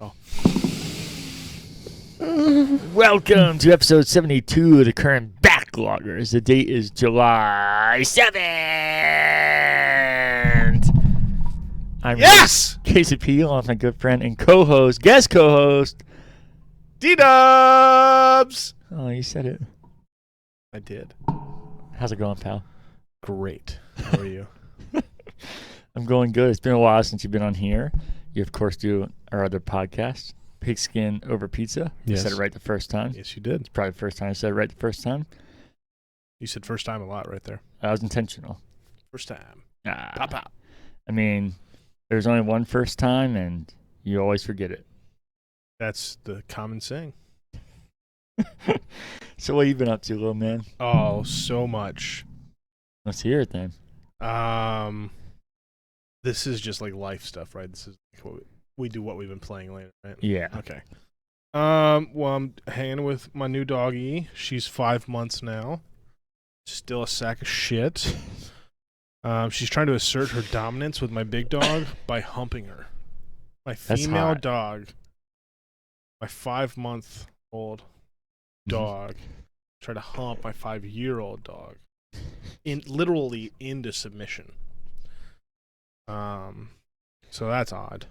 Oh. Welcome to episode 72 of the current Backloggers. The date is July 7th. I'm Yes! Casey P. along with my good friend and co-host, guest co-host, D-Dubs! Oh, you said it. I did. How's it going, pal? Great. How are you? I'm going good. It's been a while since you've been on here. You, of course, do our other podcast, Pigskin Over Pizza. You Yes. said it right the first time. Yes, you did. It's probably the first time I said it right the first time. You said first time a lot right there. That was intentional. First time. Ah. Pop, pop. I mean, there's only one first time, and you always forget it. That's the common saying. So what have you been up to, little man? Oh, so much. Let's hear it then. This is just like life stuff, right? This is like what we do what we've been playing later, right? Yeah. Okay. Well, I'm hanging with my new doggie. She's 5 months now. Still a sack of shit. She's trying to assert her dominance with my big dog by humping her. My That's female hot. dog, my 5-month-old dog, tried to hump my 5-year-old dog, literally into submission. So that's odd.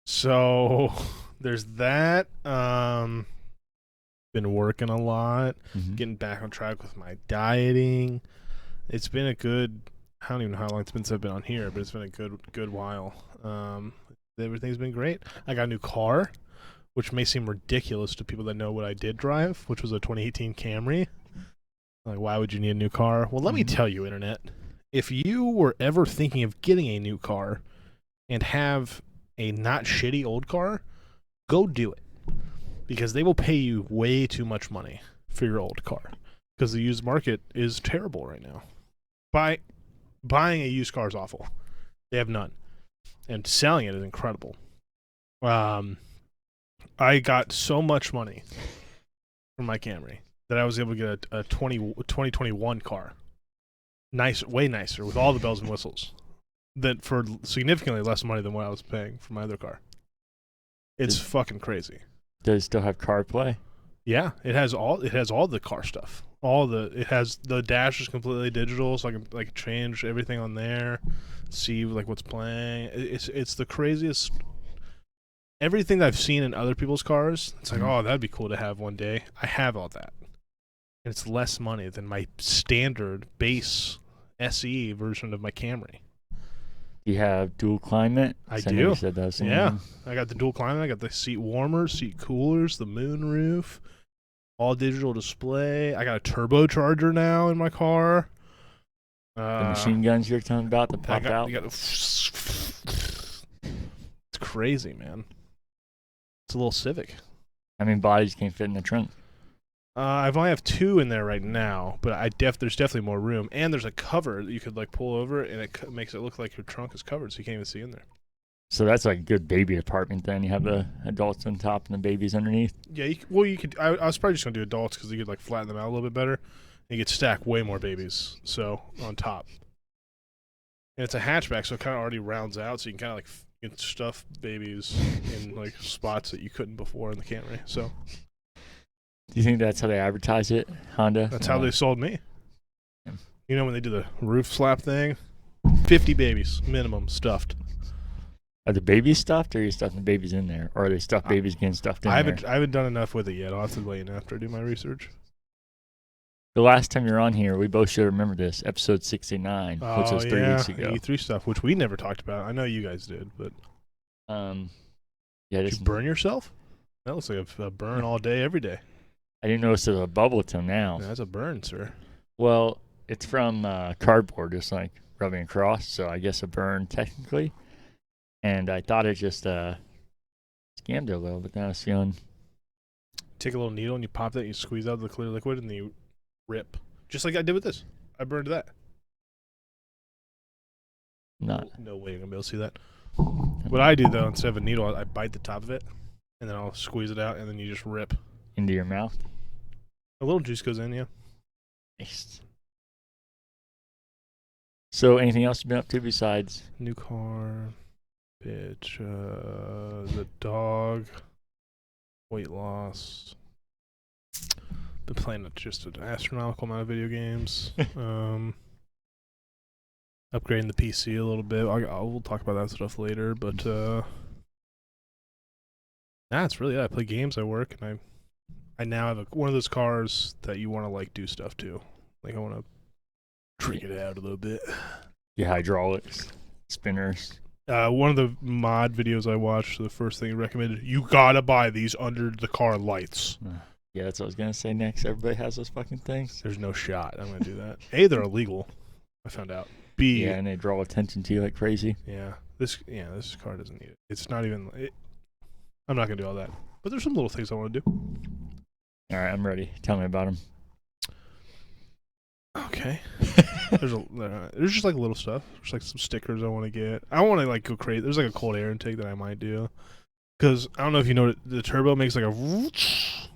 So there's that. Been working a lot, getting back on track with my dieting. It's been a good, I don't even know how long it's been since I've been on here, but it's been a good while. Everything's been great. I got a new car, which may seem ridiculous to people that know what I did drive, which was a 2018 Camry. Like, why would you need a new car? Well, let me tell you, Internet. If you were ever thinking of getting a new car and have a not shitty old car, go do it. Because they will pay you way too much money for your old car. Because the used market is terrible right now. Buying a used car is awful. They have none. And selling it is incredible. I got so much money from my Camry that I was able to get a 2021 car. Nice, way nicer, with all the bells and whistles. That for significantly less money than what I was paying for my other car. It's fucking crazy. Does it still have CarPlay? Yeah, it has all the car stuff. It has the dash is completely digital, so I can like change everything on there, see like what's playing. It's the craziest. Everything I've seen in other people's cars, it's like, oh, that'd be cool to have one day. I have all that. And it's less money than my standard base SE version of my Camry. You have dual climate? I So do. know you said that. Yeah, I got the dual climate. I got the seat warmers, seat coolers, the moonroof, all digital display. I got a turbocharger now in my car. The machine guns you're talking about that pop out? It's crazy, man. It's a little Civic. I mean, bodies can't fit in the trunk. I only have 2 in there right now, but there's definitely more room. And there's a cover that you could like pull over, and it makes it look like your trunk is covered, so you can't even see in there. So that's like a good baby apartment then. You have the adults on top and the babies underneath. Yeah, you could. I was probably just gonna do adults because you could like flatten them out a little bit better, and you could stack way more babies. So on top, and it's a hatchback, so it kind of already rounds out, so you can kind of like you can stuff babies in like spots that you couldn't before in the Camry. So Do you think that's how they advertise it, Honda? that's how they sold me. Yeah. You know when they do the roof slap thing, 50 babies minimum stuffed. Are the babies stuffed, or are you stuffing the babies in there? Or are they stuffed babies getting stuffed in I there? haven't done enough with it yet. I'll have to wait after I do my research. The last time you were on here, we both should remember this, episode 69, which was 3 weeks ago. E3 stuff, which we never talked about. I know you guys did, but Yeah, did you burn yourself? That looks like a burn all day, every day. I didn't notice there's a bubble till now. Yeah, that's a burn, sir. Well, it's from cardboard, just like rubbing across, so I guess a burn technically. And I thought it just scammed it a little, but now it's feeling. Take a little needle and you pop that, and you squeeze out the clear liquid, and then you rip. Just like I did with this. I burned that. Not. No way you're going to be able to see that. What I do, though, instead of a needle, I bite the top of it, and then I'll squeeze it out, and then you just rip. Into your mouth? A little juice goes in, yeah. Nice. So anything else you've been up to besides? New car. Bitch. The dog. Weight loss. Been playing just an astronomical amount of video games. Upgrading the PC a little bit. We'll talk about that stuff later. But it's really it. I play games. I work, and I now have one of those cars that you want to like do stuff to. Like I want to trick it out a little bit. Your hydraulics, spinners. One of the mod videos I watched, the first thing he recommended, you gotta buy these under the car lights. Yeah, that's what I was gonna say next. Everybody has those fucking things. There's no shot I'm gonna do that. A, they're illegal. I found out. B, yeah, and they draw attention to you like crazy. Yeah, this car doesn't need it. It's not even. I'm not gonna do all that. But there's some little things I want to do. All right, I'm ready. Tell me about them. Okay. There's just like little stuff. There's like some stickers I want to get. I want to like go crazy. There's like a cold air intake that I might do. Because I don't know if you know, the turbo makes like a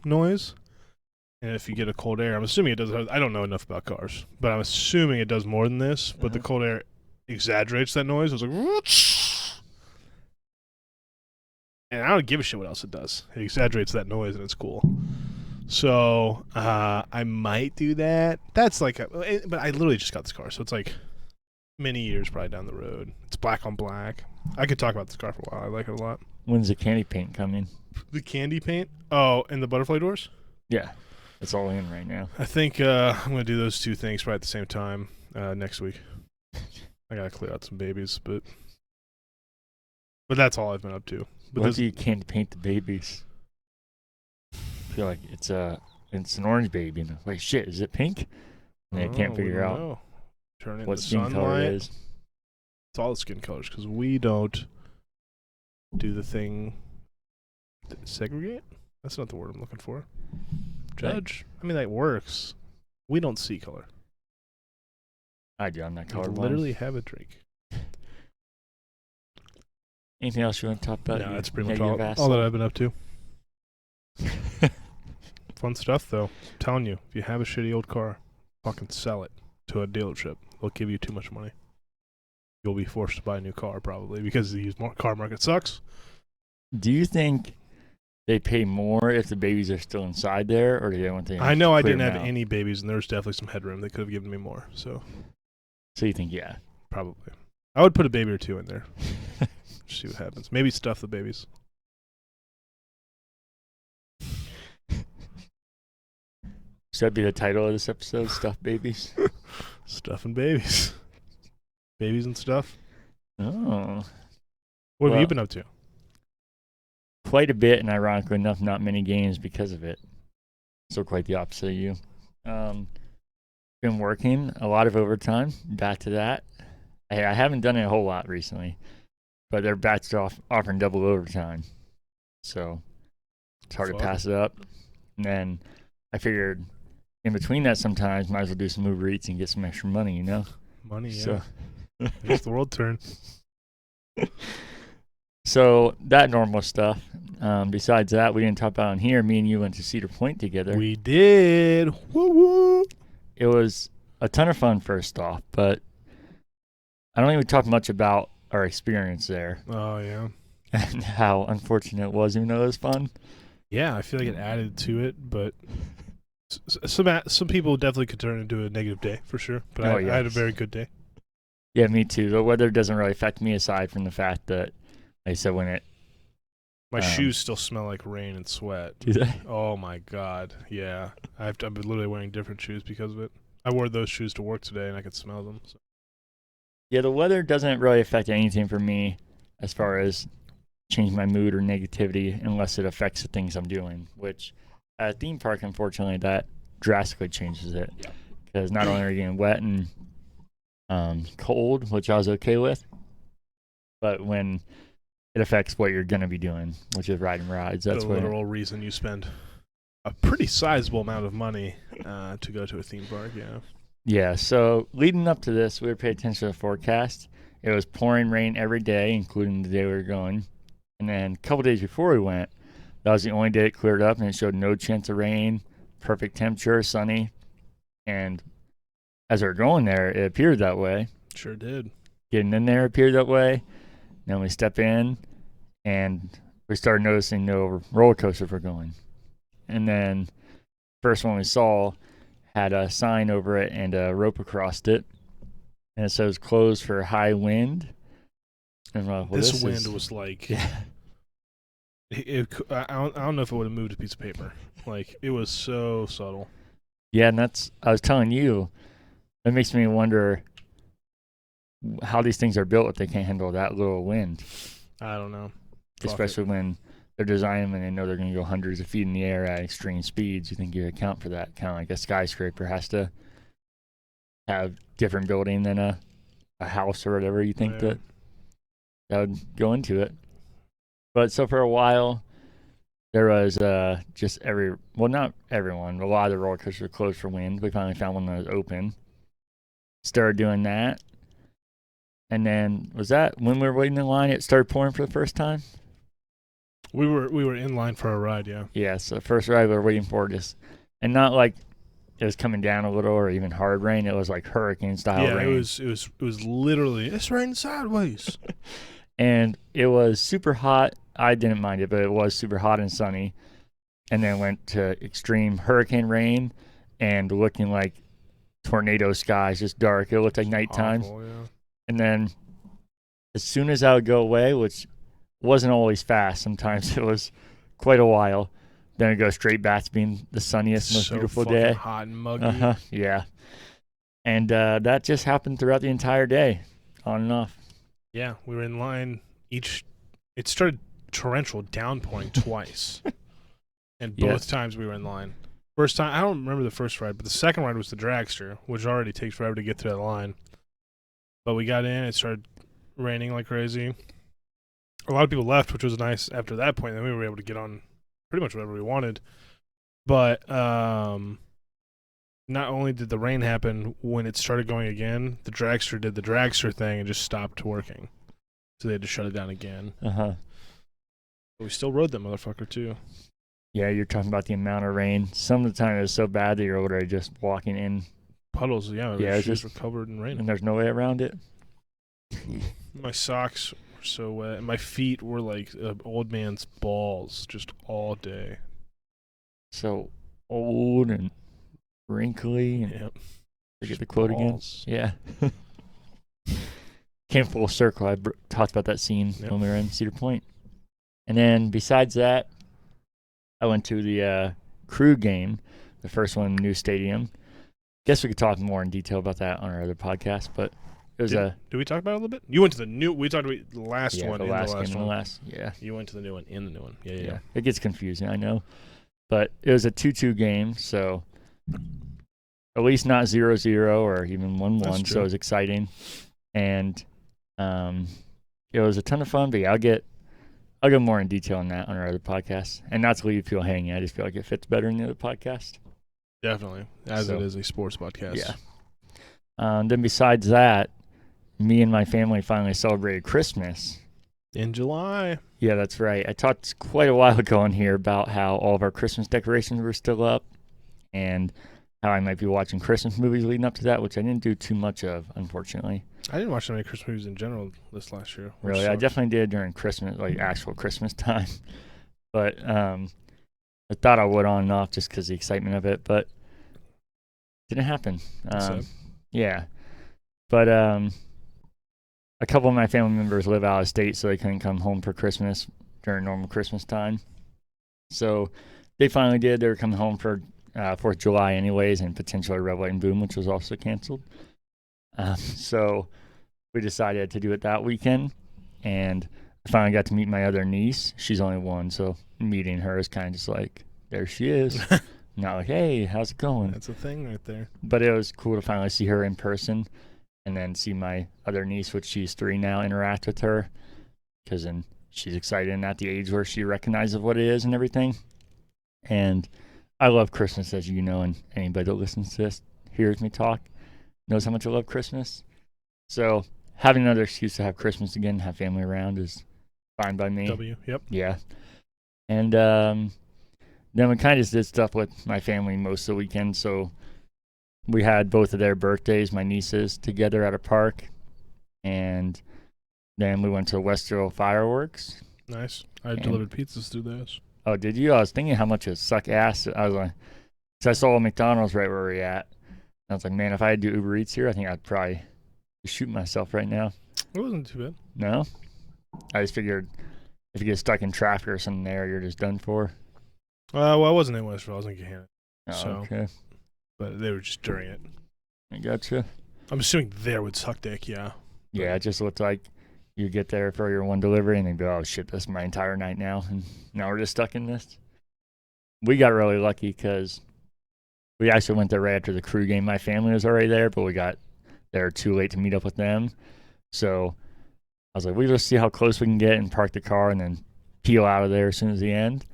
noise. And if you get a cold air, I'm assuming it does. I don't know enough about cars, but I'm assuming it does more than this. But the cold air exaggerates that noise. It's like, and I don't give a shit what else it does. It exaggerates that noise, and it's cool. So I might do that. That's like, but I literally just got this car, so it's like many years probably down the road. It's black on black. I could talk about this car for a while. I like it a lot. When's the candy paint coming? The candy paint? Oh, and the butterfly doors? Yeah, it's all in right now. I think I'm gonna do those two things probably at the same time next week. I gotta clear out some babies, but that's all I've been up to. But what do you candy paint the babies? I feel like it's an orange baby. And wait, shit, is it pink? And they can't figure out what skin color it is. It's all the skin colors because we don't do the thing. Segregate? That's not the word I'm looking for. Judge? I mean, that works. We don't see color. I do. I'm not colorblind. Literally have a drink. Anything else you want to talk about? No, that's pretty much all that I've been up to. Fun stuff, though. I'm telling you, if you have a shitty old car, fucking sell it to a dealership. They'll give you too much money. You'll be forced to buy a new car, probably, because the used car market sucks. Do you think they pay more if the babies are still inside there, or do they want to? I know I didn't have any babies, and there was definitely some headroom. They could have given me more. So you think, yeah. Probably. I would put a baby or two in there. See what happens. Maybe stuff the babies. Should that be the title of this episode? Stuff babies? Stuffing babies. Babies and stuff. Oh. What have you been up to? Quite a bit, and ironically enough, not many games because of it. So quite the opposite of you. Been working a lot of overtime. Back to that. I haven't done it a whole lot recently, but they're back to offering double overtime. So it's hard to pass it up. And then I figured in between that sometimes might as well do some Uber Eats and get some extra money, you know? Money, yeah. So makes the world turn. So that normal stuff. Besides that, we didn't talk about on here. Me and you went to Cedar Point together. We did. Woo woo. It was a ton of fun, first off, but I don't even talk much about our experience there. Oh, yeah. And how unfortunate it was, even though it was fun. Yeah, I feel like it added to it, but some people definitely could turn it into a negative day, for sure. But I had a very good day. Yeah, me too. The weather doesn't really affect me aside from the fact that, like I said, when it... My shoes still smell like rain and sweat. Do they? Oh, my God. Yeah. I've been literally wearing different shoes because of it. I wore those shoes to work today, and I could smell them. So. Yeah, the weather doesn't really affect anything for me as far as change my mood or negativity unless it affects the things I'm doing, which at a theme park, unfortunately, that drastically changes it. Because not only are you getting wet and cold, which I was okay with, but when it affects what you're going to be doing, which is riding rides. That's the literal reason you spend a pretty sizable amount of money to go to a theme park, yeah. Yeah, so leading up to this, we were paying attention to the forecast. It was pouring rain every day, including the day we were going. And then a couple days before we went, that was the only day it cleared up, and it showed no chance of rain, perfect temperature, sunny. And as we were going there, it appeared that way. Sure did. Getting in there appeared that way. Then we step in, and we started noticing no roller coasters were going. And then first one we saw had a sign over it and a rope across it, and it says closed for high wind. And I'm like, well, this wind was like, yeah. I don't know if it would have moved a piece of paper. Like, it was so subtle. Yeah, and I was telling you, it makes me wonder how these things are built if they can't handle that little wind. I don't know. Especially when they're designing and they know they're going to go hundreds of feet in the air at extreme speeds. You think you account for that? Kind of like a skyscraper has to have different building than a house or whatever. You think that would go into it. But so for a while, there was just not everyone, a lot of the roller coasters were closed for wind. We finally found one that was open. Started doing that. And then, was that when we were waiting in line, it started pouring for the first time? We were in line for a ride, yeah. Yeah, so the first ride we were waiting for just, and not like it was coming down a little or even hard rain. It was like hurricane style rain. Yeah, it was literally, it's raining sideways. And it was super hot. I didn't mind it, but it was super hot and sunny. And then went to extreme hurricane rain and looking like tornado skies, just dark. It looked like nighttime. Awful, yeah. And then as soon as that would go away, which wasn't always fast, sometimes it was quite a while, then it goes straight back to being the sunniest, most beautiful day. Hot and muggy. Yeah. And that just happened throughout the entire day, on and off. Yeah, we were in line. It started torrential downpouring twice. And both times we were in line. First time, I don't remember the first ride, but the second ride was the dragster, which already takes forever to get through that line. But we got in, it started raining like crazy. A lot of people left, which was nice after that point. Then we were able to get on pretty much whatever we wanted. But not only did the rain happen, when it started going again, the dragster did the dragster thing and just stopped working. So they had to shut it down again. But we still rode that motherfucker too. Yeah, you're talking about the amount of rain. Some of the time it was so bad that you're already just walking in puddles. Yeah, it's shoes were covered in rain. And there's no way around it. My socks were so wet. And my feet were like old man's balls just all day. So old and wrinkly. And yep. Forget the quote balls. Again. Yeah. Came full circle. I talked about that scene when we were in Cedar Point. And then besides that, I went to the crew game, the first one in the new stadium. Guess we could talk more in detail about that on our other podcast, but it was Did we talk about it a little bit? You went to the new. We talked about the last one. The last one. Yeah. You went to the new one in the new one. Yeah. It gets confusing, I know, but it was a 2-2 game, so at least not 0-0 or even 1-1. So it was exciting, and it was a ton of fun. But yeah, I'll go more in detail on that on our other podcast, and not to leave people hanging. I just feel like it fits better in the other podcast. Definitely, as it is a sports podcast. Yeah. Then besides that, me and my family finally celebrated Christmas. In July. Yeah, that's right. I talked quite a while ago on here about how all of our Christmas decorations were still up and how I might be watching Christmas movies leading up to that, which I didn't do too much of, unfortunately. I didn't watch that many Christmas movies in general this last year. Really? I definitely did during Christmas, like actual Christmas time. But I thought I would on and off just because of the excitement of it, but didn't happen. Yeah. But a couple of my family members live out of state, so they couldn't come home for Christmas during normal Christmas time. So they finally did. They were coming home for 4th of July anyways, and potentially Red, White, and Boom, which was also canceled. So we decided to do it that weekend, and I finally got to meet my other niece. She's only one, so meeting her is kind of just like, there she is. Not like, hey, how's it going? That's a thing right there. But it was cool to finally see her in person and then see my other niece, which she's 3 now, interact with her, because then she's excited and at the age where she recognizes what it is and everything. And I love Christmas, as you know, and anybody that listens to this, hears me talk, knows how much I love Christmas. So having another excuse to have Christmas again, have family around is fine by me. Yep. Yeah. And then we kind of just did stuff with my family most of the weekend. So we had both of their birthdays, my nieces, together at a park. And Then we went to Westerville Fireworks. Nice. I delivered pizzas through those. Oh, did you? I was thinking how much it suck ass. I was like, cause I saw a McDonald's right where we're at. I was like, man, if I had to do Uber Eats here, I think I'd probably shoot myself right now. It wasn't too bad. No? I just figured if you get stuck in traffic or something there, you're just done for. Well, I wasn't in Westville. I was in Gahanna. Oh, so, okay. But they were just during it. I gotcha. I'm assuming there would suck dick, yeah. Yeah, it just looked like you get there for your one delivery and then go, oh shit, this is my entire night now. And now we're just stuck in this. We got really lucky because we actually went there right after the crew game. My family was already there, but we got there too late to meet up with them. So I was like, we'll just see how close we can get and park the car and then peel out of there as soon as the end.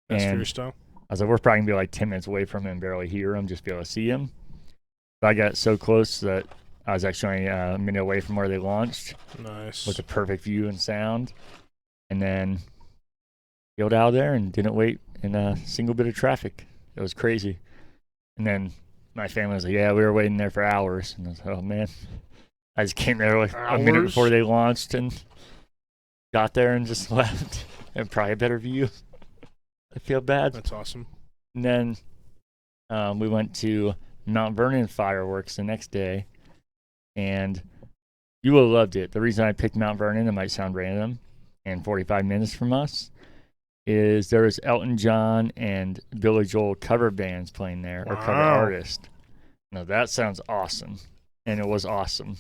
That's for And your style? I was like, we're probably going to be like 10 minutes away from him and barely hear him, just be able to see him. But I got so close that I was actually a minute away from where they launched. Nice. With a perfect view and sound. And then peeled out of there and didn't wait in a single bit of traffic. It was crazy. And then my family was like, yeah, we were waiting there for hours. And I was like, oh, man. I just came there like a minute before they launched and got there and just left. And probably a better view. I feel bad. That's awesome. And then we went to Mount Vernon fireworks the next day. And you would have loved it. The reason I picked Mount Vernon, it might sound random, and 45 minutes from us, is there was Elton John and Billy Joel cover bands playing there, or cover artists. Now that sounds awesome. And it was awesome.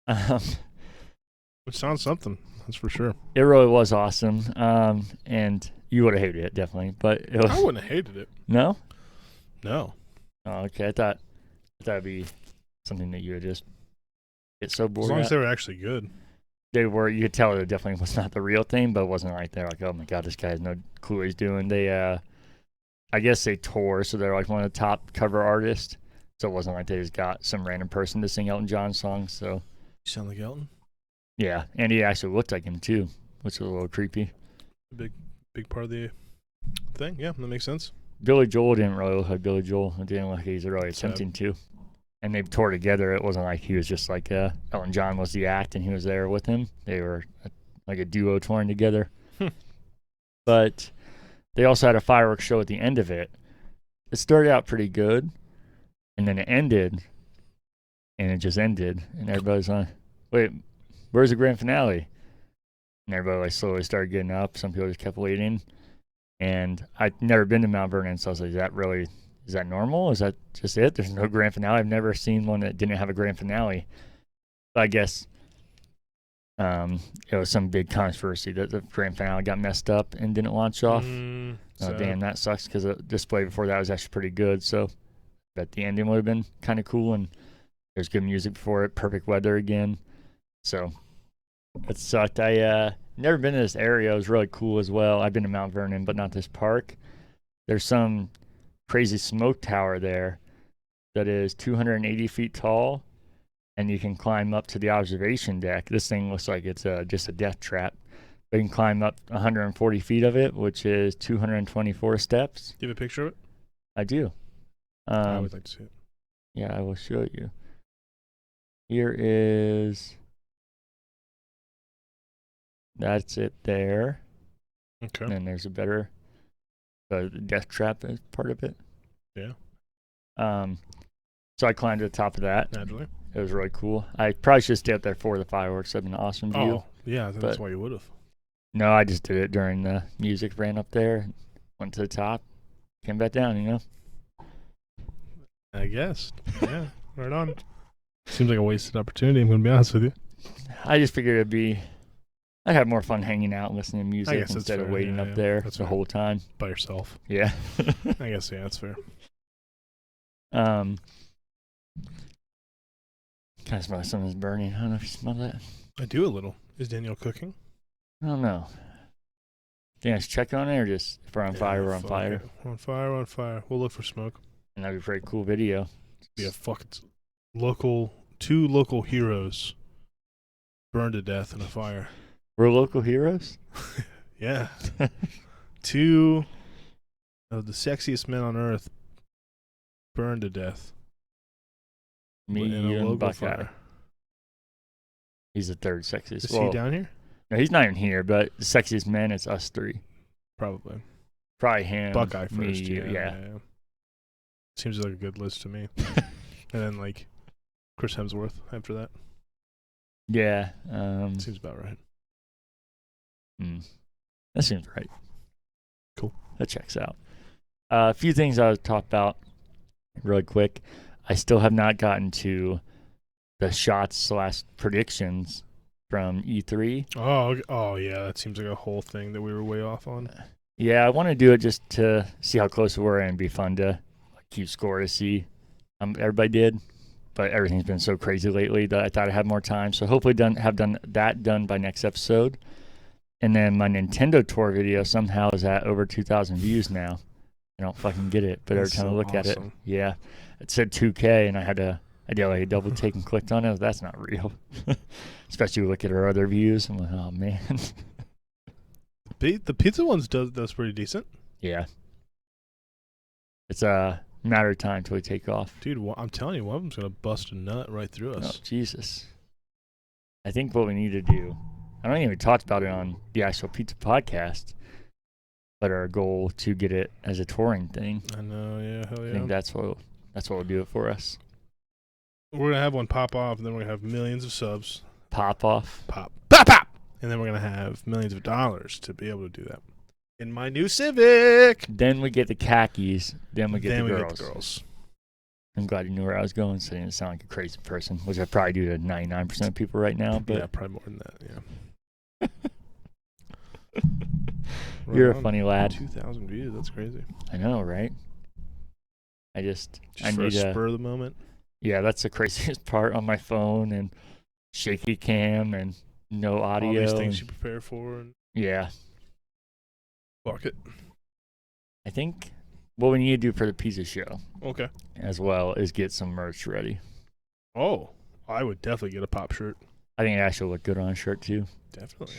It sounds something, that's for sure. It really was awesome. And you would have hated it, definitely. But it was, I wouldn't have hated it. No? No. Oh, okay. I thought it'd be something that you would just get so bored. As long at. as they were actually good. They were. You could tell it definitely was not the real thing, but it wasn't like they're like, oh my god, this guy has no clue what he's doing. They, I guess they tour, so they're like one of the top cover artists. So it wasn't like they just got some random person to sing Elton John songs. So You sound like Elton? yeah, and he actually looked like him too, which was a little creepy. A big part of the thing. Yeah, that makes sense. Billy Joel didn't really look like Billy Joel. It didn't look like he's really attempting to. And they toured together. It wasn't like he was just like Elton John was the act and he was there with him. They were like a duo touring together. But they also had a fireworks show at the end of it. It started out pretty good, and then it ended, and it just ended. And everybody's like, wait, where's the grand finale? And everybody like slowly started getting up. Some people just kept waiting. And I'd never been to Mount Vernon, so I was like, is that normal? Is that just it? There's no grand finale? I've never seen one that didn't have a grand finale. But I guess it was some big controversy that the grand finale got messed up and didn't launch off. Damn, that sucks because the display before that was actually pretty good. So I bet the ending would have been kind of cool, and there's good music before it, perfect weather again. So it sucked. I never been to this area. It was really cool as well. I've been to Mount Vernon, but not this park. There's some crazy smoke tower there that is 280 feet tall, and you can climb up to the observation deck. This thing looks like it's just a death trap. But you can climb up 140 feet of it, which is 224 steps. Do you have a picture of it? I do. I would like to see it. Yeah, I will show you. Here is... That's it there. Okay. And then there's a better... The death trap is part of it. Yeah. So I climbed to the top of that. Naturally. It was really cool. I probably should stay up there for the fireworks. That'd been an awesome view. Oh, yeah, that's why you would have. No, I just did it during the music. Ran up there, went to the top, came back down, you know? I guess. Yeah, right on. Seems like a wasted opportunity, I'm going to be honest with you. I just figured I'd have more fun hanging out and listening to music instead of waiting up there the whole time. By yourself. Yeah. I guess, yeah, that's fair. Kind of smell like something's burning. I don't know if you smell that. I do a little. Is Danielle cooking? I don't know. Think I should check on it, or just if we're on fire, we're on fire? We're on fire, we're on fire. We'll look for smoke. And that'd be a pretty cool video. Yeah, fucking two local heroes burned to death in a fire. We're local heroes? Yeah. Two of the sexiest men on earth burned to death. Me, in a you, and local Buckeye. fire. He's the third sexiest. Is he down here? No, he's not even here. But the sexiest man is us three. Probably him. Buckeye first. Me, yeah. Seems like a good list to me. And then like Chris Hemsworth after that. Yeah. Seems about right. That seems right. Cool. That checks out. A few things I'll talk about really quick. I still have not gotten to the shots / predictions from E3. Oh yeah, that seems like a whole thing that we were way off on. Yeah, I want to do it just to see how close we were, and it'd be fun to keep score to see everybody did. But everything's been so crazy lately that I thought I'd have more time. So hopefully have done that by next episode. And then my Nintendo tour video somehow is at over 2,000 views now. I don't fucking get it, but every time I look at it, yeah, it said 2K, and I did like a double take and clicked on it. That's not real. Especially when you look at our other views. I'm like, oh man. The pizza ones does pretty decent. Yeah. It's a matter of time till we take off. Dude, I'm telling you, one of them's going to bust a nut right through us. Oh, Jesus. I think what we need to do, I don't even talk about it on the actual pizza podcast, but our goal to get it as a touring thing. I know, yeah, hell yeah. I think that's what will do it for us. We're going to have one pop off, and then we're going to have millions of subs. Pop off? Pop. And then we're going to have millions of dollars to be able to do that. In my new Civic. Then we get the khakis. Then we get the girls. Get the girls. I'm glad you knew where I was going, so you didn't sound like a crazy person, which I probably do to 99% of people right now. But yeah, probably more than that, yeah. You're a funny lad. 2,000 views, that's crazy. I know, right? I need for a spur of the moment. Yeah, that's the craziest part on my phone, and shaky cam and no audio. All these things you prepare for. Yeah. Fuck it. I think what we need to do for the pizza show, okay, as well, is get some merch ready. Oh, I would definitely get a pop shirt. I think it actually look good on a shirt too. Definitely.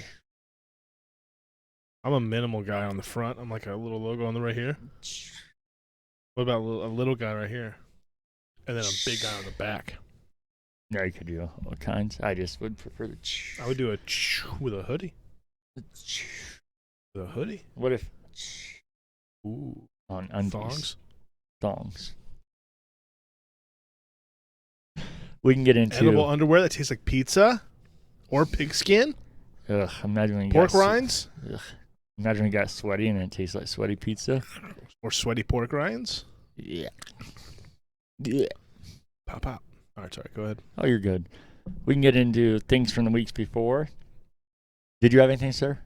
I'm a minimal guy on the front. I'm like a little logo on the right here. What about a little guy right here? And then a big guy on the back. No, you could do all kinds. I just would prefer the. I would do a with a hoodie. With a hoodie? What if? Ooh. On undies. Thongs. We can get into edible underwear that tastes like pizza or pigskin. Ugh, imagine when you pork rinds. Ugh, imagine when you got sweaty and it tastes like sweaty pizza. Or sweaty pork rinds. Yeah. Pop. All right, sorry. Go ahead. Oh, you're good. We can get into things from the weeks before. Did you have anything, sir?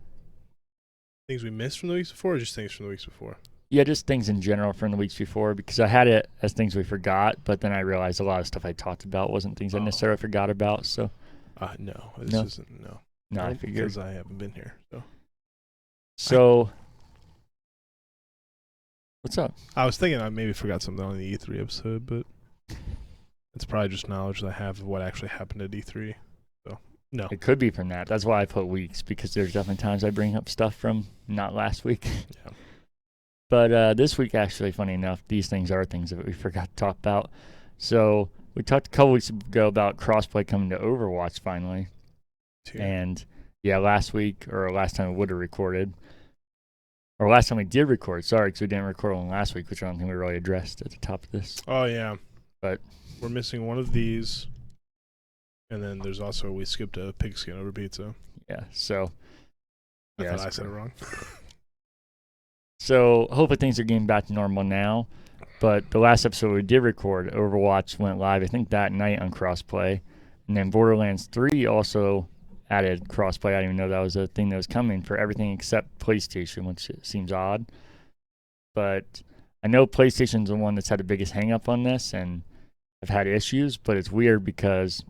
Things we missed from the weeks before, or just things from the weeks before? Yeah, just things in general from the weeks before, because I had it as things we forgot, but then I realized a lot of stuff I talked about wasn't things I necessarily forgot about. So, no, this isn't. No, I figured because I haven't been here. So, what's up? I was thinking I maybe forgot something on the E3 episode, but it's probably just knowledge that I have of what actually happened at E3. So, no. It could be from that. That's why I put weeks, because there's definitely times I bring up stuff from not last week. Yeah. But this week, actually, funny enough, these things are things that we forgot to talk about. So we talked a couple weeks ago about crossplay coming to Overwatch finally. And yeah, last week, or last time we would have recorded, or last time we did record, sorry, because we didn't record one last week, which I don't think we really addressed at the top of this. Oh, yeah. But we're missing one of these. And then there's also, we skipped a pigskin over pizza. Yeah, so. I thought I said it wrong. So hopefully things are getting back to normal now. But the last episode we did record, Overwatch went live, I think that night on crossplay. And then Borderlands 3 also added crossplay. I didn't even know that was a thing that was coming for everything except PlayStation, which seems odd. But I know PlayStation's the one that's had the biggest hang up on this, and I've had issues, but it's weird because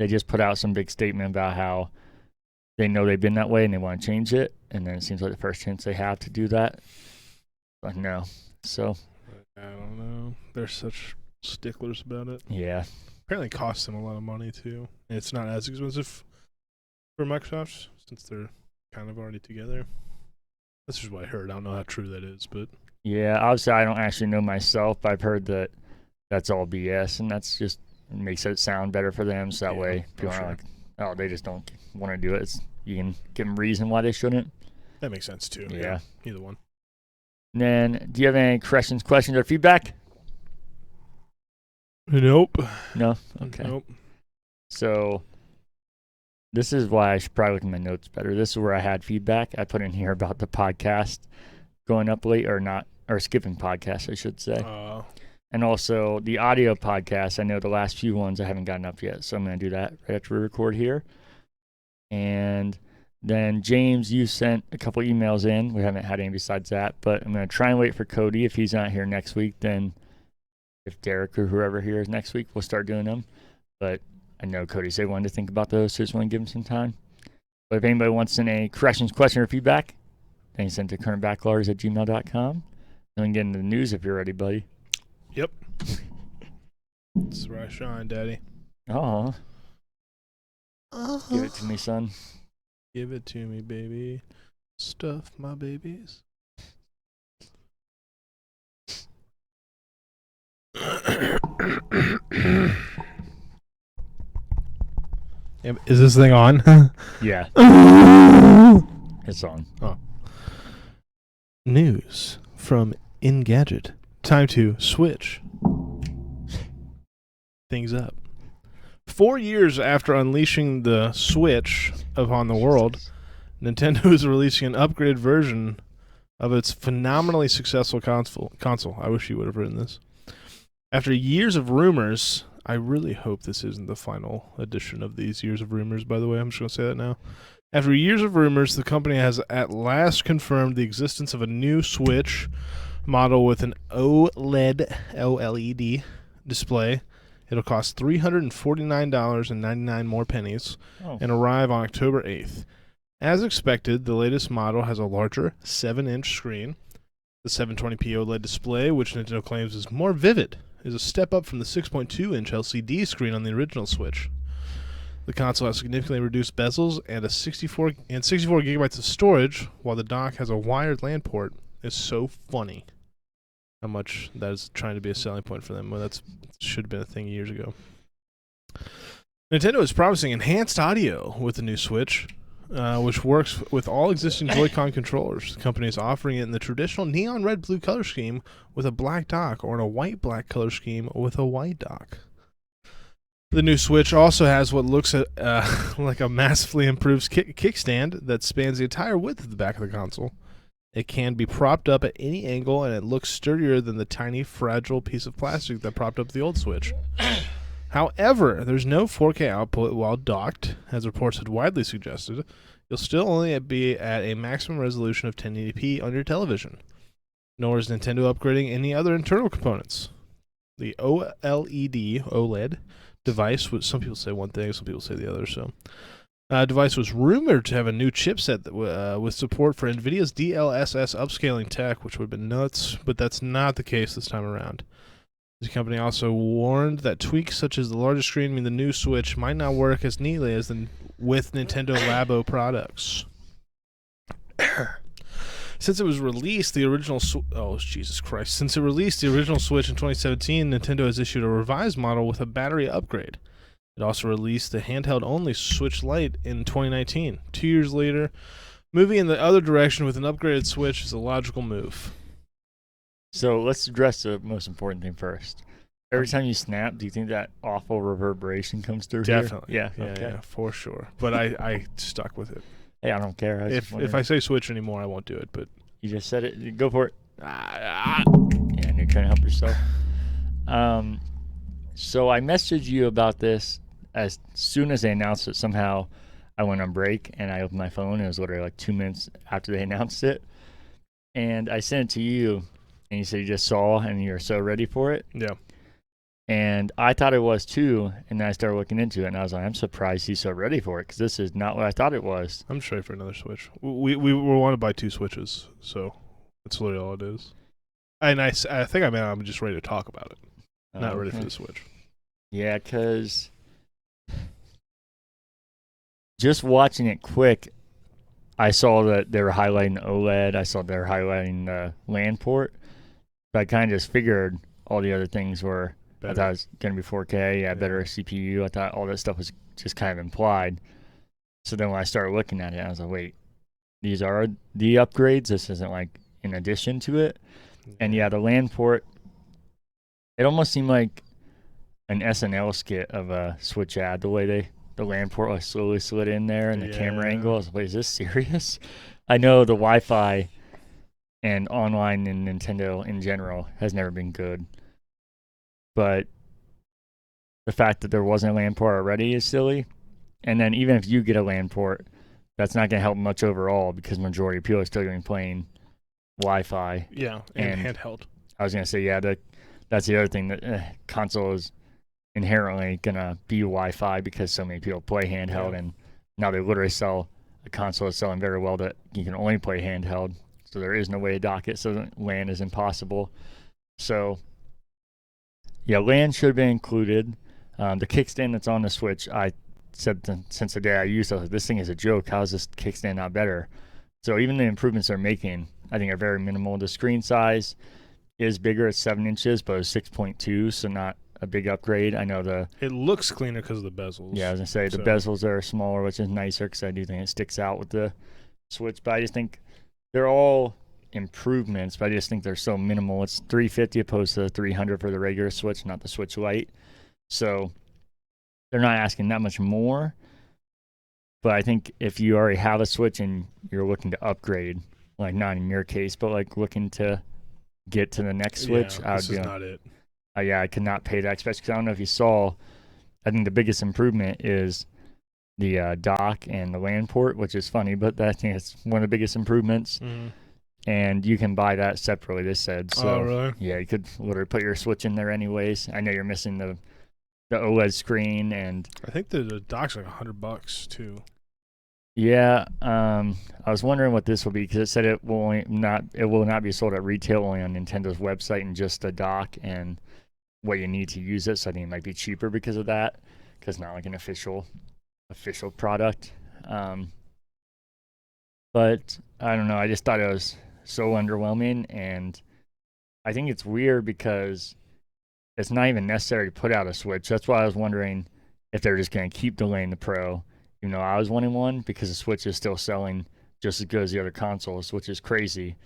they just put out some big statement about how they know they've been that way and they want to change it, and then it seems like the first chance they have to do that, but no. So I don't know. They're such sticklers about it. Yeah. Apparently it costs them a lot of money too. And it's not as expensive for Microsoft since they're kind of already together. That's just what I heard. I don't know how true that is, but yeah, obviously I don't actually know myself, but I've heard that that's all BS, and that's just makes it sound better for them, so that way people aren't like Oh, they just don't want to do it. You can give them reason why they shouldn't. That makes sense too. Yeah. Either one. And then, do you have any questions, or feedback? Nope. No? Okay. Nope. So, this is why I should probably look at my notes better. This is where I had feedback. I put in here about the podcast going up late or skipping podcasts, I should say. And also the audio podcast. I know the last few ones I haven't gotten up yet, so I'm going to do that right after we record here. And then, James, you sent a couple emails in. We haven't had any besides that, but I'm going to try and wait for Cody. If he's not here next week, then if Derek or whoever here is next week, we'll start doing them. But I know Cody said he wanted to think about those, so just want to give him some time. But if anybody wants to send any corrections, question, or feedback, then you send it to currentbackloggers@gmail.com. Then we can get into the news if you're ready, buddy. Yep. That's where I shine, Daddy. Oh. Give it to me, son. Give it to me, baby. Stuff my babies. Is this thing on? Yeah. It's on. Oh. News from Engadget. Time to switch things up. 4 years after unleashing the Switch upon the world, Nintendo is releasing an upgraded version of its phenomenally successful console. I wish you would have written this. After years of rumors, I really hope this isn't the final edition of these years of rumors, by the way. I'm just going to say that now. After years of rumors, the company has at last confirmed the existence of a new Switch model with an OLED display. It'll cost $349.99 more pennies and arrive on October 8th. As expected, the latest model has a larger 7-inch screen. The 720p OLED display, which Nintendo claims is more vivid, is a step up from the 6.2-inch LCD screen on the original Switch. The console has significantly reduced bezels and 64 gigabytes of storage, while the dock has a wired LAN port. It's so funny how much that is trying to be a selling point for them. Well, that should have been a thing years ago. Nintendo is promising enhanced audio with the new Switch, which works with all existing Joy-Con controllers. The company is offering it in the traditional neon red-blue color scheme with a black dock, or in a white-black color scheme with a white dock. The new Switch also has what looks like a massively improved kickstand that spans the entire width of the back of the console. It can be propped up at any angle, and it looks sturdier than the tiny, fragile piece of plastic that propped up the old Switch. However, there's no 4K output while docked, as reports had widely suggested. You'll still only be at a maximum resolution of 1080p on your television. Nor is Nintendo upgrading any other internal components. The OLED device, which some people say one thing, some people say the other, device was rumored to have a new chipset with support for NVIDIA's DLSS upscaling tech, which would have been nuts, but that's not the case this time around. The company also warned that tweaks such as the larger screen mean the new Switch might not work as neatly as with Nintendo Labo products. Since it released the original Switch in 2017, Nintendo has issued a revised model with a battery upgrade. It also released the handheld-only Switch Lite in 2019. 2 years later, moving in the other direction with an upgraded Switch is a logical move. So let's address the most important thing first. Every time you snap, do you think that awful reverberation comes through? Definitely. Here? Yeah, for sure. But I stuck with it. Hey, I don't care. If I say Switch anymore, I won't do it. But you just said it. Go for it. Yeah, and you're trying to help yourself. So I messaged you about this as soon as they announced it. Somehow I went on break and I opened my phone. It was literally like 2 minutes after they announced it. And I sent it to you, and you said you just saw and you're so ready for it. Yeah. And I thought it was too, and then I started looking into it, and I was like, I'm surprised he's so ready for it, because this is not what I thought it was. I'm just ready for another Switch. We want to buy 2 Switches, so that's literally all it is. And I think I'm just ready to talk about it. Not ready for the Switch. Yeah, because just watching it quick, I saw that they were highlighting OLED. I saw they were highlighting the LAN port. But I kind of just figured all the other things were I thought it was going to be 4K, better CPU. I thought all that stuff was just kind of implied. So then when I started looking at it, I was like, wait, these are the upgrades? This isn't like in addition to it? And the LAN port, it almost seemed like an SNL skit of a Switch ad, the way the LAN port like slowly slid in there and the camera angle. I was like, wait, is this serious? I know the Wi-Fi and online in Nintendo in general has never been good. But the fact that there wasn't a LAN port already is silly. And then even if you get a LAN port, that's not going to help much overall because majority of people are still going to be playing Wi-Fi. Yeah, and handheld. I was going to say, that's the other thing, that console is inherently going to be Wi-Fi because so many people play handheld. And now they literally sell a console is selling very well that you can only play handheld. So there is no way to dock it. So LAN is impossible. So yeah, LAN should have been included. The kickstand that's on the Switch, I said since the day I used it, I was like, this thing is a joke. How is this kickstand not better? So even the improvements they're making, I think, are very minimal. The screen size is bigger. It's 7 inches, but it's 6.2, so not a big upgrade. I know it looks cleaner because of the bezels. Yeah, I was going to say, the bezels are smaller, which is nicer because I do think it sticks out with the Switch. But I just think they're all improvements, but I just think they're so minimal. It's $350 opposed to $300 for the regular Switch, not the Switch Lite. So they're not asking that much more. But I think if you already have a Switch and you're looking to upgrade, like not in your case, but like looking to get to the next Switch, this is not it. I could not pay that, especially because I don't know if you saw, I think the biggest improvement is the dock and the LAN port, which is funny, but I think it's one of the biggest improvements. Mm-hmm. And you can buy that separately, they said. So, really? Yeah, you could literally put your Switch in there anyways. I know you're missing the OLED screen, and I think the dock's like $100 too. Yeah, I was wondering what this will be because it said it will not be sold at retail, only on Nintendo's website, and just the dock and what you need to use it. So I think it might be cheaper because of that, because it's not like an official product. But I don't know. I just thought it was so underwhelming, and I think it's weird because it's not even necessary to put out a Switch. That's why I was wondering if they're just going to keep delaying the Pro. You know, I was wanting one because the Switch is still selling just as good as the other consoles, which is crazy.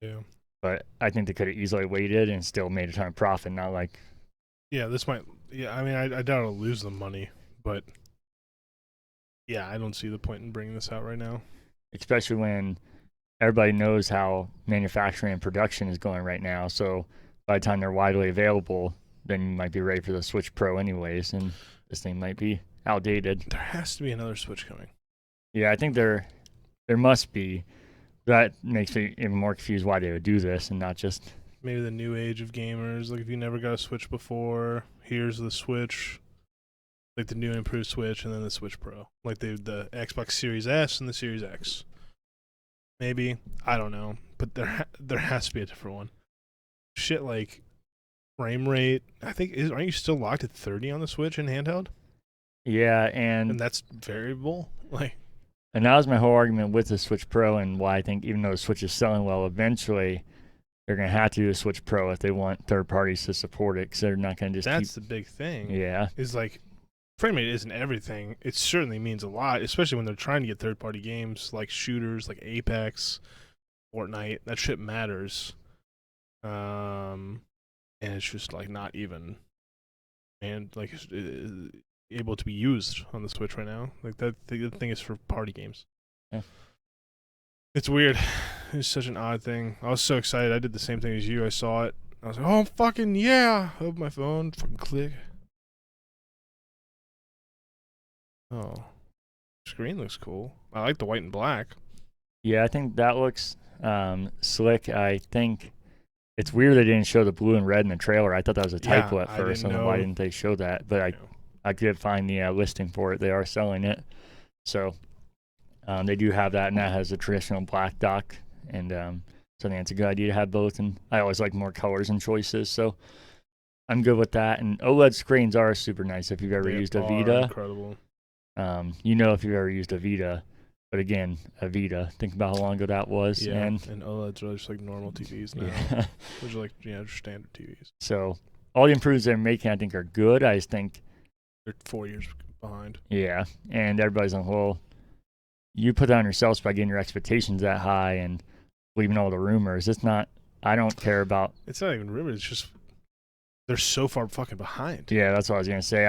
Yeah. But I think they could have easily waited and still made a ton of profit, not like... Yeah, this might... Yeah, I mean, I doubt it'll lose the money, but... Yeah, I don't see the point in bringing this out right now. Especially when everybody knows how manufacturing and production is going right now. So by the time they're widely available, then you might be ready for the Switch Pro anyways, and this thing might be outdated. There has to be another Switch coming. Yeah, I think there must be. That makes me even more confused why they would do this and not just... Maybe the new age of gamers. Like, if you never got a Switch before, here's the Switch. Like the new and improved Switch, and then the Switch Pro. Like the Xbox Series S and the Series X. Maybe. I don't know. But there has to be a different one. Shit like frame rate. I think, aren't you still locked at 30 on the Switch in handheld? Yeah, and that's variable. And that was my whole argument with the Switch Pro, and why I think even though the Switch is selling well, eventually they're going to have to do a Switch Pro if they want third parties to support it, because they're not going to just That's the big thing. Yeah. Is like, frame rate isn't everything. It certainly means a lot, especially when they're trying to get third party games like shooters, like Apex, Fortnite. That shit matters. And it's just like not even, and like able to be used on the Switch right now. Like the thing is for party games. Yeah. It's weird. It's such an odd thing. I was so excited. I did the same thing as you. I saw it. I was like, oh, fucking yeah. I opened my phone. Fucking click. Oh. Screen looks cool. I like the white and black. Yeah, I think that looks slick. I think it's weird they didn't show the blue and red in the trailer. I thought that was a typo at first. I don't know why didn't they show that. But I did find the listing for it. They are selling it. So they do have that, and that has a traditional black dock. And so I think it's a good idea to have both. And I always like more colors and choices. So I'm good with that. And OLED screens are super nice if you've ever used a Vita. Incredible. You know if you've ever used a Vita. But again, a Vita, think about how long ago that was. Yeah, and OLEDs are just like normal TVs now. Yeah. Which are like, just standard TVs. So all the improvements they're making, I think, are good. I just think they're 4 years behind. Yeah, and everybody's like, well, you put that on yourselves by getting your expectations that high and believing all the rumors. It's not. I don't care about. It's not even rumors. It's just they're so far fucking behind. Yeah, that's what I was gonna say.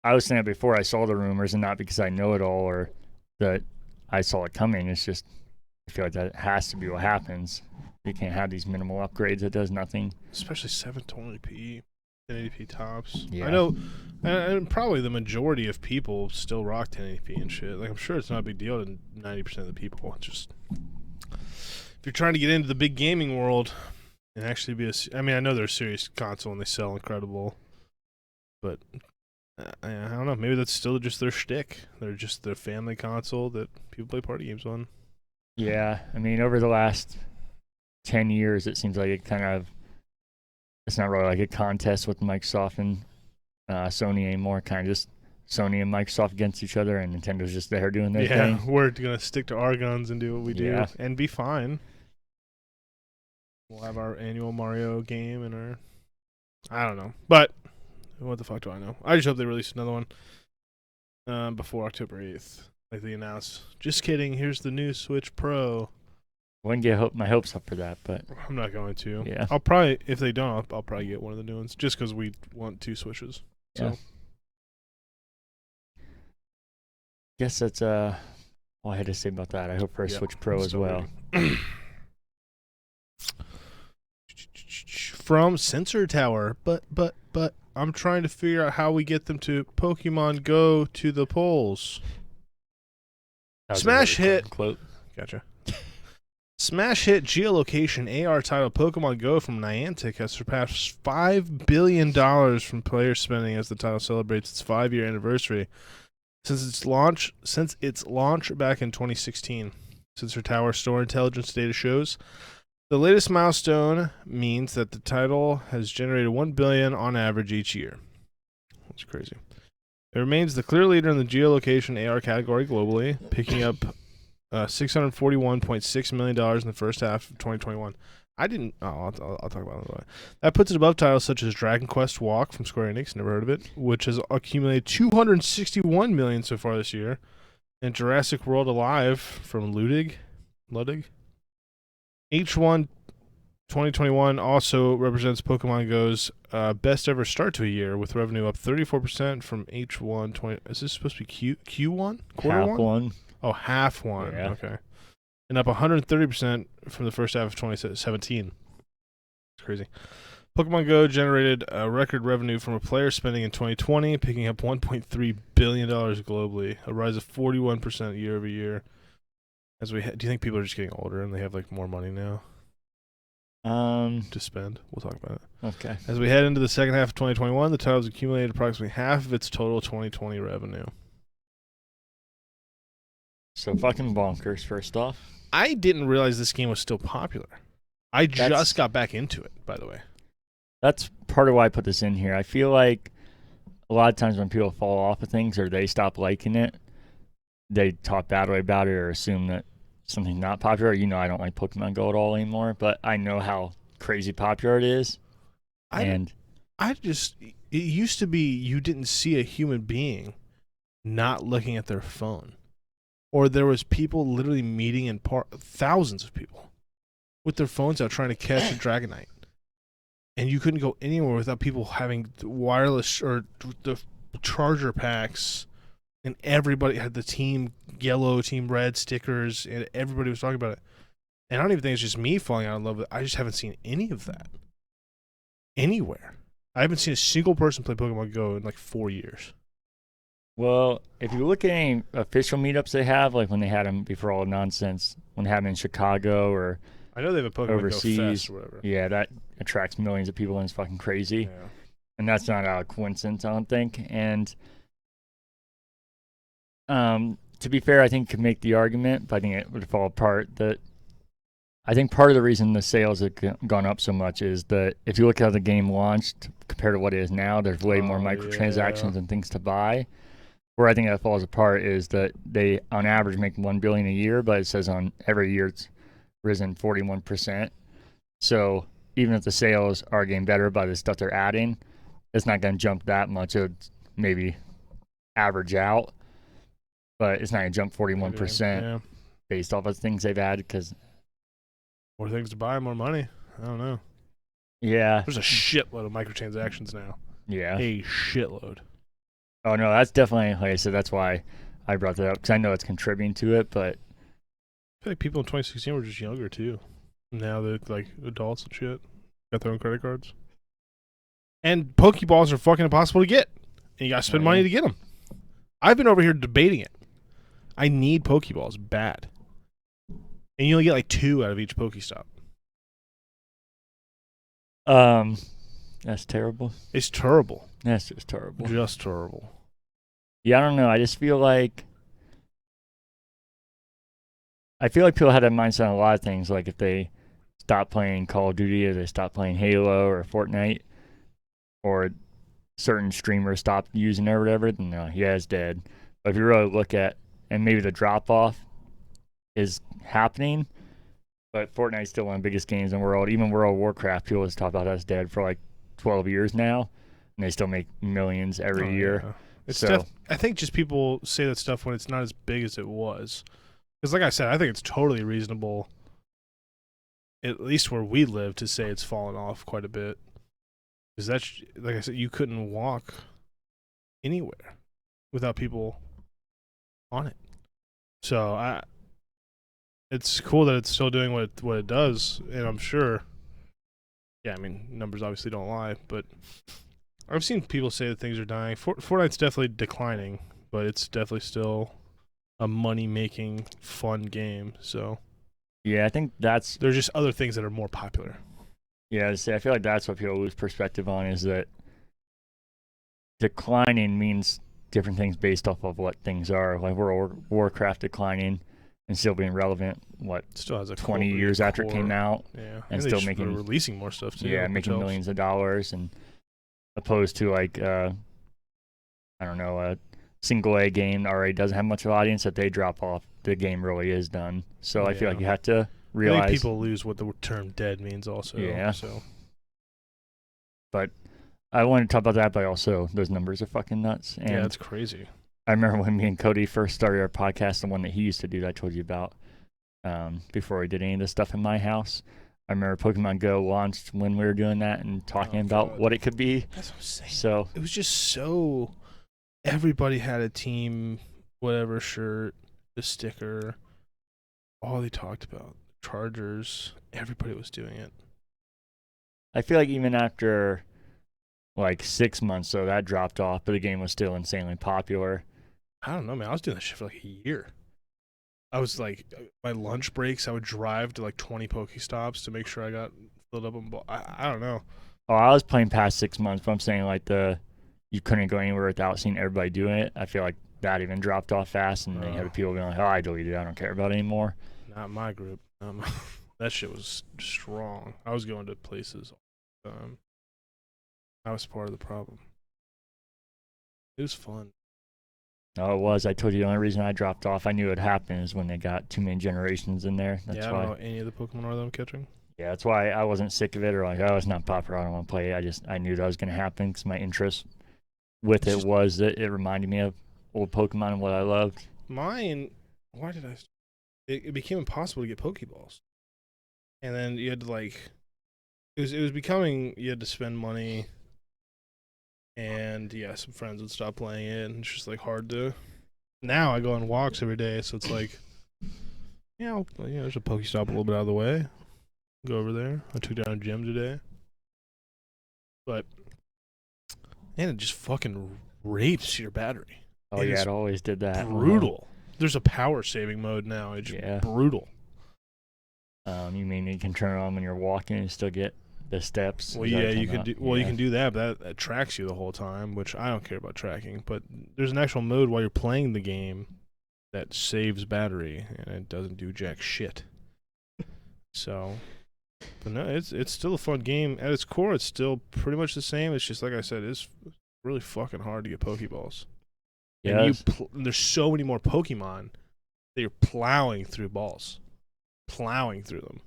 I was saying it before I saw the rumors, and not because I know it all or that I saw it coming. It's just I feel like that has to be what happens. You can't have these minimal upgrades that does nothing. Especially 720p, 1080p tops. Yeah. I know, and probably the majority of people still rock 1080p and shit. Like I'm sure it's not a big deal to 90% of the people. It's just if you're trying to get into the big gaming world and actually be I mean, I know they're a serious console and they sell incredible, but I don't know. Maybe that's still just their shtick. They're just their family console that people play party games on. Yeah, I mean, over the last 10 years, it seems like it's not really like a contest with Microsoft and Sony anymore. Kind of just Sony and Microsoft against each other, and Nintendo's just there doing their thing. Yeah, we're gonna stick to our guns and do what we do and be fine. We'll have our annual Mario game and our... I don't know. But what the fuck do I know? I just hope they release another one before October 8th. Like they announced. Just kidding. Here's the new Switch Pro. Wouldn't get my hopes up for that, but... I'm not going to. Yeah. I'll probably... If they don't, I'll probably get one of the new ones. Just because we want 2 Switches. Yeah. So. Guess that's all I had to say about that. I hope for a Switch Pro as well. From Sensor Tower, but I'm trying to figure out how we get them to Pokemon Go to the polls. Smash hit quote. Gotcha. Smash hit geolocation AR title Pokemon Go from Niantic has surpassed $5 billion from player spending as the title celebrates its 5-year anniversary since its launch back in 2016. Sensor Tower store intelligence data shows the latest milestone means that the title has generated $1 billion on average each year. That's crazy. It remains the clear leader in the geolocation AR category globally, picking up $641.6 million in the first half of 2021. I'll talk about it. That puts it above titles such as Dragon Quest Walk from Square Enix, never heard of it, which has accumulated $261 million so far this year, and Jurassic World Alive from Ludwig. H1 2021 also represents Pokemon Go's best ever start to a year, with revenue up 34% from H1 20. Is this supposed to be Q1? Quarter half one? Oh, half one. Yeah. Okay. And up 130% from the first half of 2017. It's crazy. Pokemon Go generated a record revenue from a player spending in 2020, picking up $1.3 billion globally, a rise of 41% year over year. Do you think people are just getting older and they have like more money now to spend? We'll talk about it. Okay. As we head into the second half of 2021, the title has accumulated approximately half of its total 2020 revenue. So fucking bonkers, first off. I didn't realize this game was still popular. I just got back into it, by the way. That's part of why I put this in here. I feel like a lot of times when people fall off of things or they stop liking it, they talk badly about it or assume that something's not popular. You know, I don't like Pokemon Go at all anymore, but I know how crazy popular it is. It used to be you didn't see a human being not looking at their phone. Or there was people literally meeting in thousands of people with their phones out trying to catch a Dragonite. And you couldn't go anywhere without people having wireless or the charger packs. And everybody had the Team Yellow, Team Red stickers, and everybody was talking about it. And I don't even think it's just me falling out of love with it. I just haven't seen any of that anywhere. I haven't seen a single person play Pokemon Go in like 4 years. Well, if you look at any official meetups they have, like when they had them before all the nonsense, when they have them in Chicago or I know they have a Pokemon overseas, Go Fest or whatever. Yeah, that attracts millions of people and it's fucking crazy. Yeah. And that's not a coincidence, I don't think. And to be fair, I think could make the argument, but I think it would fall apart. That I think part of the reason the sales have gone up so much is that if you look at how the game launched compared to what it is now, there's way more microtransactions and things to buy. Where I think that falls apart is that they, on average, make $1 billion a year, but it says on every year it's risen 41%. So even if the sales are getting better by the stuff they're adding, it's not going to jump that much. It would maybe average out, but it's not going to jump 41% based off of things they've added because more things to buy, more money. I don't know. Yeah. There's a shitload of microtransactions now. Yeah. A shitload. Oh, no, that's definitely, like I said, that's why I brought that up, because I know it's contributing to it, but I feel like people in 2016 were just younger, too. Now they're, like, adults and shit. Got their own credit cards. And Pokeballs are fucking impossible to get. And you gotta spend money to get them. I've been over here debating it. I need Pokeballs bad. And you only get, like, 2 out of each Pokestop. That's terrible. It's terrible. That's just terrible. Just terrible. Yeah, I don't know. I just feel like people had that mindset on a lot of things. Like if they stop playing Call of Duty or they stop playing Halo or Fortnite or certain streamers stop using it or whatever, then yeah, it's dead. But if you really look at, and maybe the drop off is happening, but Fortnite's still one of the biggest games in the world. Even World of Warcraft, people just talk about that's dead for like 12 years now, and they still make millions every year. Yeah. It's I think just people say that stuff when it's not as big as it was. Because like I said, I think it's totally reasonable, at least where we live, to say it's fallen off quite a bit. Because that's, like I said, you couldn't walk anywhere without people on it. So it's cool that it's still doing what it does, and I'm sure. Yeah, I mean, numbers obviously don't lie, but I've seen people say that things are dying. Fortnite's definitely declining, but it's definitely still a money-making, fun game. So yeah, I think there's just other things that are more popular. Yeah, I feel like that's what people lose perspective on, is that declining means different things based off of what things are. Like World of Warcraft declining and still being relevant, still has a 20 years after it came out. Yeah. And still making, releasing more stuff too. Yeah, making millions of dollars, and opposed to like I don't know, a single A game already doesn't have much of an audience. If they drop off, the game really is done. So I feel like you have to realize, I think people lose what the term dead means also. Yeah. So, but I wanted to talk about that, but also those numbers are fucking nuts. And yeah, it's crazy. I remember when me and Cody first started our podcast, the one that he used to do that I told you about, before we did any of this stuff in my house. I remember Pokemon Go launched when we were doing that and talking about what it could be. That's what I'm saying. So it was just so, everybody had a team, whatever shirt, the sticker, all they talked about, Chargers, everybody was doing it. I feel like even after like 6 months, so that dropped off, but the game was still insanely popular. I don't know, man. I was doing that shit for like a year. I was like, my lunch breaks, I would drive to like 20 Pokestops to make sure I got filled up on ball. I don't know. Oh, I was playing past 6 months, but I'm saying like you couldn't go anywhere without seeing everybody doing it. I feel like that even dropped off fast, and then you had people being like, "Oh, I deleted it. I don't care about it anymore." Not my group. That shit was strong. I was going to places all the time. I was part of the problem. It was fun. No, it was. I told you the only reason I dropped off, I knew it would happen, is when they got too many generations in there. That's I why. don't know any of the Pokemon are that I'm catching. Yeah, that's why I wasn't sick of it or like, oh, it's not popular, I don't want to play it. I knew that was going to happen because my interest with it was that it reminded me of old Pokemon and what I loved. Mine, why did I? It became impossible to get Pokeballs, and then you had to like, it was becoming, you had to spend money, and yeah, some friends would stop playing it, and it's just like hard to. Now I go on walks every day, so it's like, there's a Pokestop a little bit out of the way. Go over there. I took down a gym today, but and it just fucking rapes your battery. Oh yeah, it always did that. Brutal. There's a power saving mode now. It's brutal. You mean you can turn it on when you're walking and still get the steps? Well, yeah, you can do. Well, you can do that, but that tracks you the whole time, which I don't care about tracking. But there's an actual mode while you're playing the game that saves battery, and it doesn't do jack shit. So, but no, it's still a fun game. At its core, it's still pretty much the same. It's just like I said, it's really fucking hard to get Pokeballs. Yeah, and there's so many more Pokemon that you're plowing through balls, plowing through them.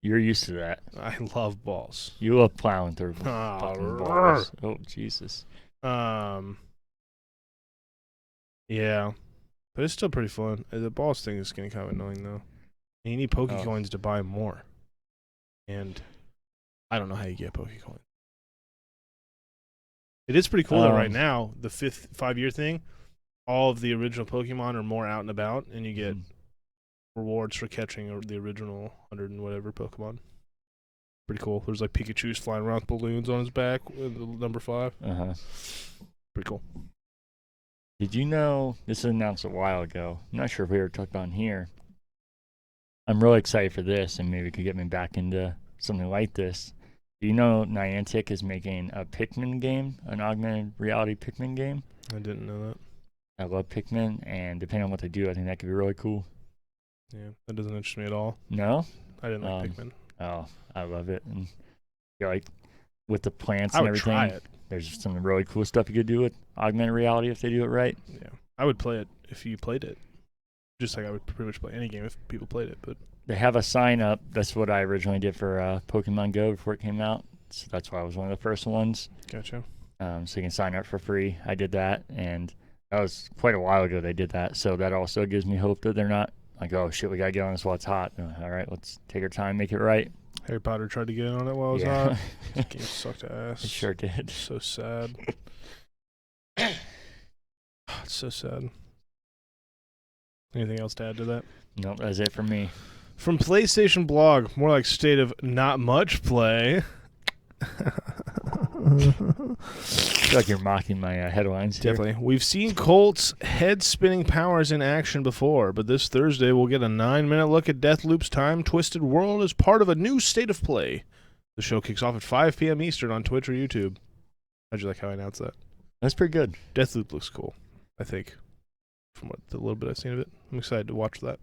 You're used to that. I love balls. You love plowing through Oh, fucking balls. Oh, Jesus. Yeah. But it's still pretty fun. The balls thing is getting kind of annoying, though. And you need Pokecoins to buy more. And I don't know how you get Pokecoins. It is pretty cool that right now, the 5-year thing, all of the original Pokemon are more out and about, and you get rewards for catching the original 100 and whatever Pokemon. Pretty cool. There's like Pikachu's flying around with balloons on his back with the number 5. Pretty cool. Did you know, this was announced a while ago, I'm not sure if we ever talked about it here. I'm really excited for this, and maybe it could get me back into something like this. Do you know Niantic is making a Pikmin game, an augmented reality Pikmin game? I didn't know that. I love Pikmin, and depending on what they do, I think that could be really cool. Yeah, that doesn't interest me at all. No? I didn't like Pikmin. Oh, I love it. And like with the plants I and would everything, try it. There's some really cool stuff you could do with augmented reality if they do it right. Yeah, I would play it if you played it. Just like I would pretty much play any game if people played it. But they have a sign up. That's what I originally did for Pokemon Go before it came out. So that's why I was one of the first ones. Gotcha. So you can sign up for free. I did that, and that was quite a while ago they did that. So that also gives me hope that they're not like, oh shit, we gotta get on this while it's hot. All right, let's take our time, make it right. Harry Potter tried to get in on it while it was hot. This game sucked ass. It sure did. So sad. It's so sad. Anything else to add to that? Nope, that's it for me. From PlayStation Blog, more like state of not much play. I feel like you're mocking my headlines here. Definitely. We've seen Colt's head-spinning powers in action before, but this Thursday we'll get a 9-minute look at Deathloop's time-twisted world as part of a new state of play. The show kicks off at 5 p.m. Eastern on Twitch or YouTube. How'd you like how I announced that? That's pretty good. Deathloop looks cool, I think, from what the little bit I've seen of it. I'm excited to watch that.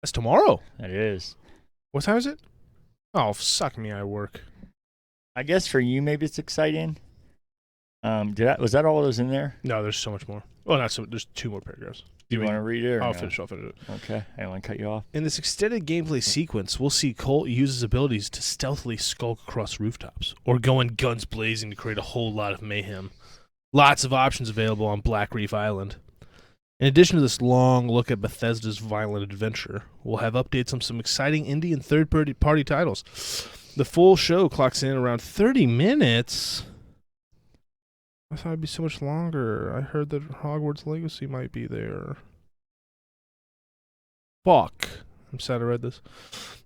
That's tomorrow. It is. What time is it? Oh, suck me, I work. I guess for you, maybe it's exciting. Was that all that was in there? No, there's so much more. Well, not so. There's 2 more paragraphs. Do you want to read it? Or I'll no? finish it. Okay, I don't want to cut you off. In this extended gameplay sequence, we'll see Colt use his abilities to stealthily skulk across rooftops, or go in guns blazing to create a whole lot of mayhem. Lots of options available on Black Reef Island. In addition to this long look at Bethesda's violent adventure, we'll have updates on some exciting indie and third-party titles. The full show clocks in around 30 minutes. I thought it'd be so much longer. I heard that Hogwarts Legacy might be there. Fuck. I'm sad I read this.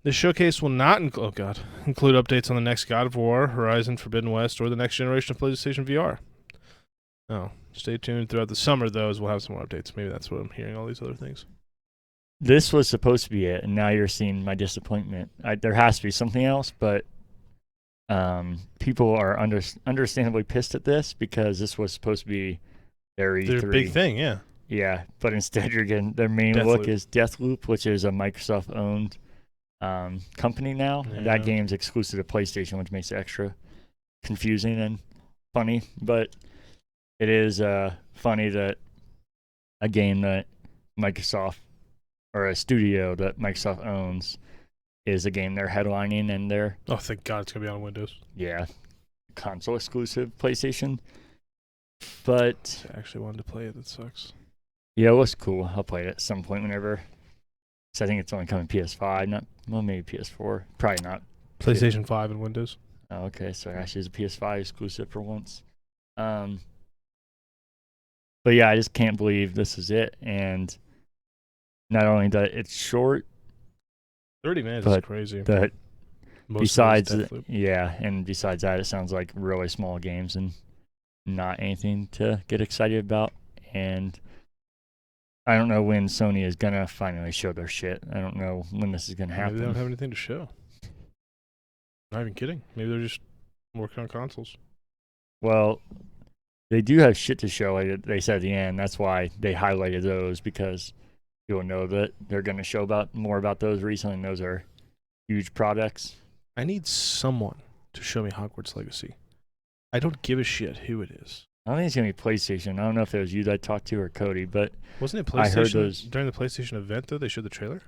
This showcase will not include updates on the next God of War, Horizon Forbidden West, or the next generation of PlayStation VR. Oh, stay tuned throughout the summer, though, as we'll have some more updates. Maybe that's what I'm hearing, all these other things. This was supposed to be it, and now you're seeing my disappointment. There has to be something else, but people are understandably pissed at this because this was supposed to be their E3. Their big thing, yeah. Yeah, but instead you're getting their main look is Deathloop, which is a Microsoft-owned company now. Yeah. And that game's exclusive to PlayStation, which makes it extra confusing and funny. But it is funny that a game that Microsoft, or a studio that Microsoft owns, is a game they're headlining, and they're... Oh, thank God it's going to be on Windows. Yeah. Console exclusive PlayStation. But... I actually wanted to play it. That sucks. Yeah, it was cool. I'll play it at some point whenever. So I think it's only coming PS5, maybe PS4. Probably not. PlayStation 5 and Windows. Oh, okay, so it actually is a PS5 exclusive for once. But yeah, I just can't believe this is it. And not only that it's short, 30 minutes is crazy. Besides that, it sounds like really small games and not anything to get excited about. And I don't know when Sony is gonna finally show their shit. I don't know when this is gonna happen. Maybe they don't have anything to show. Not even kidding. Maybe they're just working on consoles. Well, they do have shit to show, like they said at the end. That's why they highlighted those, because you'll know that they're going to show more about those recently, and those are huge products. I need someone to show me Hogwarts Legacy. I don't give a shit who it is. I don't think it's going to be PlayStation. I don't know if it was you that I talked to or Cody, but wasn't it PlayStation? I heard those during the PlayStation event, though. They showed the trailer.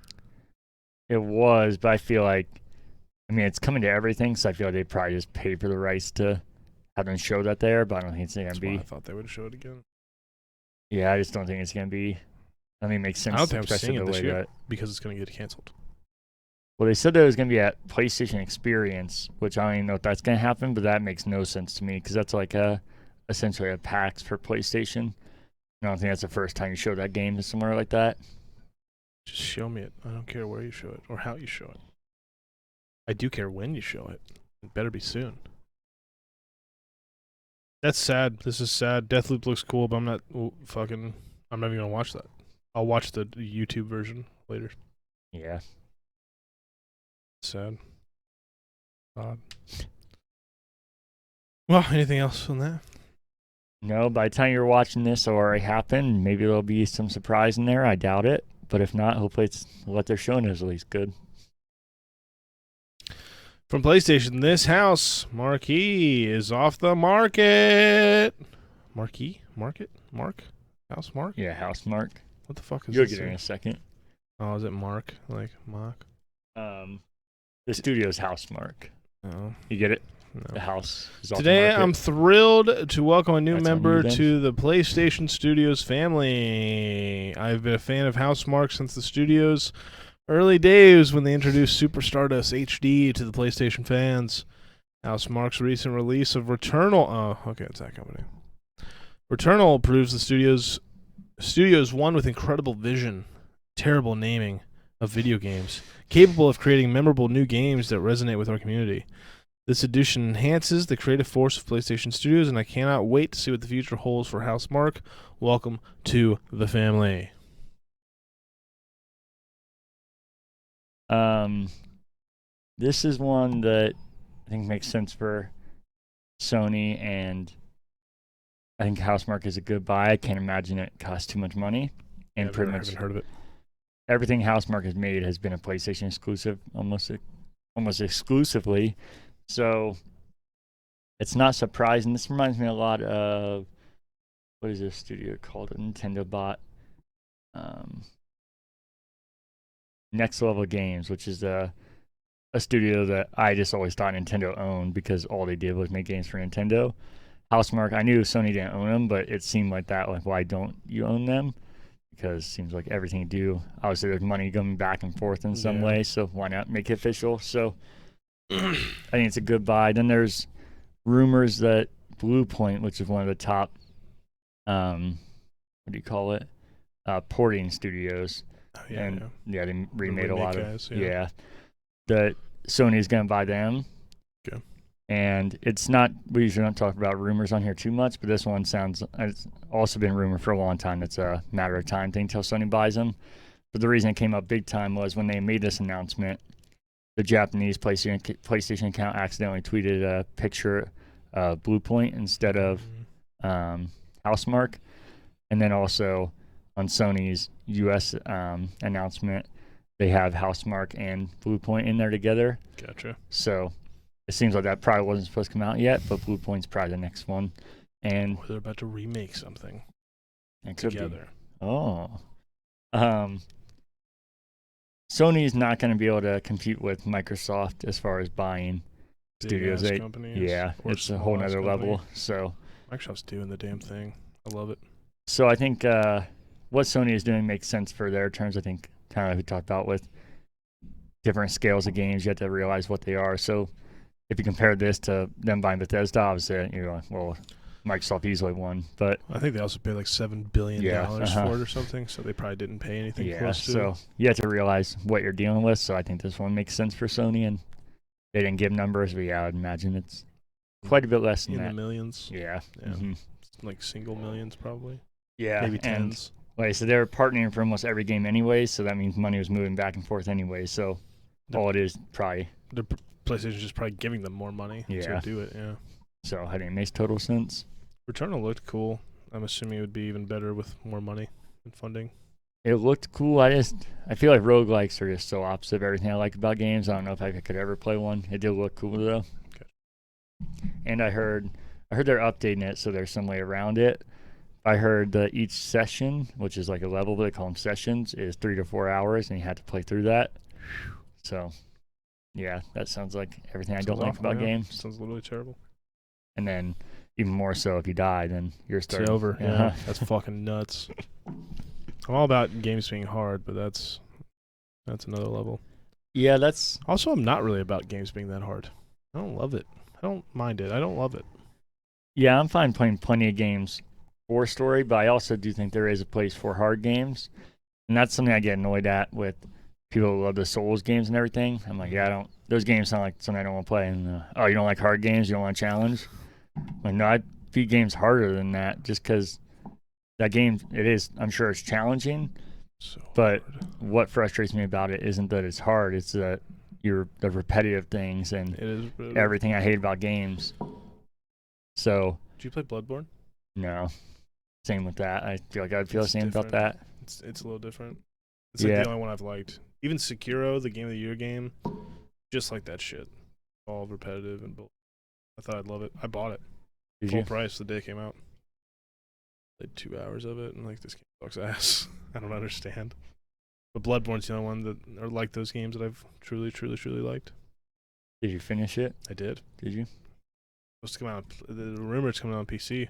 It was, but I feel like, I mean, it's coming to everything, so I feel like they probably just paid for the rights to have them show that there, but I don't think it's going to be. I thought they would show it again. Yeah, I just don't think it's going to be. I mean, it makes sense. I don't think I'm especially seeing it the this way year that. because it's going to get canceled. Well, they said that it was going to be at PlayStation Experience, which I don't even know if that's going to happen, but that makes no sense to me because that's like essentially a PAX for PlayStation. I don't think that's the first time you show that game to somewhere like that. Just show me it. I don't care where you show it or how you show it. I do care when you show it. It better be soon. That's sad. This is sad. Deathloop looks cool, but I'm not even gonna watch that. I'll watch the YouTube version later. Yeah. Sad. Odd. Well, anything else on that? No, by the time you're watching this, it'll already happened. Maybe there'll be some surprise in there. I doubt it. But if not, hopefully it's what they're showing is at least good. From PlayStation, this house marquee is off the market. Marquee? Market? Mark? House Mark? Yeah, House Mark. What the fuck is You'll this? get it in a second. Oh, is it Mark? Like Mark? The studio's House Mark. Oh. You get it? No. The house is off Today, the market. I'm thrilled to welcome a new That's member on you, to the PlayStation Studios family. I've been a fan of Housemarque since the studio's early days when they introduced Super Stardust HD to the PlayStation fans. Housemarque's recent release of Returnal. Oh, okay, it's that company. Returnal proves the studio's one with incredible vision, terrible naming of video games, capable of creating memorable new games that resonate with our community. This edition enhances the creative force of PlayStation Studios, and I cannot wait to see what the future holds for Housemarque. Welcome to the family. This is one that I think makes sense for Sony, and I think Housemarque is a good buy. I can't imagine it costs too much money, and pretty much haven't heard of it. Everything Housemarque has made has been a PlayStation exclusive, almost exclusively. So it's not surprising. This reminds me a lot of, what is this studio called? Nintendo bought Next Level Games, which is a studio that I just always thought Nintendo owned because all they did was make games for Nintendo. Housemarque, I knew Sony didn't own them, but it seemed like that. Like, why don't you own them? Because it seems like everything you do, obviously there's money going back and forth in some way, so why not make it official? So I think it's a good buy. Then there's rumors that Bluepoint, which is one of the top, what do you call it, porting studios, they remade a lot of, that Sony's going to buy them. Okay. And it's not, we usually don't talk about rumors on here too much, but this one it's also been rumored for a long time. It's a matter of time thing until Sony buys them. But the reason it came up big time was when they made this announcement, the Japanese PlayStation account accidentally tweeted a picture of Bluepoint instead of Housemarque. And then also on Sony's US announcement, they have Housemarque and Bluepoint in there together. Gotcha. So it seems like that probably wasn't supposed to come out yet, but Bluepoint's probably the next one. And they're about to remake something together. Oh. Sony's not going to be able to compete with Microsoft as far as buying studios. Yeah, it's a whole nother level. So Microsoft's doing the damn thing. I love it. So I think what Sony is doing makes sense for their terms. I think kind of like we talked about with different scales of games, you have to realize what they are. So if you compare this to them buying Bethesda, obviously, you're like, well, Microsoft easily won. But I think they also paid like $7 billion for it or something, so they probably didn't pay anything close to it. So you have to realize what you're dealing with. So I think this one makes sense for Sony, and they didn't give numbers, but yeah, I'd imagine it's quite a bit less than that. In the millions? Yeah. Mm-hmm. Like single millions, probably. Yeah. Maybe tens. Like I said, they're partnering for almost every game anyway, so that means money was moving back and forth anyway. So all it is probably... The PlayStation's just probably giving them more money to do it, So I think it makes total sense. Returnal looked cool. I'm assuming it would be even better with more money and funding. It looked cool. I feel like roguelikes are just so opposite of everything I like about games. I don't know if I could ever play one. It did look cool though. Okay. And I heard they're updating it, so there's some way around it. I heard that each session, which is like a level, but they call them sessions, is 3 to 4 hours, and you have to play through that. So, yeah, that sounds like everything I Sounds don't like awful, about yeah. games. Sounds literally terrible. And then even more so if you die, then you're starting. It's over. Yeah, that's fucking nuts. I'm all about games being hard, but that's another level. Yeah, that's Also, I'm not really about games being that hard. I don't love it. I don't mind it. I don't love it. Yeah, I'm fine playing plenty of games for story, but I also do think there is a place for hard games. And that's something I get annoyed at with people who love the Souls games and everything. I'm like, yeah, I don't. Those games sound like something I don't want to play. And oh, you don't like hard games? You don't want a challenge? I'm like, no, I beat games harder than that, just because that game, it is. I'm sure it's challenging, So but hard. what frustrates me about it isn't that it's hard. It's that the repetitive things and It is repetitive. everything I hate about games. So. Did you play Bloodborne? No. Same with that. I feel like I'd feel the same about that. It's a little different. It's like the only one I've liked. Even Sekiro, the Game of the Year game, just like that shit. All repetitive and bull. I thought I'd love it. I bought it. Did Full you? price the day it came out. Played 2 hours of it and like, this game sucks ass. I don't understand. But Bloodborne's the only one that are like those games that I've truly, truly, truly liked. Did you finish it? I did. Did you? Supposed to come out. The rumor it's coming out on PC.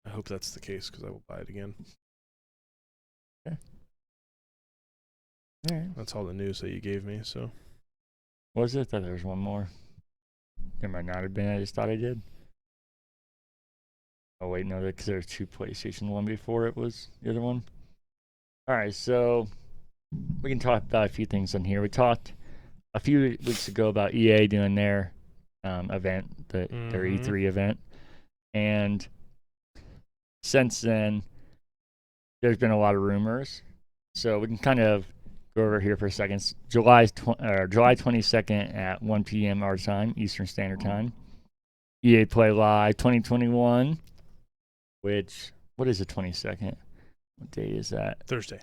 I hope that's the case because I will buy it again. Okay. All right. That's all the news that you gave me. So. Was it? I thought there was one more. There might not have been. I just thought I did. Oh wait, no, because there's 2 PlayStation. One before it was the other one. All right, so we can talk about a few things on here. We talked a few weeks ago about EA doing their event, their E3 event, and since then, there's been a lot of rumors. So we can kind of go over here for a second. July 22nd at 1 p.m. our time, Eastern Standard Time. EA Play Live 2021, which, what is the 22nd? What day is that? Thursday.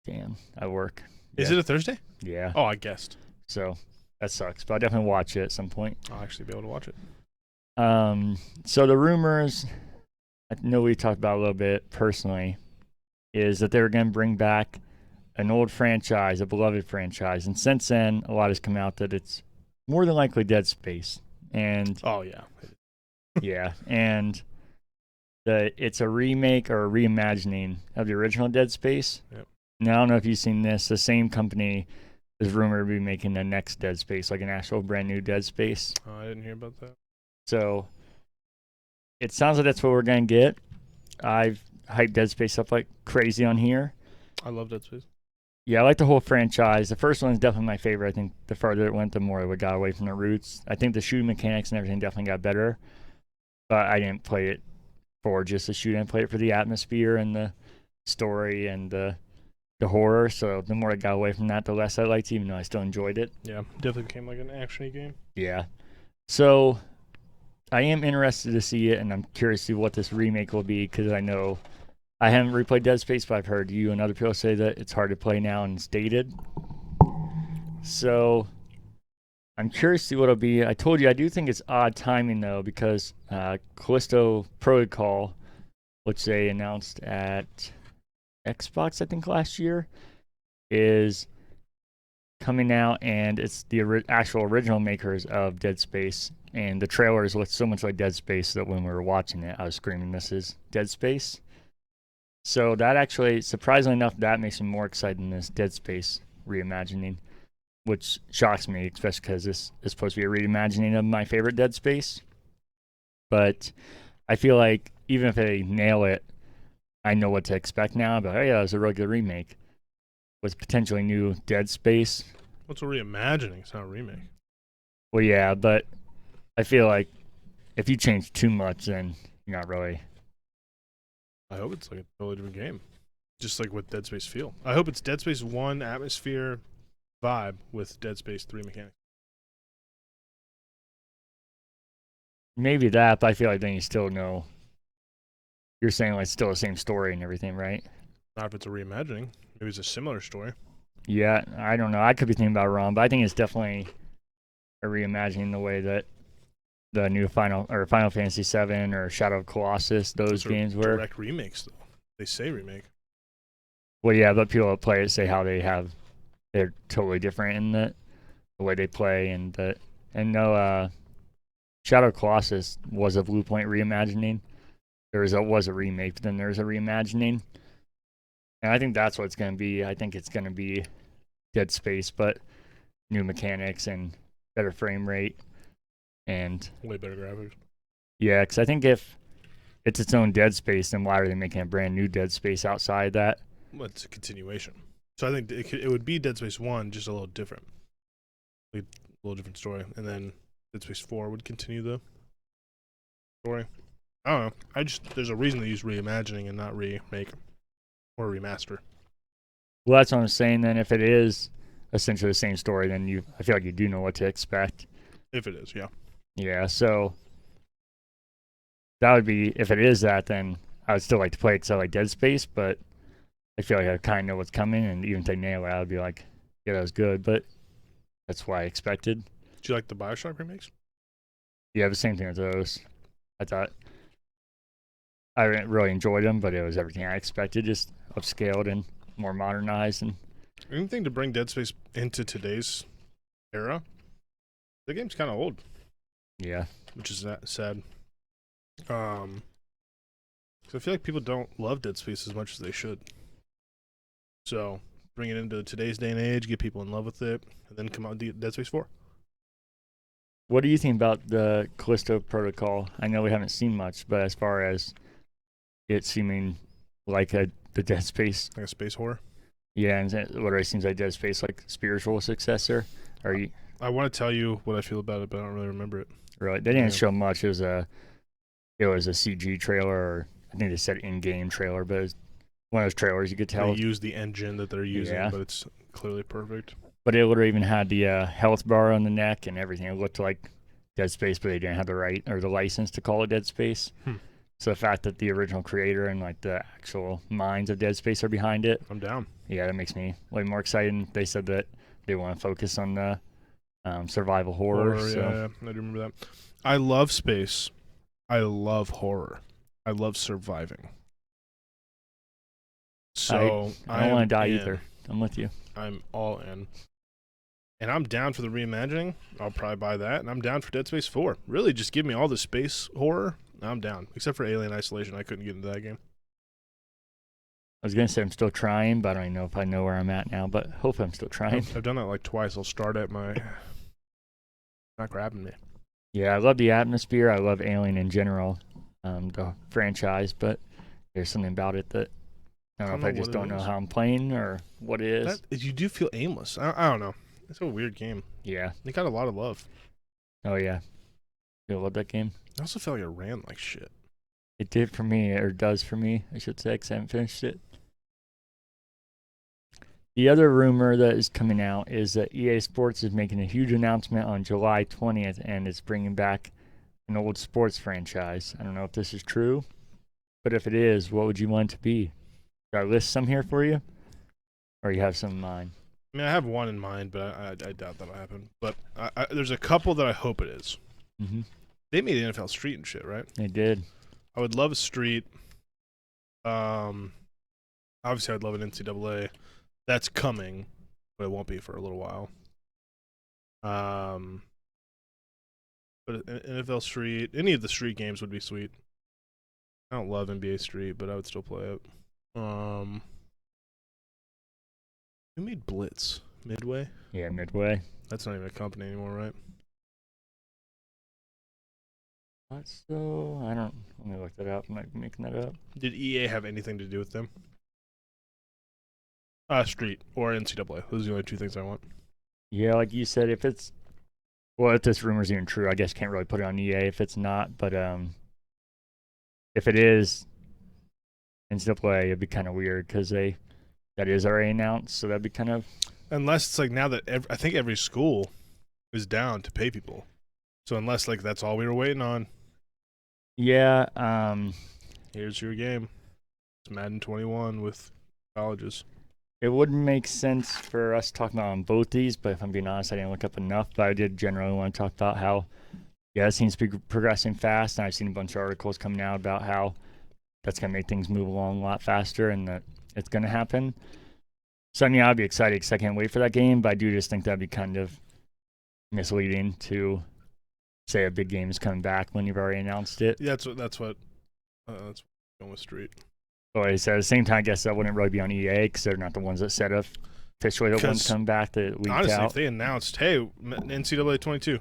Damn, I work. Is it a Thursday? Yeah. Oh, I guessed. So that sucks, but I'll definitely watch it at some point. I'll actually be able to watch it. So the rumors, I know we talked about a little bit personally, is that they were going to bring back an old franchise, a beloved franchise. And since then, a lot has come out that it's more than likely Dead Space. And oh, yeah. yeah, and it's a remake or a reimagining of the original Dead Space. Yep. Now, I don't know if you've seen this. The same company is rumored to be making the next Dead Space, like an actual brand new Dead Space. Oh, I didn't hear about that. So it sounds like that's what we're going to get. I've hyped Dead Space up like crazy on here. I love Dead Space. Yeah, I like the whole franchise. The first one is definitely my favorite. I think the farther it went, the more it got away from the roots. I think the shooting mechanics and everything definitely got better. But I didn't play it for just the shooting. I played it for the atmosphere and the story and the horror. So the more I got away from that, the less I liked it, even though I still enjoyed it. Yeah, definitely became like an action-y game. Yeah. So I am interested to see it, and I'm curious to see what this remake will be, because I know I haven't replayed Dead Space, but I've heard you and other people say that it's hard to play now and it's dated. So I'm curious to see what it'll be. I told you I do think it's odd timing, though, because Callisto Protocol, which they announced at Xbox, I think, last year, is coming out, and it's the actual original makers of Dead Space. And the trailers looked so much like Dead Space that when we were watching it, I was screaming, "This is Dead Space." So that actually, surprisingly enough, that makes me more excited than this Dead Space reimagining, which shocks me, especially because this is supposed to be a reimagining of my favorite Dead Space. But I feel like even if they nail it, I know what to expect now. But oh yeah, it was a really good remake with potentially new Dead Space. What's a reimagining? It's not a remake. Well, yeah, but I feel like if you change too much, then you're not really. I hope it's like a totally different game. Just like what Dead Space feel. I hope it's Dead Space 1 atmosphere vibe with Dead Space 3 mechanics. Maybe that, but I feel like then you still know. You're saying like still the same story and everything, right? Not if it's a reimagining. Maybe it's a similar story. Yeah, I don't know. I could be thinking about it wrong, but I think it's definitely a reimagining the way that the new Final Fantasy VII or Shadow of Colossus, those games were. Direct remakes, though. They say remake. Well, yeah, but people that play it say how they have they're totally different in the way they play, and no Shadow Colossus was a Blue Point reimagining. Was a remake, but then there's a reimagining, and I think that's what it's going to be. I think it's going to be Dead Space, but new mechanics and better frame rate and way better graphics. Yeah, because I think if it's its own Dead Space, then why are they making a brand new Dead Space outside that? Well, it's a continuation. So I think it would be Dead Space 1, just a little different. A little different story. And then Dead Space 4 would continue the story. I don't know. There's a reason they use reimagining and not remake or remaster. Well, that's what I'm saying. Then if it is essentially the same story, then I feel like you do know what to expect. If it is, yeah. Yeah, so that would be, if it is that, then I would still like to play it because I like Dead Space, but I feel like I kind of know what's coming, and even if they nail it, I would be like, yeah, that was good, but that's what I expected. Did you like the Bioshock remakes? Yeah, the same thing with those. I thought I really enjoyed them, but it was everything I expected, just upscaled and more modernized. And anything to bring Dead Space into today's era. The game's kind of old. Yeah, which is sad. Because I feel like people don't love Dead Space as much as they should. So bring it into today's day and age, get people in love with it, and then come out with Dead Space 4. What do you think about the Callisto Protocol? I know we haven't seen much, but as far as it seeming like the Dead Space, like a space horror. Yeah, and what it seems like Dead Space, like spiritual successor. Are you? I want to tell you what I feel about it, but I don't really remember it. Really, they didn't show much. It was a CG trailer, or I think they said in-game trailer, but it was one of those trailers you could tell. They use the engine that they're using, but it's clearly perfect. But it would have even had the health bar on the neck and everything. It looked like Dead Space, but they didn't have the right or the license to call it Dead Space. So the fact that the original creator and like the actual minds of Dead Space are behind it, I'm down. Yeah, that makes me way more excited. They said that they want to focus on the survival horror. So. Yeah, I do remember that. I love space. I love horror. I love surviving. So I don't want to die either. I'm with you. I'm all in. And I'm down for the reimagining. I'll probably buy that. And I'm down for Dead Space 4. Really, just give me all the space horror. I'm down. Except for Alien Isolation. I couldn't get into that game. I was going to say I'm still trying, but I don't even know if I know where I'm at now. But hopefully I'm still trying. I've done that like twice. I'll start at my... Not grabbing me. Yeah, I love the atmosphere. I love Alien in general, the franchise. But there's something about it that I don't know if I just don't know how I'm playing or what it is. You do feel aimless. I don't know. It's a weird game. Yeah. It got a lot of love. Oh, yeah. You love that game? I also felt like it ran like shit. It did for me, or does for me, I should say, because I haven't finished it. The other rumor that is coming out is that EA Sports is making a huge announcement on July 20th, and it's bringing back an old sports franchise. I don't know if this is true, but if it is, what would you want it to be? Should I list some here for you? Or you have some in mind? I mean, I have one in mind, but I doubt that'll happen. But there's a couple that I hope it is. Mm-hmm. They made NFL Street and shit, right? They did. I would love a Street. Obviously, I'd love an NCAA. That's coming, but it won't be for a little while. But NFL Street, any of the Street games would be sweet. I don't love NBA Street, but I would still play it. Who made Blitz? Midway? Yeah, Midway. That's not even a company anymore, right? So I don't. Let me look that up. I'm not making that up. Did EA have anything to do with them? Street or NCAA. Those are the only two things I want. Yeah, like you said, if this rumor's even true, I guess can't really put it on EA if it's not. But if it is NCAA, it'd be kind of weird because that is already announced. So that'd be kind of. Unless it's like now that I think every school is down to pay people. So unless like that's all we were waiting on. Yeah. Here's your game. It's Madden 21 with colleges. It wouldn't make sense for us talking about on both these, but if I'm being honest, I didn't look up enough. But I did generally want to talk about how, it seems to be progressing fast. And I've seen a bunch of articles coming out about how that's going to make things move along a lot faster and that it's going to happen. So, I mean, I'll be excited because I can't wait for that game, but I do just think that'd be kind of misleading to say a big game is coming back when you've already announced it. Yeah, that's what going with Street. But like I said, at the same time, I guess that wouldn't really be on EA because they're not the ones that set up officially the ones coming back that leaked honestly, out. if they announced, hey, NCAA 22,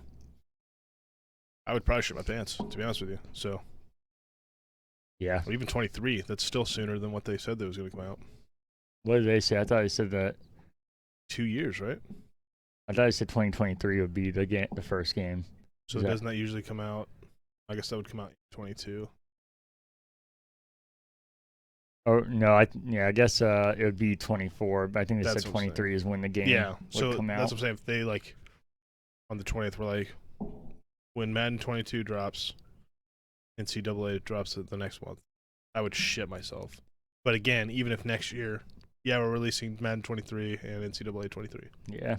I would probably shit my pants, to be honest with you. So, yeah. Or even 23, that's still sooner than what they said that was going to come out. What did they say? I thought they said that 2 years, right? I thought they said 2023 would be the first game. So doesn't that usually come out? I guess that would come out in 22. Oh no, I guess it would be 24, but I think they said 23 is when the game would come out. That's what I'm saying. If they like on the 20th were like when Madden 22 drops, NCAA drops it the next month, I would shit myself. But again, even if next year, yeah, we're releasing Madden 23 and NCAA 23. Yeah.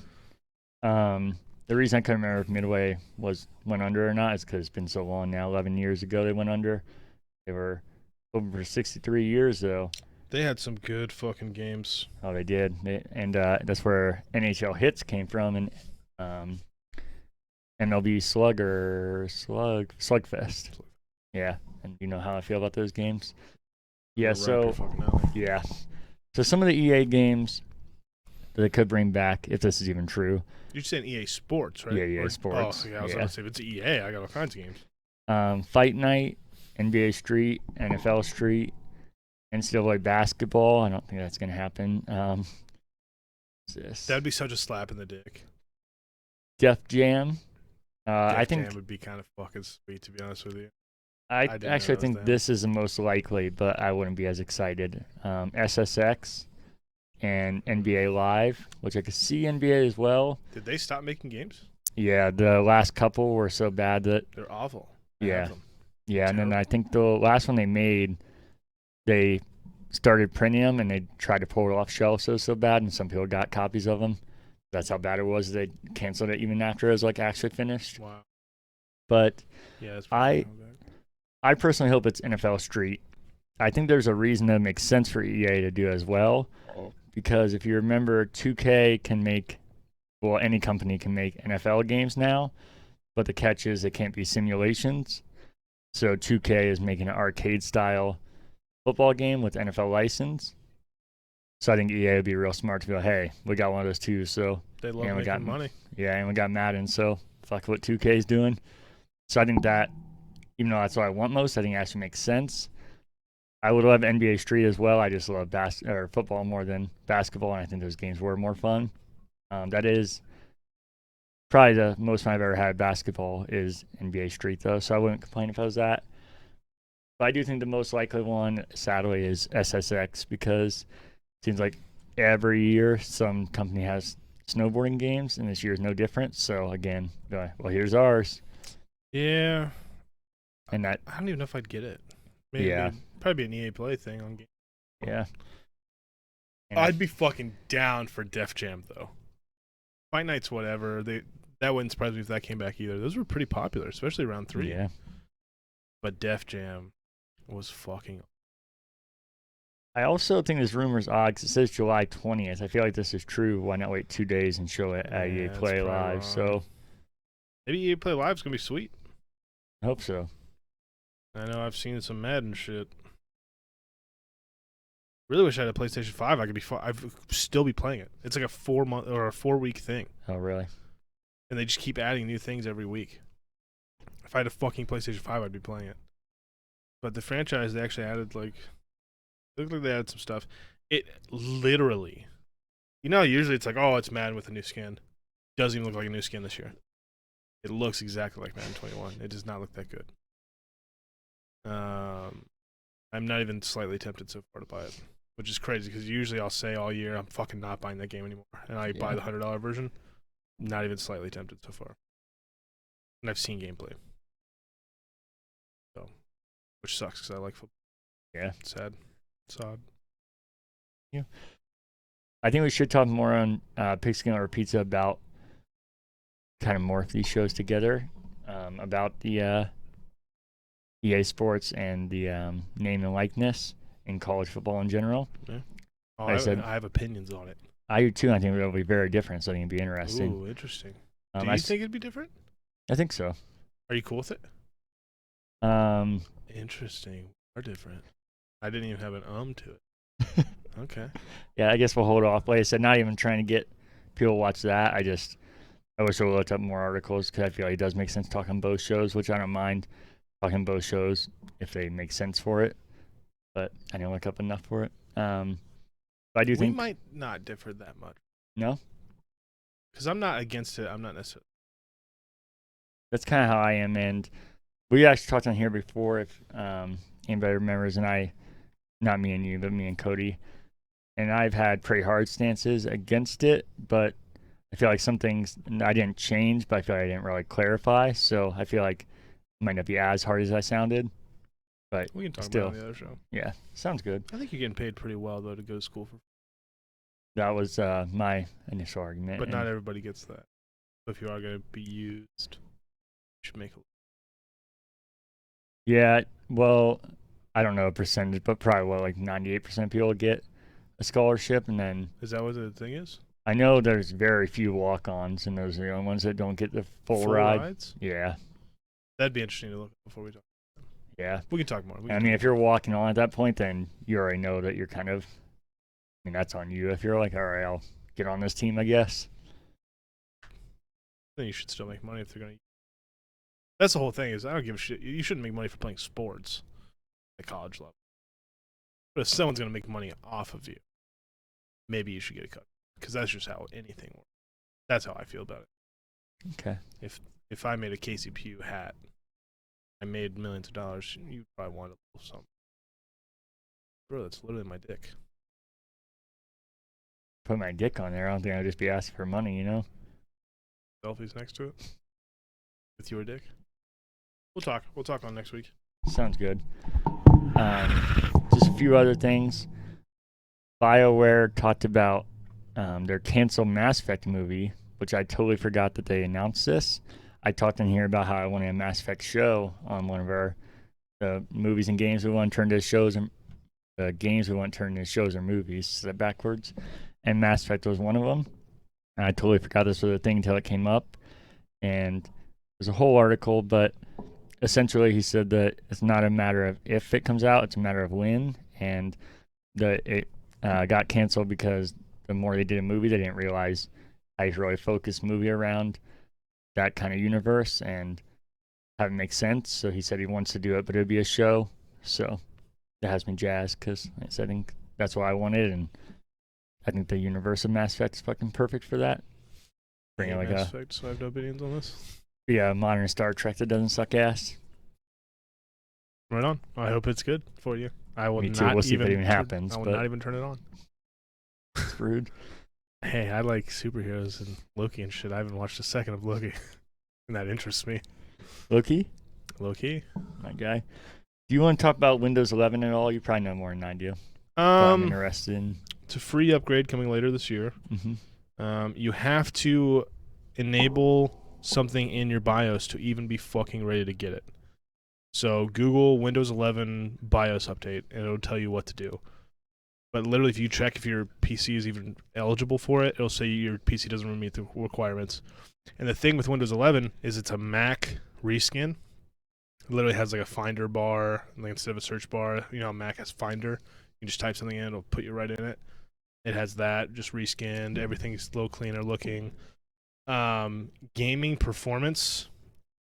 The reason I couldn't remember if Midway went under or not is because it's been so long now. 11 years ago they went under. They were open for 63 years though. They had some good fucking games. Oh, they did. That's where NHL Hits came from, and MLB Slugfest. Yeah, and you know how I feel about those games. Yeah, so yeah. So some of the EA games that they could bring back, if this is even true. You're saying EA Sports, right? Yeah, EA Sports. Oh, yeah, I was going to say, if it's EA, I got all kinds of games. Fight Night, NBA Street, NFL Street, NCAA Basketball. I don't think that's going to happen. That'd be such a slap in the dick. Def Jam. I think Jam would be kind of fucking sweet, to be honest with you. I actually think this is the most likely, but I wouldn't be as excited. SSX and NBA Live, which I could see NBA as well. Did they stop making games? Yeah, the last couple were so bad that they're awful. Yeah, and then I think the last one they made, they started printing them and they tried to pull it off shelves. So bad, and some people got copies of them. That's how bad it was. They canceled it even after it was like actually finished. Wow. But yeah, I personally hope it's NFL Street. I think there's a reason that makes sense for EA to do as well. Because if you remember, 2K can make, well, any company can make NFL games now, but the catch is they can't be simulations. So 2K is making an arcade-style football game with NFL license. So I think EA would be real smart to be like, hey, we got one of those too. So they love making money. Yeah, and we got Madden, so fuck what 2K is doing. So I think that, even though that's what I want most, I think it actually makes sense. I would love NBA Street as well. I just love football more than basketball, and I think those games were more fun. That is probably the most fun I've ever had basketball is NBA Street, though, so I wouldn't complain if I was that. But I do think the most likely one, sadly, is SSX because it seems like every year some company has snowboarding games, and this year is no different. So, again, well, here's ours. Yeah. And I don't even know if I'd get it. Maybe probably be an EA Play thing on game. Yeah. And I'd be fucking down for Def Jam though. Fight Nights, whatever. That wouldn't surprise me if that came back either. Those were pretty popular, especially around 3. Yeah. But Def Jam was fucking. I also think this rumor's odd because it says July 20th. I feel like this is true. Why not wait 2 days and show it at EA Play Live? Wrong. So maybe EA Play Live is gonna be sweet. I hope so. I know I've seen some Madden shit. Really wish I had a PlayStation 5. I'd still be playing it. It's like a 4-month or a 4-week thing. Oh, really? And they just keep adding new things every week. If I had a fucking PlayStation 5, I'd be playing it. But the franchise, they actually added it looked like they added some stuff. It literally, usually it's like, oh, it's Madden with a new skin. Doesn't even look like a new skin this year. It looks exactly like Madden 21. It does not look that good. I'm not even slightly tempted so far to buy it, which is crazy because usually I'll say all year I'm fucking not buying that game anymore, and I buy the $100 version. Not even slightly tempted so far, and I've seen gameplay, so which sucks because I like football. Yeah, it's sad. It's odd. Yeah, I think we should talk more on Pigskin or Pizza about kind of morph these shows together, about the EA Sports and the name and likeness in college football in general. Yeah. I have opinions on it. I do too. I think it'll be very different, so I think it'll be interesting. Ooh, interesting. Do you think it'd be different? I think so. Are you cool with it? Um, Interesting. Are different. I didn't even have an to it. Okay. Yeah, I guess we'll hold off. Like I said, not even trying to get people to watch that. I wish I would looked up more articles because I feel like it does make sense talking both shows, which I don't mind talking both shows if they make sense for it. But I didn't look up enough for it. But I do think we might not differ that much. No, because I'm not against it. I'm not necessarily. That's kind of how I am, and we actually talked on here before. If anybody remembers, and not me and you, but me and Cody, and I've had pretty hard stances against it, but I feel like some things I didn't change, but I feel like I didn't really clarify. So I feel like it might not be as hard as I sounded, but we can talk still, about it on the other show. Yeah, sounds good. I think you're getting paid pretty well though to go to school for. That was my initial argument. But not everybody gets that. So if you are going to be used, you should make a. Yeah, well, I don't know a percentage, but probably like 98% of people get a scholarship, and then is that what the thing is? I know there's very few walk-ons, and those are the only ones that don't get the full ride. Rides? Yeah, that'd be interesting to look at before we talk. Yeah, we can talk more. If you're walking on at that point, then you already know that you're kind of. I mean, that's on you. If you're like, all right, I'll get on this team, I guess. Then you should still make money if they're going to. That's the whole thing. Is I don't give a shit. You shouldn't make money for playing sports at college level. But if someone's going to make money off of you, maybe you should get a cut because that's just how anything works. That's how I feel about it. Okay. If I made a KCPU hat, I made millions of dollars. You probably want a little something. Bro, that's literally my dick. Put my dick on there. I don't think I'd just be asking for money, you know? Selfies next to it with your dick. We'll talk. We'll talk on next week. Sounds good. Just a few other things. BioWare talked about their canceled Mass Effect movie, which I totally forgot that they announced this. I talked in here about how I wanted a Mass Effect show on one of our movies and games we want to turn to shows and games we want to turn into shows or movies. Is that backwards? And Mass Effect was one of them. And I totally forgot this was a thing until it came up. And there's a whole article, but essentially he said that it's not a matter of if it comes out, it's a matter of when. And it got canceled because the more they did a movie, they didn't realize how you really focus movie around that kind of universe and have it make sense. So he said he wants to do it, but it would be a show. So that has me jazzed because I think that's what I wanted, and I think the universe of Mass Effect is fucking perfect for that. Bring like Mass Effect, so I have no opinions on this. Yeah, modern Star Trek that doesn't suck ass. Right on. I hope it's good for you. I will Me too. not We'll see even if it even happens. I will not even turn it on. It's rude. Hey, I like superheroes and Loki and shit. I haven't watched a second of Loki, and that interests me. Loki? Loki? My guy. Do you want to talk about Windows 11 at all? You probably know more than I do. I'm interested in. It's a free upgrade coming later this year. Mm-hmm. You have to enable something in your BIOS to even be fucking ready to get it. So Google Windows 11 BIOS update, and it'll tell you what to do. But literally, if you check if your PC is even eligible for it, it'll say your PC doesn't meet the requirements. And the thing with Windows 11 is it's a Mac reskin. It literally has like a Finder bar, like instead of a search bar. You know, Mac has Finder. You just type something in, it'll put you right in it. It has that, just reskinned. Everything's a little cleaner looking. Gaming performance,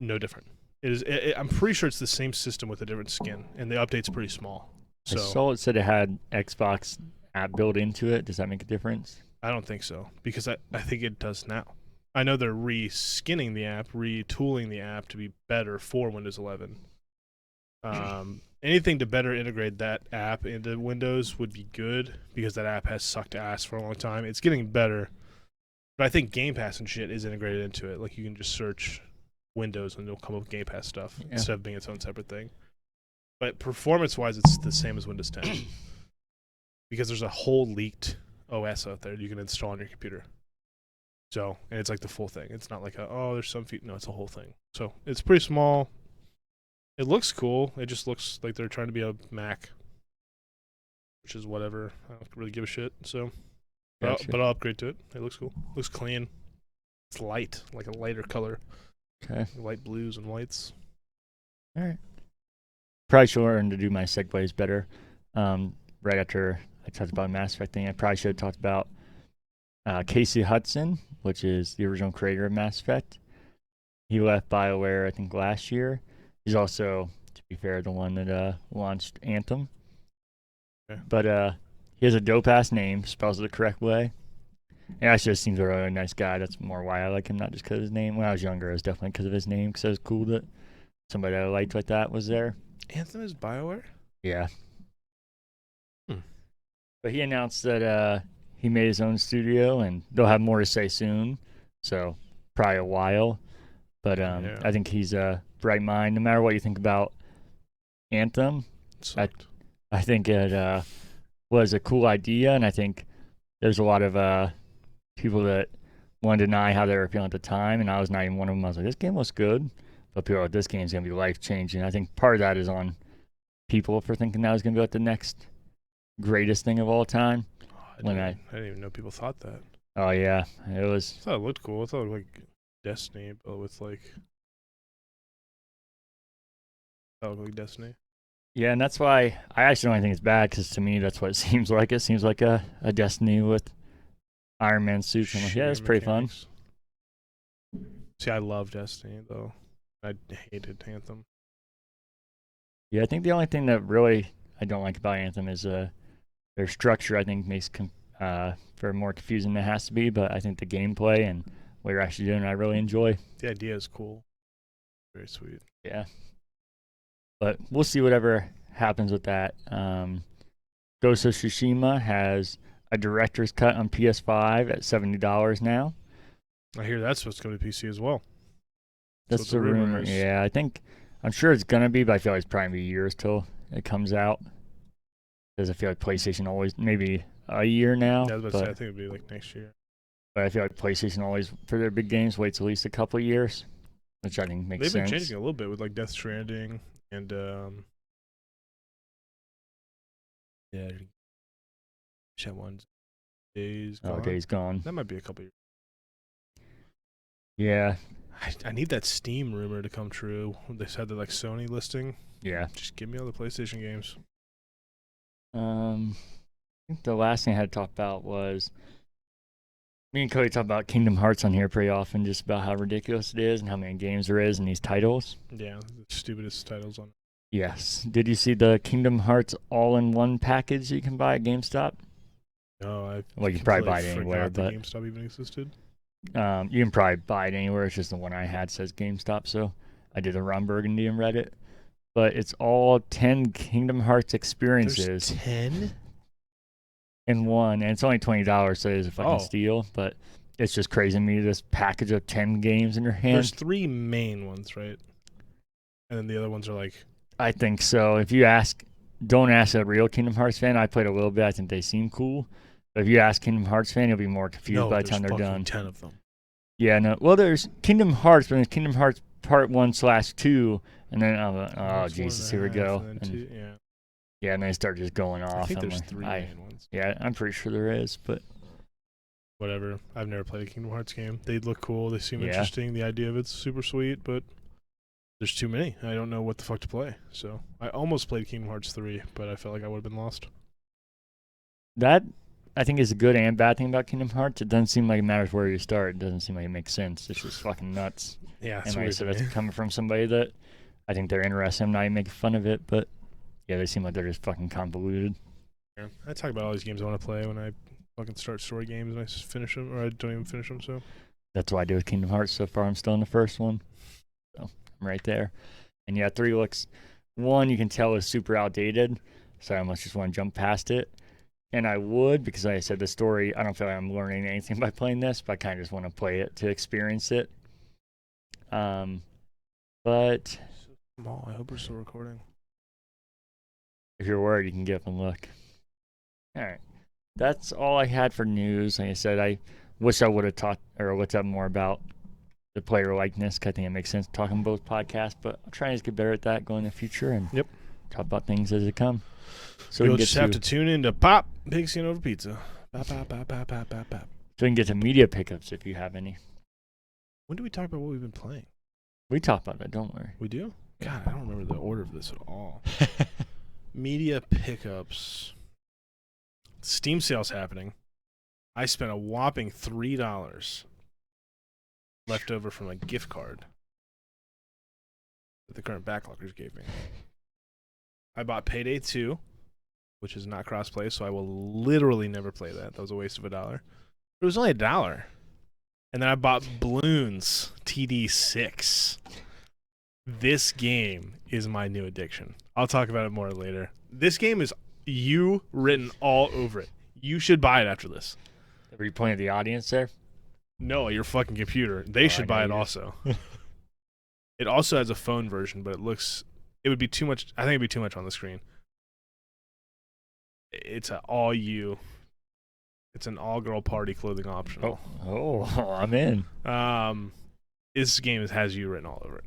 no different. I'm pretty sure it's the same system with a different skin, and the update's pretty small. So I saw it said it had Xbox app built into it. Does that make a difference? I don't think so, because I think it does now. I know they're reskinning the app, retooling the app to be better for Windows 11. Anything to better integrate that app into Windows would be good, because that app has sucked ass for a long time. It's getting better, but I think Game Pass and shit is integrated into it. Like, you can just search Windows and it'll come up with Game Pass stuff instead of being its own separate thing. But performance-wise, it's the same as Windows 10 because there's a whole leaked OS out there you can install on your computer. So, and it's like the full thing. It's not like there's some no, it's a whole thing. So it's pretty small. It looks cool. It just looks like they're trying to be a Mac, which is whatever. I don't really give a shit. So Gotcha. But I'll upgrade to it. It looks cool. Looks clean. It's light, like a lighter color. Okay. Light blues and whites. All right. Probably should learn to do my segues better. Right after I talked about Mass Effect thing, I probably should have talked about Casey Hudson, which is the original creator of Mass Effect. He left BioWare, I think, last year. He's also, to be fair, the one that launched Anthem. Okay. But he has a dope-ass name, spells it the correct way. And actually just seems a really nice guy. That's more why I like him, not just because of his name. When I was younger, it was definitely because of his name, because it was cool that somebody I liked like that was there. Anthem is BioWare? Yeah. But he announced that he made his own studio, and they'll have more to say soon. So probably a while. But I think he's a bright mind. No matter what you think about Anthem, I think it was a cool idea, and I think there's a lot of people that want to deny how they were feeling at the time, and I was not even one of them. I was like, this game was good, but people are like, this game's going to be life-changing. I think part of that is on people for thinking that was going to be like the next greatest thing of all time. I didn't even know people thought that. Oh, yeah. It was. I thought it looked cool. I thought it looked like Destiny, but with like. I thought it looked like Destiny. Yeah, and that's why I actually don't think it's bad, because to me, that's what it seems like. It seems like a Destiny with Iron Man suits. I'm like, yeah, that's pretty fun. See, I love Destiny, though. I hated Anthem. Yeah, I think the only thing that really I don't like about Anthem is their structure. I think makes for more confusing than it has to be, but I think the gameplay and what you're actually doing, I really enjoy. The idea is cool. Very sweet. Yeah. But we'll see whatever happens with that. Ghost of Tsushima has a director's cut on PS5 at $70 now. I hear that's what's going to PC as well. That's the rumor. Yeah, I'm sure it's going to be, but I feel like it's probably years till it comes out. Because I feel like PlayStation always, maybe a year now. Yeah, I was about to say, I think it'd be like next year. But I feel like PlayStation always, for their big games, waits at least a couple of years, which I think makes sense. They've been changing a little bit with like Death Stranding and that one's Days Gone. Oh, Days Gone. That might be a couple years. Yeah. I need that Steam rumor to come true. They said that like Sony listing. Yeah. Just give me all the PlayStation games. I think the last thing I had to talk about was me and Cody talk about Kingdom Hearts on here pretty often, just about how ridiculous it is and how many games there is in these titles. Yeah, the stupidest titles on it. Yes. Did you see the Kingdom Hearts all-in-one package that you can buy at GameStop? No, you can probably buy it anywhere, but GameStop even existed. You can probably buy it anywhere. It's just the one I had says GameStop, so I did a Ron Burgundy and read it. But it's all 10 Kingdom Hearts experiences. There's 10? In one, and it's only $20, so it's a fucking steal. But it's just crazy to me, this package of 10 games in your hand. There's 3 main ones, right? And then the other ones are like... I think so. If you don't ask a real Kingdom Hearts fan. I played a little bit. I think they seem cool. But if you ask Kingdom Hearts fan, you'll be more confused by the time they're done. 10 of them. Yeah, no. Well, there's Kingdom Hearts, but there's Kingdom Hearts Part 1/2, and then oh Jesus, here we go. Yeah, and they start just going off. I think there's 3 main ones. Yeah, I'm pretty sure there is, but whatever. I've never played a Kingdom Hearts game. They look cool. They seem interesting. The idea of it's super sweet, but there's too many. I don't know what the fuck to play. So I almost played Kingdom Hearts 3, but I felt like I would have been lost. That I think is a good and bad thing about Kingdom Hearts. It doesn't seem like it matters where you start. It doesn't seem like it makes sense. It's just fucking nuts. Yeah, and like I said, that's coming from somebody that I think they're interested in, not even making fun of it, but yeah, they seem like they're just fucking convoluted. Yeah. I talk about all these games I want to play when I fucking start story games and I just finish them, or I don't even finish them, so. That's what I do with Kingdom Hearts so far. I'm still in the first one. So I'm right there. And yeah, 3 looks, 1 you can tell is super outdated, so I almost just want to jump past it. And I would, because like I said, the story, I don't feel like I'm learning anything by playing this, but I kind of just want to play it to experience it. But small. I hope we're still recording. If you're worried, you can get up and look. All right. That's all I had for news. Like I said, I wish I would have talked or looked up more about the player likeness, because I think it makes sense talking both podcasts, but I'll try to get better at that going in the future and talk about things as they come. So you'll just have to tune in to Pop Pigskin Over Pizza. Bap, bap, bap, bap, bap, bap, bap. So we can get to media pickups if you have any. When do we talk about what we've been playing? We talk about that, don't worry. We do? God, I don't remember the order of this at all. Media pickups. Steam sale's happening. I spent a whopping $3 left over from a gift card that the current backloggers gave me. I bought Payday 2, which is not crossplay, so I will literally never play that. That was a waste of $1. It was only $1. And then I bought Bloons TD6. This game is my new addiction. I'll talk about it more later. This game is you written all over it. You should buy it after this. Were you pointing at the audience there? No, your fucking computer. They should buy it also. It also has a phone version, but it would be too much. I think it'd be too much on the screen. It's an all-girl party clothing optional. Oh, I'm in. This game has you written all over it.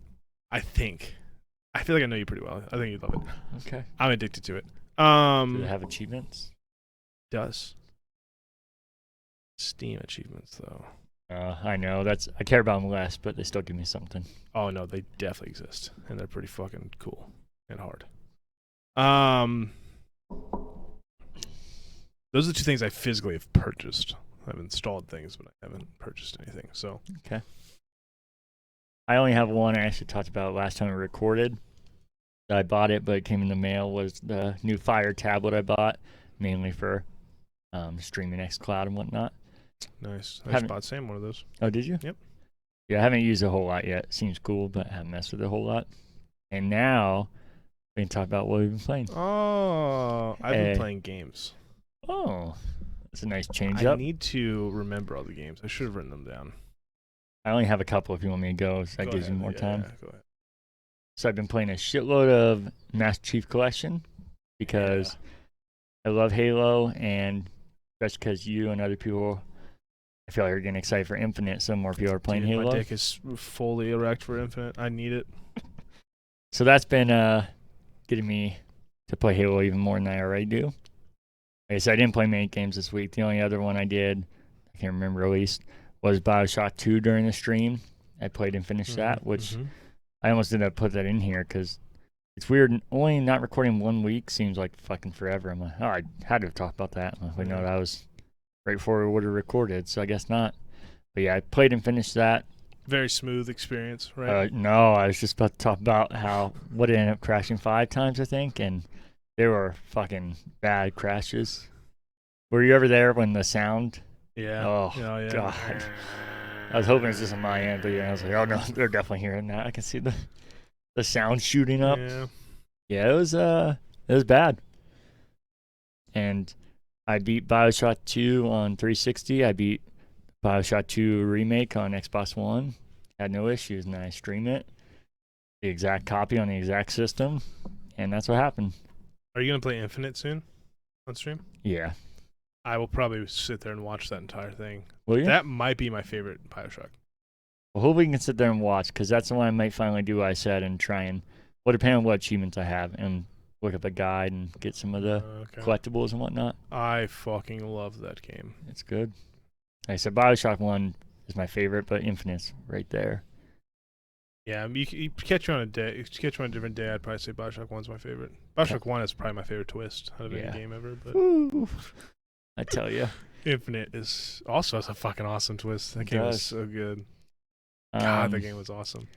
I feel like I know you pretty well. I think you'd love it. Okay. I'm addicted to it. Do they have achievements? Does. Steam achievements, though. I know. I care about them less, but they still give me something. Oh, no, they definitely exist. And they're pretty fucking cool and hard. Those are the two things I physically have purchased. I've installed things, but I haven't purchased anything. So okay. I only have one I actually talked about last time we recorded. I bought it, but it came in the mail, was the new Fire tablet I bought, mainly for streaming xCloud and whatnot. Nice. I just bought Sam one of those. Oh, did you? Yep. Yeah, I haven't used it a whole lot yet. Seems cool, but I haven't messed with it a whole lot. And now we can talk about what we've been playing. Oh, I've been playing games. Oh, that's a nice change up. I need to remember all the games. I should have written them down. I only have a couple if you want me to go, so that gives you more time. Yeah, go ahead. So I've been playing a shitload of Master Chief Collection because I love Halo, and especially because you and other people, I feel like are getting excited for Infinite, so more people are playing Halo. My dick is fully erect for Infinite. I need it. So that's been getting me to play Halo even more than I already do. Like I said, I didn't play many games this week. The only other one I did, I can't remember at least, was BioShock 2 during the stream. I played and finished that, which I almost didn't put that in here because it's weird. Only not recording 1 week seems like fucking forever. I'm like, oh, I had to have talked about that. We know that was right before we would have recorded, so I guess not. But yeah, I played and finished that. Very smooth experience, right? No, I was just about to talk about what it ended up crashing 5 times, I think, and they were fucking bad crashes. Were you ever there when the sound? Yeah. Oh, yeah. God. I was hoping it was just on my end, but yeah, I was like, oh no, they're definitely hearing that. I can see the sound shooting up. Yeah, it was bad. And I beat BioShock 2 on 360. I beat BioShock 2 Remake on Xbox One. Had no issues, and I streamed it. The exact copy on the exact system, and that's what happened. Are you going to play Infinite soon on stream? Yeah. I will probably sit there and watch that entire thing. Will you? That might be my favorite BioShock. Well, hopefully we can sit there and watch, because that's the one I might finally do what I said and try and, well, depending on what achievements I have, and look up a guide and get some of the collectibles and whatnot. I fucking love that game. It's good. Like I said, BioShock 1 is my favorite, but Infinite's right there. Yeah, you catch you on a different day, I'd probably say BioShock 1's my favorite. BioShock 1 is probably my favorite twist out of any game ever. But Ooh, I tell you. Infinite also has a fucking awesome twist. That game was so good. God, that game was awesome.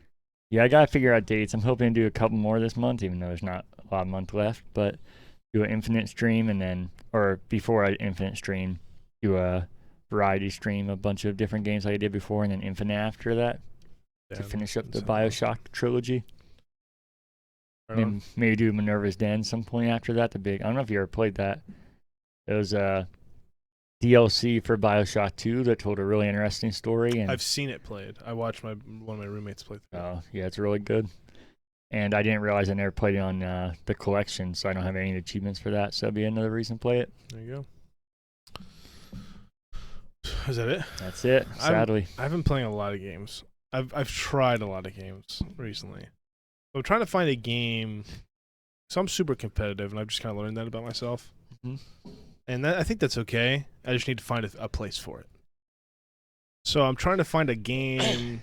Yeah, I gotta figure out dates. I'm hoping to do a couple more this month, even though there's not a lot of month left. But do an Infinite stream, and then, or before I Infinite stream, do a variety stream, a bunch of different games like I did before, and then Infinite after that to finish up the BioShock trilogy. And maybe do Minerva's Den some point after that. I don't know if you ever played that. It was a DLC for BioShock 2 that told a really interesting story. And I've seen it played. I watched one of my roommates play through it. Oh, yeah, it's really good. And I didn't realize I never played it on the collection, so I don't have any achievements for that. So that'd be another reason to play it. There you go. Is that it? That's it, sadly. I've been playing a lot of games. I've tried a lot of games recently. I'm trying to find a game. So I'm super competitive, and I've just kind of learned that about myself. Mm-hmm. and I think that's okay. I just need to find a place for it. So I'm trying to find a game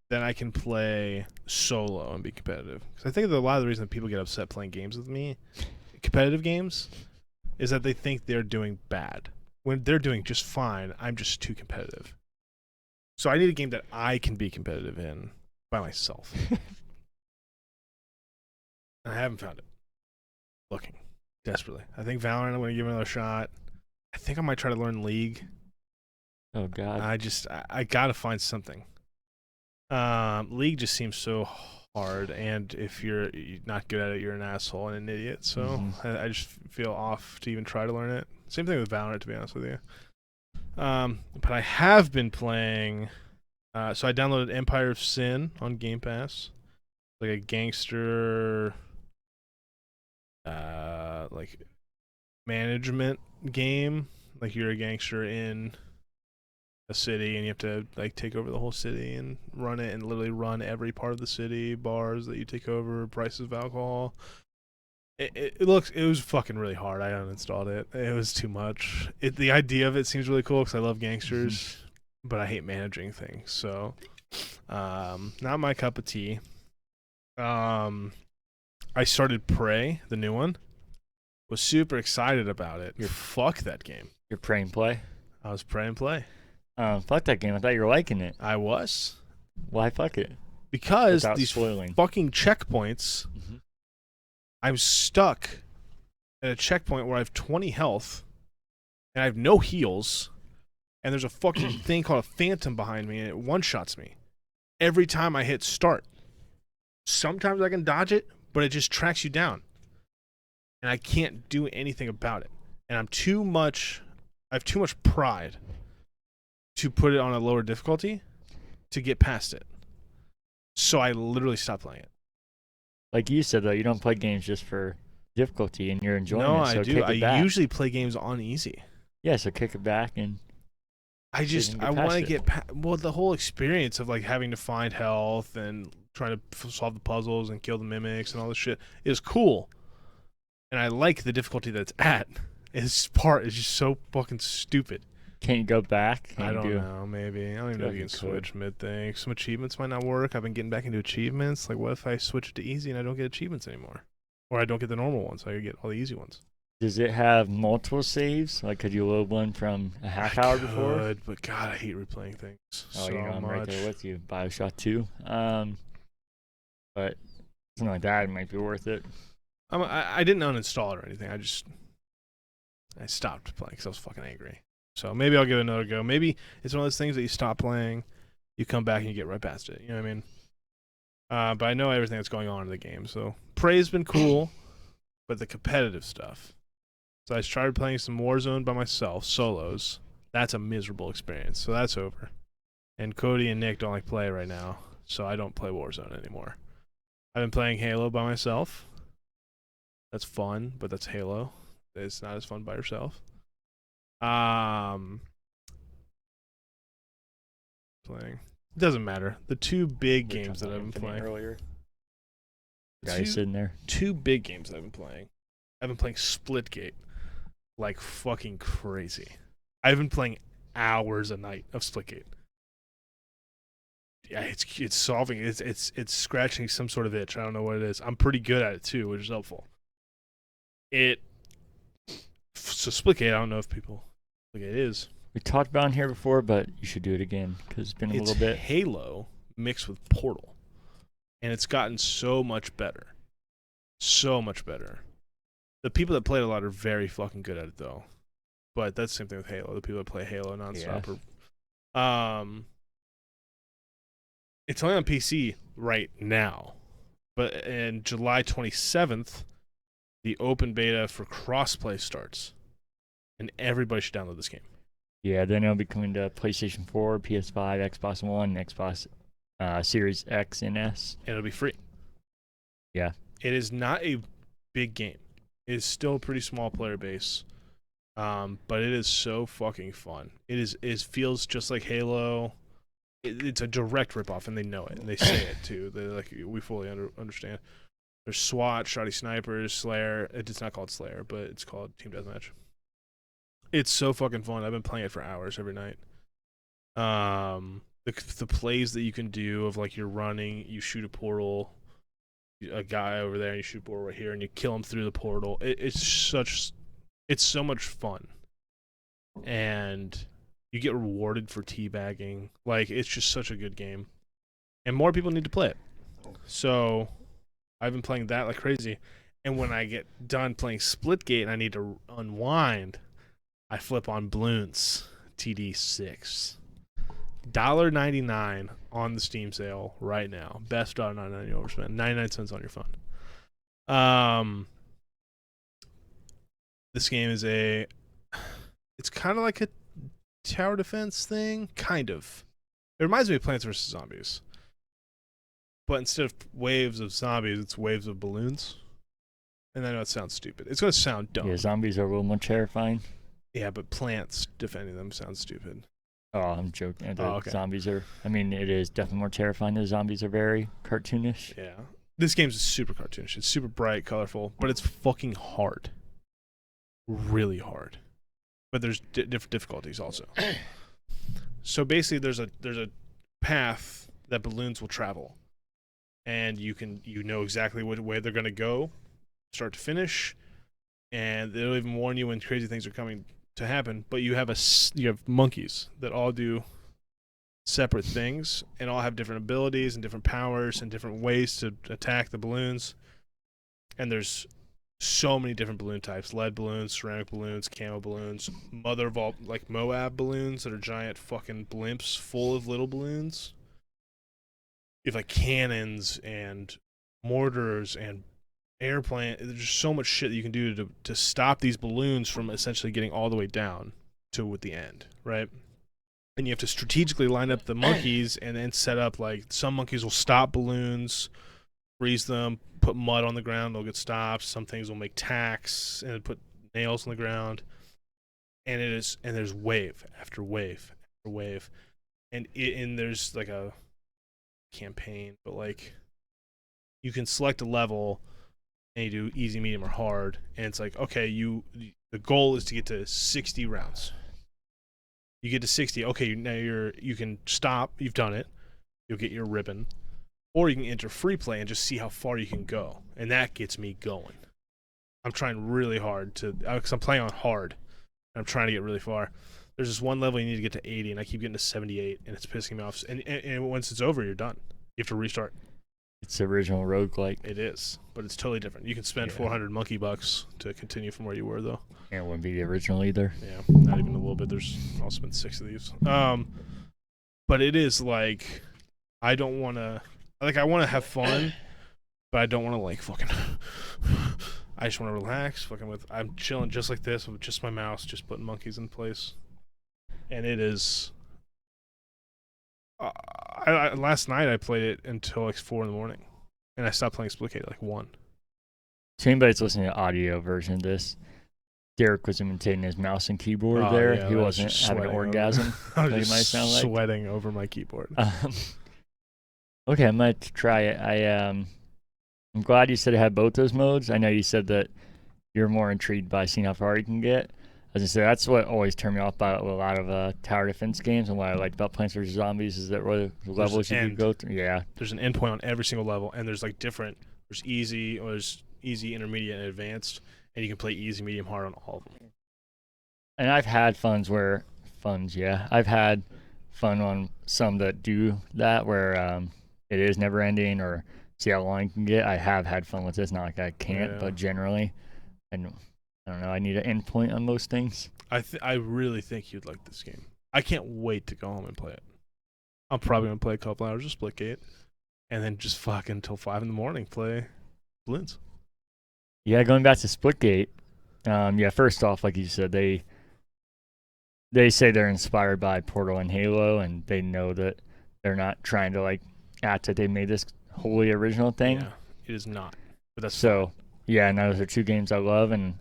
that I can play solo and be competitive. Because I think that a lot of the reason people get upset playing games with me, competitive games, is that they think they're doing bad. When they're doing just fine, I'm just too competitive. So I need a game that I can be competitive in by myself. I haven't found it. Looking desperately. I think Valorant, I'm going to give it another shot. I think I might try to learn League. Oh, God. I got to find something. League just seems so hard, and if you're not good at it, you're an asshole and an idiot. So I just feel off to even try to learn it. Same thing with Valorant, to be honest with you. But I have been playing. So I downloaded Empire of Sin on Game Pass, like a gangster, like management game. Like you're a gangster in a city and you have to like take over the whole city and run it and literally run every part of the city, bars that you take over, prices of alcohol. It was fucking really hard. I uninstalled it. It was too much. The idea of it seems really cool because I love gangsters, but I hate managing things. So, not my cup of tea. I started Prey, the new one. Was super excited about it. Fuck that game. You're Pray and Play? I was Prey and Play. Fuck that game. I thought you were liking it. I was. Why fuck it? Because Without these spoiling. fucking checkpoints, I'm stuck at a checkpoint where I have 20 health, and I have no heals, and there's a fucking thing called a phantom behind me, and it one-shots me every time I hit start. Sometimes I can dodge it, but it just tracks you down, and I can't do anything about it. And I have too much pride to put it on a lower difficulty to get past it. So I literally stopped playing it. Like you said, though, you don't play games just for difficulty, and you're enjoying it. So I do. Kick it back. I usually play games on easy. Yeah, so kick it back and. I want to get the whole experience of like having to find health and trying to solve the puzzles and kill the mimics and all this shit is cool, and I like the difficulty that it's at. This part is just so fucking stupid. Can't you go back? I don't know. Maybe I don't even know if you can switch mid thing. Some achievements might not work. I've been getting back into achievements. Like, what if I switch it to easy and I don't get achievements anymore, or I don't get the normal ones? I get all the easy ones. Does it have multiple saves? Like, could you load one from a half hour before? But God, I hate replaying things so you know, I'm much. right there with you. BioShock 2. But something like that might be worth it. I didn't uninstall it or anything. I stopped playing because I was fucking angry. So maybe I'll give it another go. Maybe it's one of those things that you stop playing, you come back and you get right past it. You know what I mean? But I know everything that's going on in the game. So Prey's been cool, but the competitive stuff. So I started playing some Warzone by myself, solos. That's a miserable experience. So that's over. And Cody and Nick don't like play right now, so I don't play Warzone anymore. I've been playing Halo by myself. That's fun, but that's Halo. It's not as fun by yourself. Playing. It doesn't matter. The two big games that I've been playing earlier. Guys sitting there. Two big games I've been playing. I've been playing Splitgate like fucking crazy. I've been playing hours a night of Splitgate. Yeah, it's solving. It's scratching some sort of itch. I don't know what it is. I'm pretty good at it too, which is helpful. So Splitgate, I don't know if people like it is. We talked about it here before, but you should do it again because it's been a little bit. Halo mixed with Portal, and it's gotten so much better. So much better. The people that play it a lot are very fucking good at it, though. But that's the same thing with Halo. The people that play Halo nonstop are. It's only on PC right now, but in July 27th, the open beta for crossplay starts, and everybody should download this game. Yeah, then it'll be coming to PlayStation 4, PS5, Xbox One, Xbox Series X and S. And it'll be free. Yeah. It is not a big game. It is still a pretty small player base, but it is so fucking fun. It feels just like Halo. It's a direct ripoff, and they know it, and they say it too. They like we fully understand. There's SWAT, Shoddy Snipers, Slayer. It's not called Slayer, but it's called Team Deathmatch. It's so fucking fun. I've been playing it for hours every night. The plays that you can do of like you're running, you shoot a portal, a guy over there, and you shoot a portal right here, and you kill him through the portal. It's so much fun, and you get rewarded for teabagging. Like it's just such a good game, and more people need to play it. So I've been playing that like crazy, and when I get done playing Splitgate and I need to unwind, I flip on Bloons TD6. $1.99 on the Steam sale right now. Best $1.99 you overspend. 99 cents on your phone. This game is it's kind of like a tower defense thing, kind of. It reminds me of Plants vs. Zombies. But instead of waves of zombies, it's waves of balloons. And I know it sounds stupid. It's going to sound dumb. Yeah, zombies are a little more terrifying. Yeah, but plants defending them sounds stupid. Oh, I'm joking. Okay. Zombies are, I mean, it is definitely more terrifying. The zombies are very cartoonish. Yeah. This game's super cartoonish. It's super bright, colorful, but it's fucking hard. Really hard. But there's different difficulties also. So basically there's a path that balloons will travel. And you know exactly what way they're going to go, start to finish, and they'll even warn you when crazy things are coming to happen. But you have monkeys that all do separate things and all have different abilities and different powers and different ways to attack the balloons. And there's so many different balloon types: lead balloons, ceramic balloons, camo balloons, mother of all, like Moab balloons that are giant fucking blimps full of little balloons. You have like cannons and mortars and airplane. There's just so much shit that you can do to stop these balloons from essentially getting all the way down to the end, right? And you have to strategically line up the monkeys and then set up, like, some monkeys will stop balloons, freeze them, put mud on the ground, they'll get stopped. Some things will make tacks and put nails on the ground. And there's wave after wave after wave. And there's like a campaign, but like you can select a level and you do easy, medium, or hard, and it's like, okay, the goal is to get to 60 rounds. You get to 60, okay, now you can stop, you've done it, you'll get your ribbon, or you can enter free play and just see how far you can go, and that gets me going. I'm trying really hard because I'm playing on hard, and I'm trying to get really far. There's this one level you need to get to 80, and I keep getting to 78, and it's pissing me off. And once it's over, you're done. You have to restart. It's the original roguelike. It is, but it's totally different. You can spend 400 monkey bucks to continue from where you were, though. And it wouldn't be the original either. Yeah, not even a little bit. There's also been 6 of these. But it is like, I don't want to, like, I want to have fun, but I don't want to, like, fucking, I just want to relax. I'm chilling just like this with just my mouse, just putting monkeys in place. And it is. Last night I played it until like 4 a.m, and I stopped playing Splitgate at like 1. To anybody that's listening to the audio version of this, Derek was imitating his mouse and keyboard there. Yeah, he wasn't having an orgasm. I was like just it might sound like. sweating over my keyboard. Okay, I might try it. I'm glad you said it had both those modes. I know you said that you're more intrigued by seeing how far you can get. As I said, that's what always turned me off about a lot of tower defense games, and what I liked about Plants vs. Zombies is that the levels you can go through. Yeah. There's an endpoint on every single level, and there's like different. There's easy, intermediate, and advanced, and you can play easy, medium, hard on all of them. And I've had I've had fun on some that do that, where it is never ending, or see how long you can get. I have had fun with this. Not like I can't, but generally, I don't know. I need an endpoint on most things. I really think you'd like this game. I can't wait to go home and play it. I'm probably gonna play a couple hours of Splitgate, and then just fucking until 5 a.m. play Balloons. Yeah, going back to Splitgate. First off, like you said, they say they're inspired by Portal and Halo, and they know that they're not trying to like act that they made this wholly original thing. Yeah, it is not. But that's so. Fun. Yeah, and those are 2 games I love, and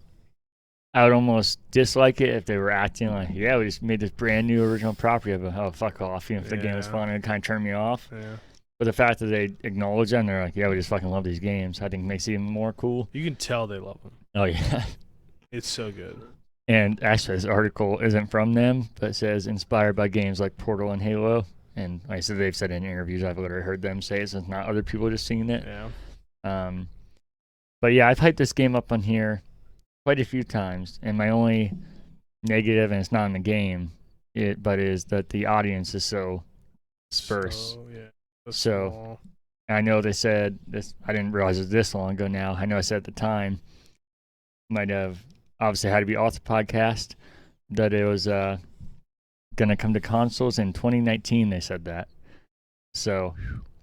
I would almost dislike it if they were acting like, yeah, we just made this brand new original property of oh, fuck off. Even if the game was fun, it kind of turned me off. Yeah. But the fact that they acknowledge it and they're like, yeah, we just fucking love these games, I think makes it even more cool. You can tell they love them. Oh, yeah. It's so good. And actually, this article isn't from them, but it says inspired by games like Portal and Halo. And like I said, they've said in interviews, I've literally heard them say it, so it's not other people just singing it. Yeah. But yeah, I've hyped this game up on here quite a few times, and my only negative, and it's not in the game, but is that the audience is so sparse. So I know they said this. I didn't realize it was this long ago. Now I know I said at the time, might have obviously had to be off the podcast, that it was gonna come to consoles in 2019. They said that. So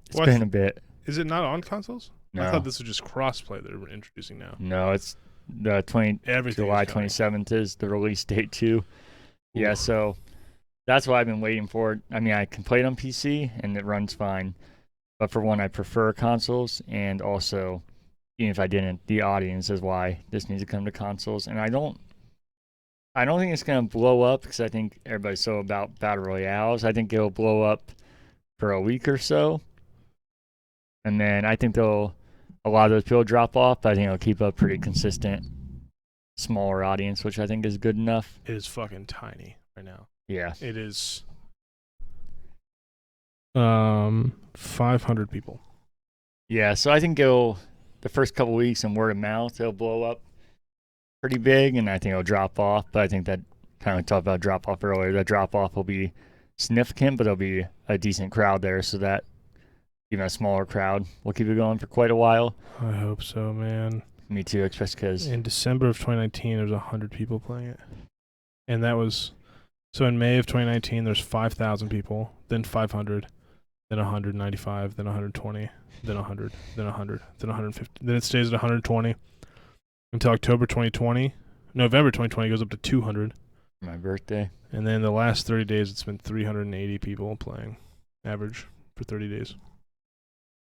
it's been a bit. Is it not on consoles? No. I thought this was just crossplay that we're introducing now. No, it's the July 27th is the release date too. Yeah, so that's why I've been waiting for it. I mean, I can play it on PC and it runs fine, but for one, I prefer consoles, and also, even if I didn't, the audience is why this needs to come to consoles. And I don't think it's gonna blow up because I think everybody's so about battle royales. I think it'll blow up for a week or so, and then I think a lot of those people drop off, but I think it'll keep a pretty consistent, smaller audience, which I think is good enough. It is fucking tiny right now. Yeah. It is 500 people. Yeah, so I think the first couple weeks and word of mouth, it'll blow up pretty big, and I think it'll drop off. But I think that, kind of talked about drop off earlier, that drop off will be significant, but there'll be a decent crowd there, so that even a smaller crowd will keep it going for quite a while. I hope so, man. Me too, especially because in December of 2019, there was 100 people playing it. And that was, so in May of 2019, there's 5,000 people, then 500, then 195, then 120, then 100, then 100, then 150. Then it stays at 120 until October 2020. November 2020 goes up to 200. My birthday. And then the last 30 days, it's been 380 people playing, average, for 30 days.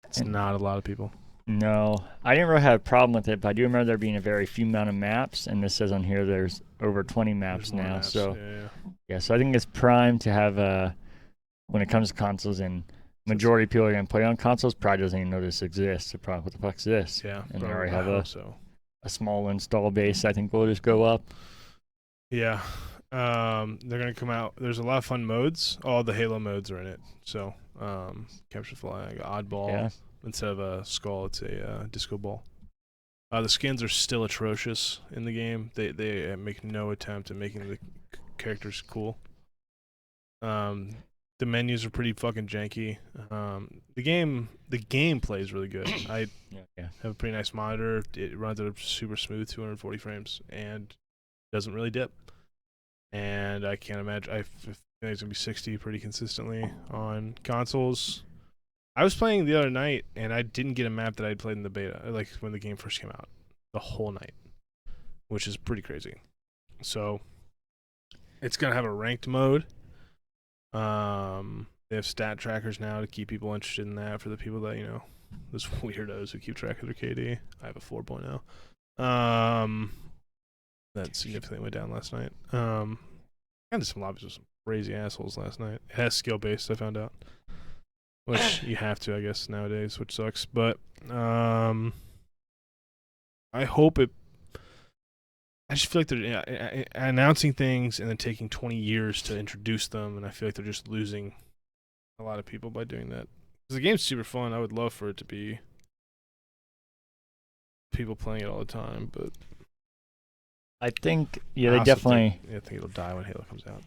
It's not a lot of people. No, I didn't really have a problem with it, but I do remember there being a very few amount of maps, and this says on here there's over 20 maps now. Maps. So yeah, so I think it's prime to have when it comes to consoles, and majority of people are gonna play on consoles probably doesn't even know this exists. They're probably, what the fuck's this? Yeah, and they already have a small install base. I think will just go up. Yeah, they're gonna come out. There's a lot of fun modes. All the Halo modes are in it. So capture flag, oddball. Yeah. Instead of a skull, it's a disco ball. The skins are still atrocious in the game. They make no attempt at making the characters cool. The menus are pretty fucking janky. The game plays really good. I have a pretty nice monitor. It runs at a super smooth 240 frames and doesn't really dip. And I can't imagine. I think it's gonna be 60 pretty consistently on consoles. I was playing the other night, and I didn't get a map that I'd played in the beta, like when the game first came out, the whole night, which is pretty crazy. So, it's going to have a ranked mode. They have stat trackers now to keep people interested in that for the people that, those weirdos who keep track of their KD. I have a 4.0. That significantly went down last night. I got into some lobbies with some crazy assholes last night. It has skill-based, I found out. Which you have to, I guess, nowadays, which sucks. But I hope it. I just feel like they're announcing things and then taking 20 years to introduce them, and I feel like they're just losing a lot of people by doing that. Because the game's super fun. I would love for it to be people playing it all the time, but I think they definitely. I think it'll die when Halo comes out.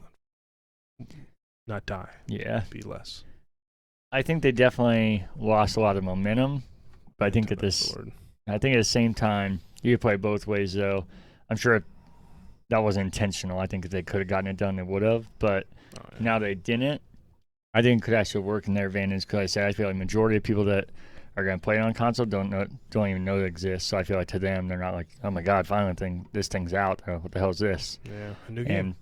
Not die. Yeah. Be less. I think they definitely lost a lot of momentum, but I think at the same time, you could play both ways though. I'm sure that wasn't intentional. I think if they could have gotten it done, they would have. But now they didn't. I think it could actually work in their advantage because I feel like majority of people that are going to play it on console don't even know it exists. So I feel like to them, they're not like, oh my god, finally this thing's out. What the hell is this? Yeah, a new game. And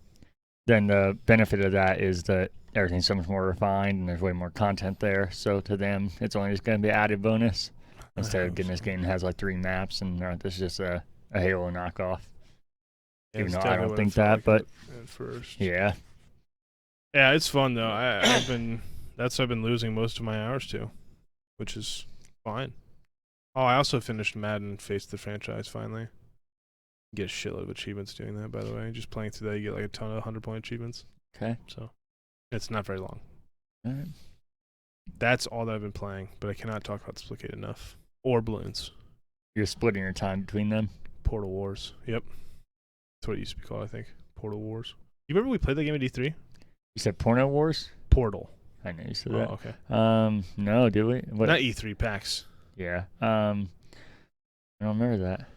then the benefit of that is that everything's so much more refined and there's way more content there. So to them, it's only just going to be an added bonus instead of getting this game that has like 3 maps and this is just a Halo knockoff. Yeah, even though I don't think that, but at first. Yeah, it's fun though. I've been losing most of my hours to, which is fine. Oh, I also finished Madden Face the Franchise finally. Get a shitload of achievements doing that, by the way. Just playing through that, you get like a ton of 100-point achievements. Okay. So it's not very long. All right. That's all that I've been playing, but I cannot talk about Splitgate enough. Or Balloons. You're splitting your time between them? Portal Wars. Yep. That's what it used to be called, I think. Portal Wars. You remember we played that game at E3? You said Porno Wars? Portal. I know you said that. Oh, okay. No, did we? What? Not E3, PAX. Yeah. I don't remember that.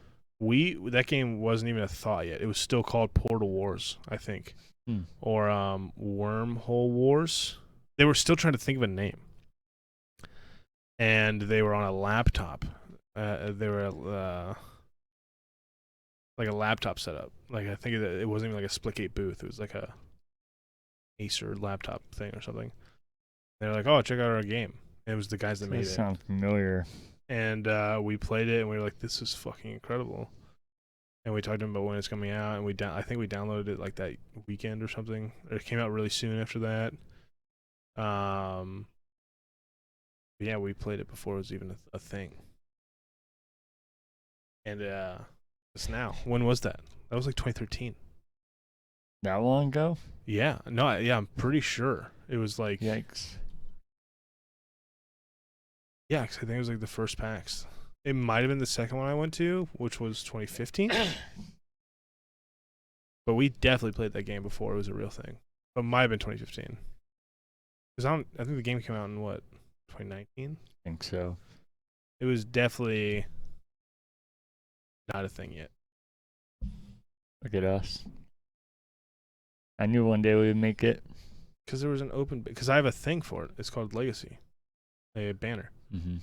That game wasn't even a thought yet. It was still called Portal Wars, I think. Or Wormhole Wars. They were still trying to think of a name. And they were on a laptop. They were like a laptop setup. Like I think it wasn't even like a Splitgate booth. It was like a Acer laptop thing or something. They were like, "Oh, check out our game." And it was the guys that made it. Sounds familiar. And we played it, and we were like, "This is fucking incredible." And we talked to them about when it's coming out, and I think we downloaded it like that weekend or something. Or it came out really soon after that. Yeah, we played it before it was even a thing. And it's now. When was that? That was like 2013. That long ago? Yeah. No, yeah, I'm pretty sure. It was like... Yikes. Yeah, because I think it was like the first PAX. It might have been the second one I went to, which was 2015. But we definitely played that game before it was a real thing. But it might have been 2015. Because I think the game came out in, what, 2019? I think so. It was definitely not a thing yet. Look at us. I knew one day we would make it. Because there was an open... Because I have a thing for it. It's called Legacy. A banner. Mm-hmm.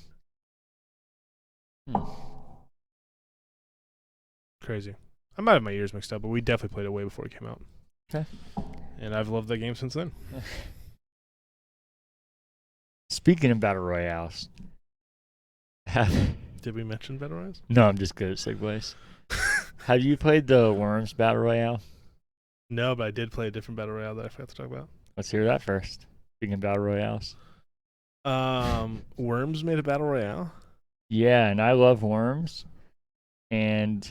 Crazy. I might have my years mixed up, but we definitely played it way before it came out. Okay. And I've loved that game since then. Speaking of Battle Royales. Did we mention Battle Royales? No, I'm just good at segues. Have you played the Worms Battle Royale? No, but I did play a different Battle Royale that I forgot to talk about. Let's hear that first. Speaking of Battle Royales. Worms made a Battle Royale? Yeah, and I love Worms. And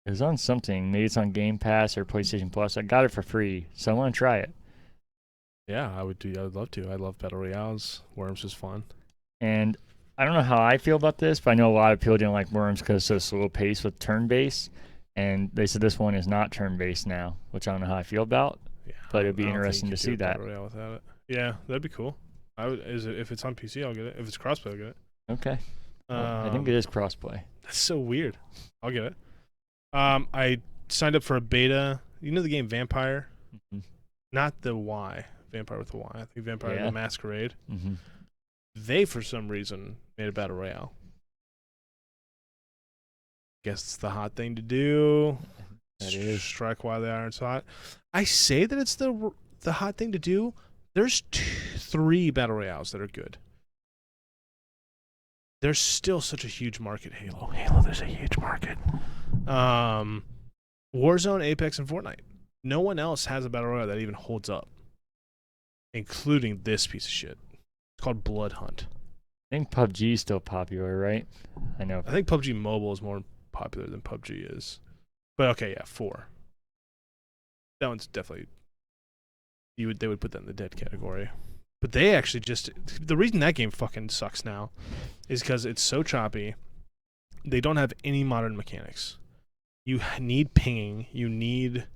it was on something. Maybe it's on Game Pass or PlayStation Plus. I got it for free, so I want to try it. Yeah, I would love to. I love Battle Royales. Worms is fun. And I don't know how I feel about this, but I know a lot of people didn't like Worms because it's so slow paced with turn-based. And they said this one is not turn-based now, which I don't know how I feel about. Yeah, but it'd be interesting to see that. Battle Royale without it. Yeah, that'd be cool. If it's on PC, I'll get it. If it's crossplay, I'll get it. Okay. I think it is crossplay. That's so weird. I'll get it. I signed up for a beta. You know the game Vampire? Mm-hmm. Not the Y. Vampire with a Y. I think Vampire the Masquerade. Mm-hmm. They, for some reason, made a Battle Royale. Guess it's the hot thing to do. That is. Strike while the iron's hot. I say that it's the hot thing to do. There's 3 Battle Royales that are good. There's still such a huge market. Halo, there's a huge market. Warzone, Apex, and Fortnite. No one else has a Battle Royale that even holds up. Including this piece of shit. It's called Blood Hunt. I think PUBG is still popular, right? I know. I think PUBG Mobile is more popular than PUBG is. But okay, yeah, 4. That one's definitely... They would put that in the dead category. But they actually the reason that game fucking sucks now is because it's so choppy. They don't have any modern mechanics. You need pinging. You need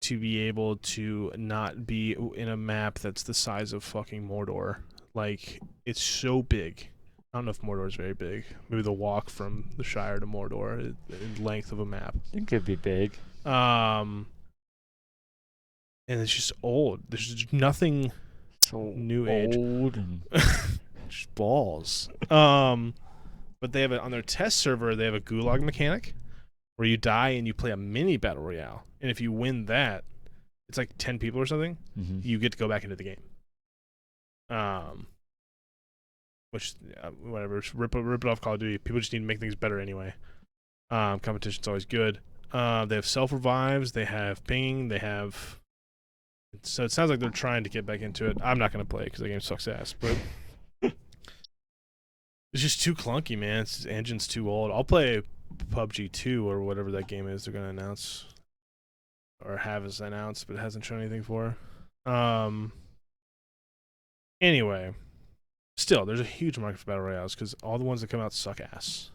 to be able to not be in a map that's the size of fucking Mordor. Like, it's so big. I don't know if Mordor is very big. Maybe the walk from the Shire to Mordor in length of a map. I think it'd be big. And it's just old. There's just nothing so new old age. Just balls. But they have on their test server, they have a gulag mechanic where you die and you play a mini battle royale. And if you win that, it's like 10 people or something. Mm-hmm. You get to go back into the game. Which whatever, rip it off Call of Duty. People just need to make things better anyway. Competition's always good. They have self revives. They have pinging. They have. So it sounds like they're trying to get back into it. I'm not gonna play it because the game sucks ass. But it's just too clunky, man. The engine's too old. I'll play PUBG 2 or whatever that game is they're going to announce or have as announced, but it hasn't shown anything for. Anyway, still, there's a huge market for battle royales because all the ones that come out suck ass,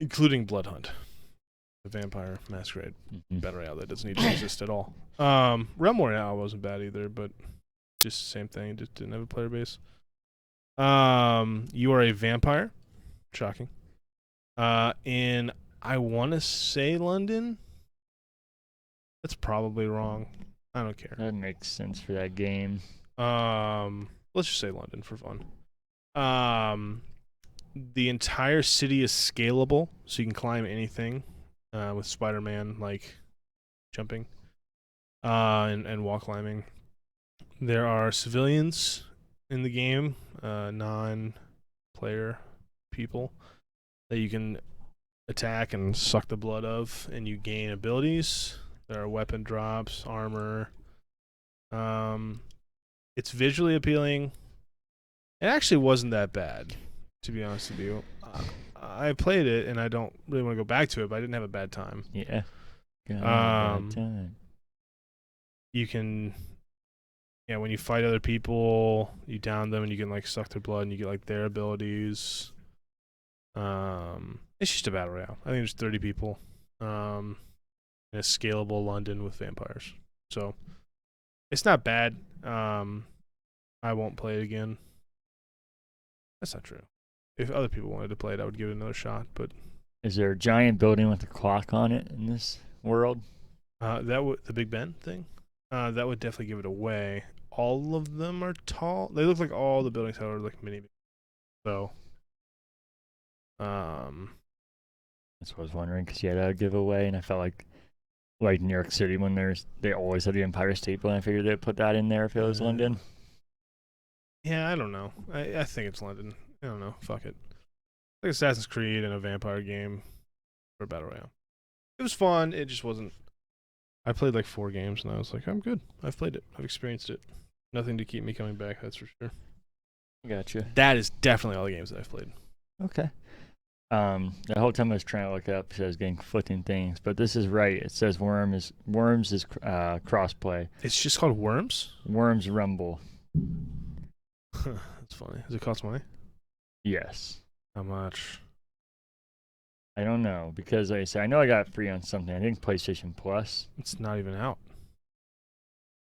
including Blood Hunt, the Vampire Masquerade battle royale that doesn't need to exist at all. Realm Royale wasn't bad either, but just the same thing, just didn't have a player base. You are a vampire, shocking. In I want to say London. That's probably wrong. I don't care. That makes sense for that game. Let's just say London for fun. The entire city is scalable, so you can climb anything. With Spider-Man like jumping, and wall climbing. There are civilians in the game, non-player people that you can attack and suck the blood of, and you gain abilities. There are weapon drops, armor. It's visually appealing. It actually wasn't that bad, to be honest with you. I played it, and I don't really want to go back to it, but I didn't have a bad time. Yeah. Bad time. You can, when you fight other people, you down them, and you can like suck their blood, and you get like their abilities. It's just a battle royale. I think there's 30 people. In a scalable London with vampires. So it's not bad. I won't play it again. That's not true. If other people wanted to play it, I would give it another shot. But is there a giant building with a clock on it in this world? The Big Ben thing. That would definitely give it away. All of them are tall. They look like all the buildings are like mini. So, that's what I was wondering because that would give away, and I felt like New York City when they always have the Empire State Building. I figured they'd put that in there if it was London. Yeah, I don't know. I think it's London. I don't know. Fuck it. Like Assassin's Creed and a vampire game for battle royale. It was fun. It just wasn't. I played like 4 games and I was like, I'm good. I've played it. I've experienced it. Nothing to keep me coming back. That's for sure. Gotcha. That is definitely all the games that I've played. Okay. The whole time I was trying to look up, so I was getting conflicting things, but this is right. It says Worms is crossplay. It's just called Worms? Worms Rumble. That's funny. Does it cost money? Yes. How much? I don't know because like I said, I know I got it free on something. I think PlayStation Plus. It's not even out.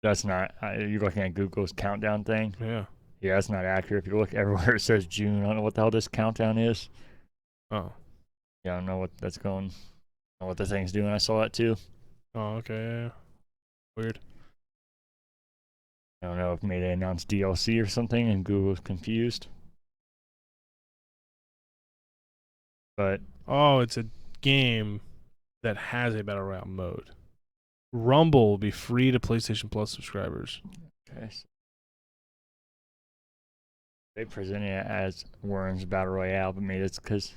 That's not. You're looking at Google's countdown thing. Yeah. Yeah, that's not accurate. If you look everywhere, it says June. I don't know what the hell this countdown is. Oh. Yeah, I don't know what that's going. I don't know what the thing's doing. I saw that too. Oh, okay. Yeah. Weird. I don't know if maybe they announced DLC or something and Google's confused. But it's a game that has a battle royale mode. Rumble will be free to PlayStation Plus subscribers. Okay. They presented it as Worms Battle Royale, but maybe it's because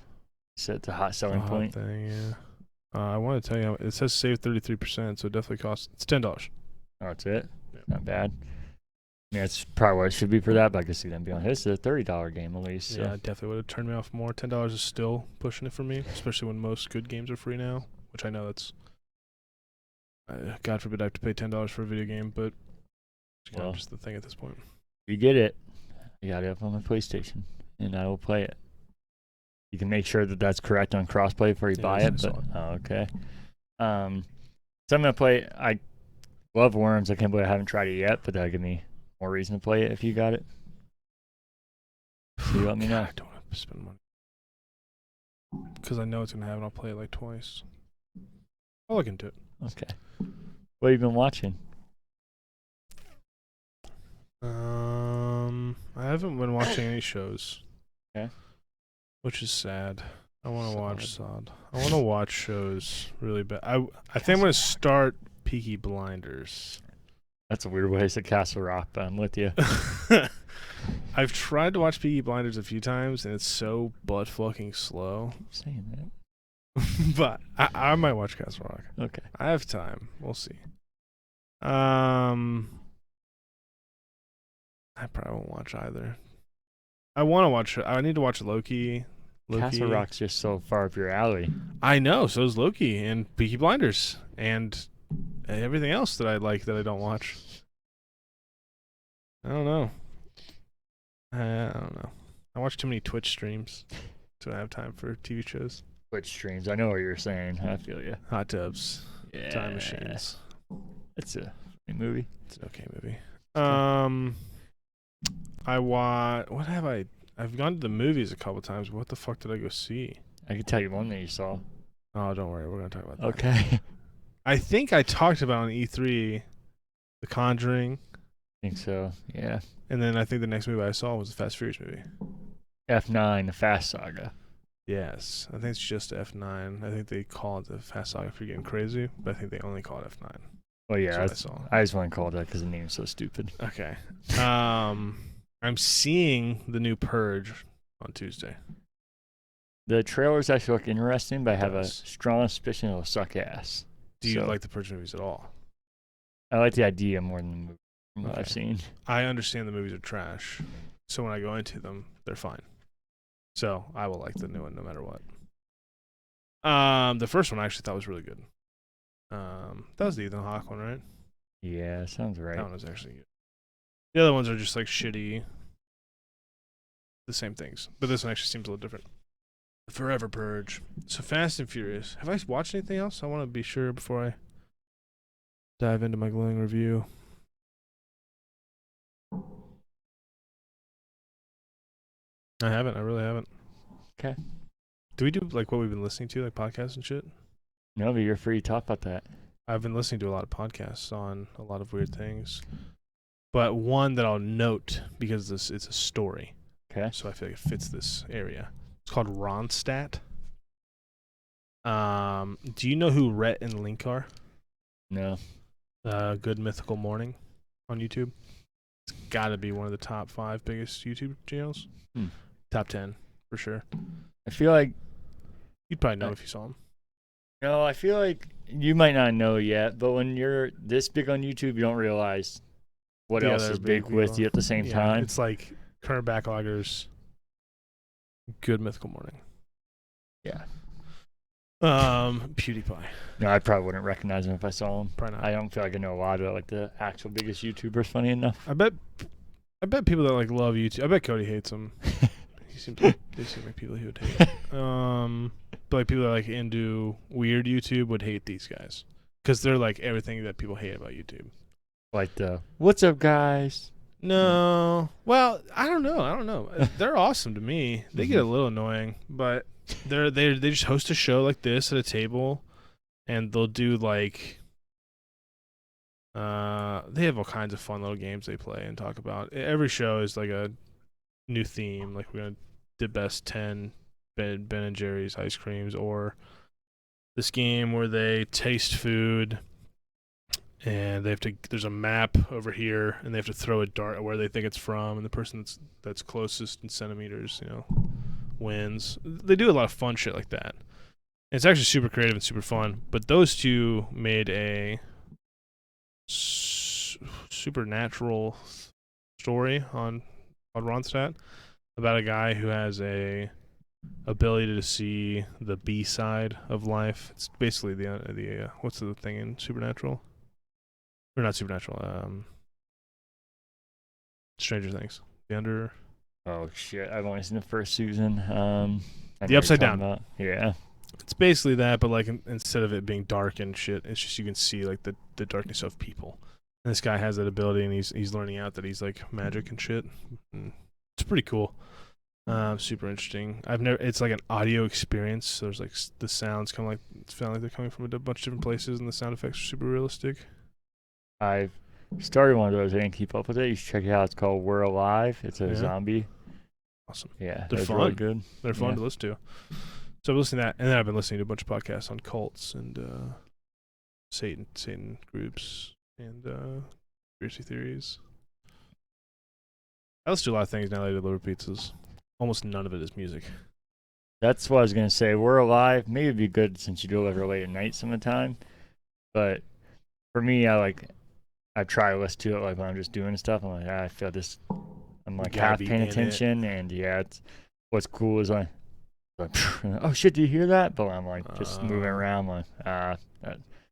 it's a hot selling point. Thing, yeah. I want to tell you, it says save 33%, so it definitely costs. It's $10. Oh, that's it. Yeah. Not bad. I mean, that's probably what it should be for that, but I can see them being on. This is a $30 game at least. So. Yeah, it definitely would have turned me off more. $10 is still pushing it for me, especially when most good games are free now, which I know that's. God forbid I have to pay $10 for a video game, but it's kind of just the thing at this point. You get it. I got it up on my PlayStation, and I will play it. You can make sure that that's correct on crossplay before you buy it. But okay. So I'm gonna play. I love Worms. I can't believe I haven't tried it yet, but that'll give me more reason to play it if you got it. So you let me know. I don't want to spend money because I know it's gonna happen. I'll play it like twice. I'll look into it. Okay. What have you been watching? I haven't been watching any shows. Okay. Which is sad. I want to watch Sod. I want to watch shows really bad. I think I'm going to start Peaky Blinders. That's a weird way to say Castle Rock, but I'm with you. I've tried to watch Peaky Blinders a few times, and it's so butt fucking slow. I'm saying that. But I might watch Castle Rock. Okay. I have time. We'll see. I probably won't watch either. I want to watch. I need to watch Loki. Castle Rock's just so far up your alley. I know. So is Loki and Peaky Blinders and everything else that I like that I don't watch. I don't know. I don't know. I watch too many Twitch streams, so I have time for TV shows. Twitch streams. I know what you're saying. I feel you. Hot tubs. Yeah. Time machines. It's a funny movie. It's an okay movie. What have I? I've gone to the movies a couple times. What the fuck did I go see? I can tell you one that you saw. Oh, don't worry. We're gonna talk about that. Okay. I think I talked about on E3, The Conjuring. I think so. Yeah. And then I think the next movie I saw was the Fast Furious movie. F9, the Fast Saga. Yes, I think it's just F9. I think they call it the Fast Saga if you're getting crazy, but I think they only call it F9. Well, yeah, That's what I saw. I just want to call it that because the name's so stupid. Okay. I'm seeing the new Purge on Tuesday. The trailers actually look interesting, but I have a strong suspicion it'll suck ass. Do you like the Purge movies at all? I like the idea more than the movie from what I've seen. I understand the movies are trash, so when I go into them, they're fine. So I will like the new one no matter what. The first one I actually thought was really good. That was the Ethan Hawke one, right? Yeah, sounds right. That one was actually good. The other ones are just like shitty, the same things. But this one actually seems a little different. Forever Purge. So Fast and Furious. Have I watched anything else? I want to be sure before I dive into my glowing review. I haven't. I really haven't. Okay. Do we do like what we've been listening to, like podcasts and shit? No, but you're free to talk about that. I've been listening to a lot of podcasts on a lot of weird things. But one that I'll note because it's a story. Okay. So I feel like it fits this area. It's called Ronstadt. Do you know who Rhett and Link are? No. Good Mythical Morning on YouTube. It's got to be one of the top 5 biggest YouTube channels. Top 10 for sure. I feel like you'd probably know if you saw him. No, I feel like you might not know yet, but when you're this big on YouTube, you don't realize what else is big with you at the same time. It's like Current Backloggers, Good Mythical Morning. Yeah. PewDiePie. No, I probably wouldn't recognize him if I saw him. Probably not. I don't feel like I know a lot of like the actual biggest YouTubers. Funny enough. I bet people that like love YouTube. I bet Cody hates him. They seem like people he would hate. But like people that are like into weird YouTube would hate these guys because they're like everything that people hate about YouTube. Like the what's up, guys? No, well, I don't know. They're awesome to me. They get a little annoying, but they just host a show like this at a table, and they'll do like they have all kinds of fun little games they play and talk about. Every show is like a new theme. Like we're gonna do best 10 Ben and Jerry's ice creams, or this game where they taste food. And they have to. There's a map over here, and they have to throw a dart at where they think it's from, and the person that's closest in centimeters, wins. They do a lot of fun shit like that. And it's actually super creative and super fun. But those two made a supernatural story on Ronstadt about a guy who has a ability to see the B side of life. It's basically the what's the thing in Supernatural? Or not Supernatural, Stranger Things. Oh shit! I've only seen the first season. The Upside Down. About. Yeah. It's basically that, but like instead of it being dark and shit, it's just you can see like the darkness of people. And this guy has that ability, and he's learning out that he's like magic and shit. And it's pretty cool. Super interesting. It's like an audio experience. So there's like the sounds sound like they're coming from a bunch of different places, and the sound effects are super realistic. I've started one of those. I didn't keep up with it. You should check it out. It's called We're Alive. It's a zombie. Awesome. Yeah, they're fun. Really good. They're fun to listen to. So I'm listening to that, and then I've been listening to a bunch of podcasts on cults and Satan groups and conspiracy theories. I listen to a lot of things now that I deliver pizzas. Almost none of it is music. That's what I was gonna say. We're Alive. Maybe it'd be good since you deliver late at night some of the time. But for me, I try to listen to it like when I'm just doing stuff. I'm like, I feel this. I'm like half paying attention, and yeah, what's cool is Like, oh shit, do you hear that? But I'm like just moving around. Like, that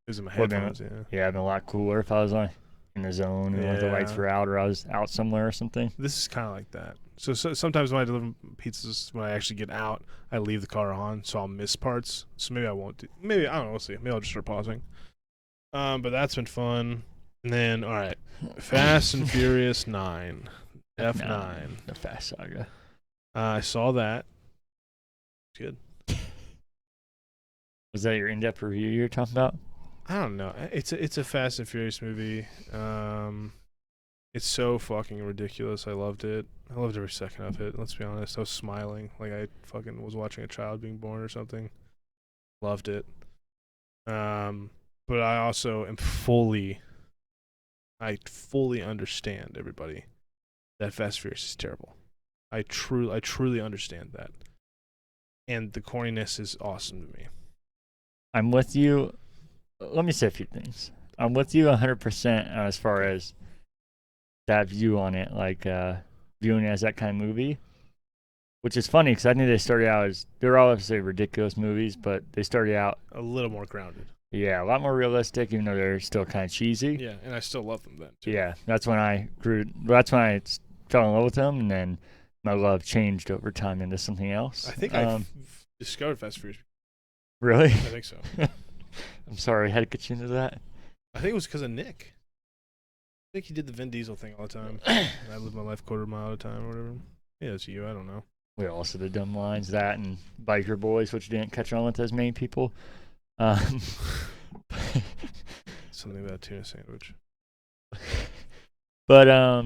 Those are my headphones. yeah, it'd been a lot cooler if I was like in the zone and like the lights were out, or I was out somewhere or something. This is kind of like that. So sometimes when I deliver pizzas, when I actually get out, I leave the car on, so I'll miss parts. So maybe I won't do. Maybe I don't know. We'll see. Maybe I'll just start pausing. But that's been fun. And then all right, Fast and Furious 9, F9, the Fast Saga. I saw that. Good. Was that your in-depth review you were talking about? I don't know. It's a Fast and Furious movie. It's so fucking ridiculous. I loved it. I loved every second of it. Let's be honest. I was smiling like I fucking was watching a child being born or something. Loved it. But I also am I fully understand, everybody, that Fast and Furious is terrible. I truly understand that. And the corniness is awesome to me. I'm with you. Let me say a few things. I'm with you 100% as far as that view on it, like viewing it as that kind of movie, which is funny because I think they started out as, they're all obviously ridiculous movies, but they started out a little more grounded. Yeah, a lot more realistic, even though they're still kind of cheesy. Yeah, and I still love them then, too. Yeah, that's when I fell in love with them, and then my love changed over time into something else. I think I discovered Fast and Furious. Really? I think so. I'm sorry, I had to get you into that. I think it was because of Nick. I think he did the Vin Diesel thing all the time. I live my life quarter mile at a time or whatever. Yeah, it's you. I don't know. We also did dumb lines, that and Biker Boys, which didn't catch on with as many people. Something about a tuna sandwich. But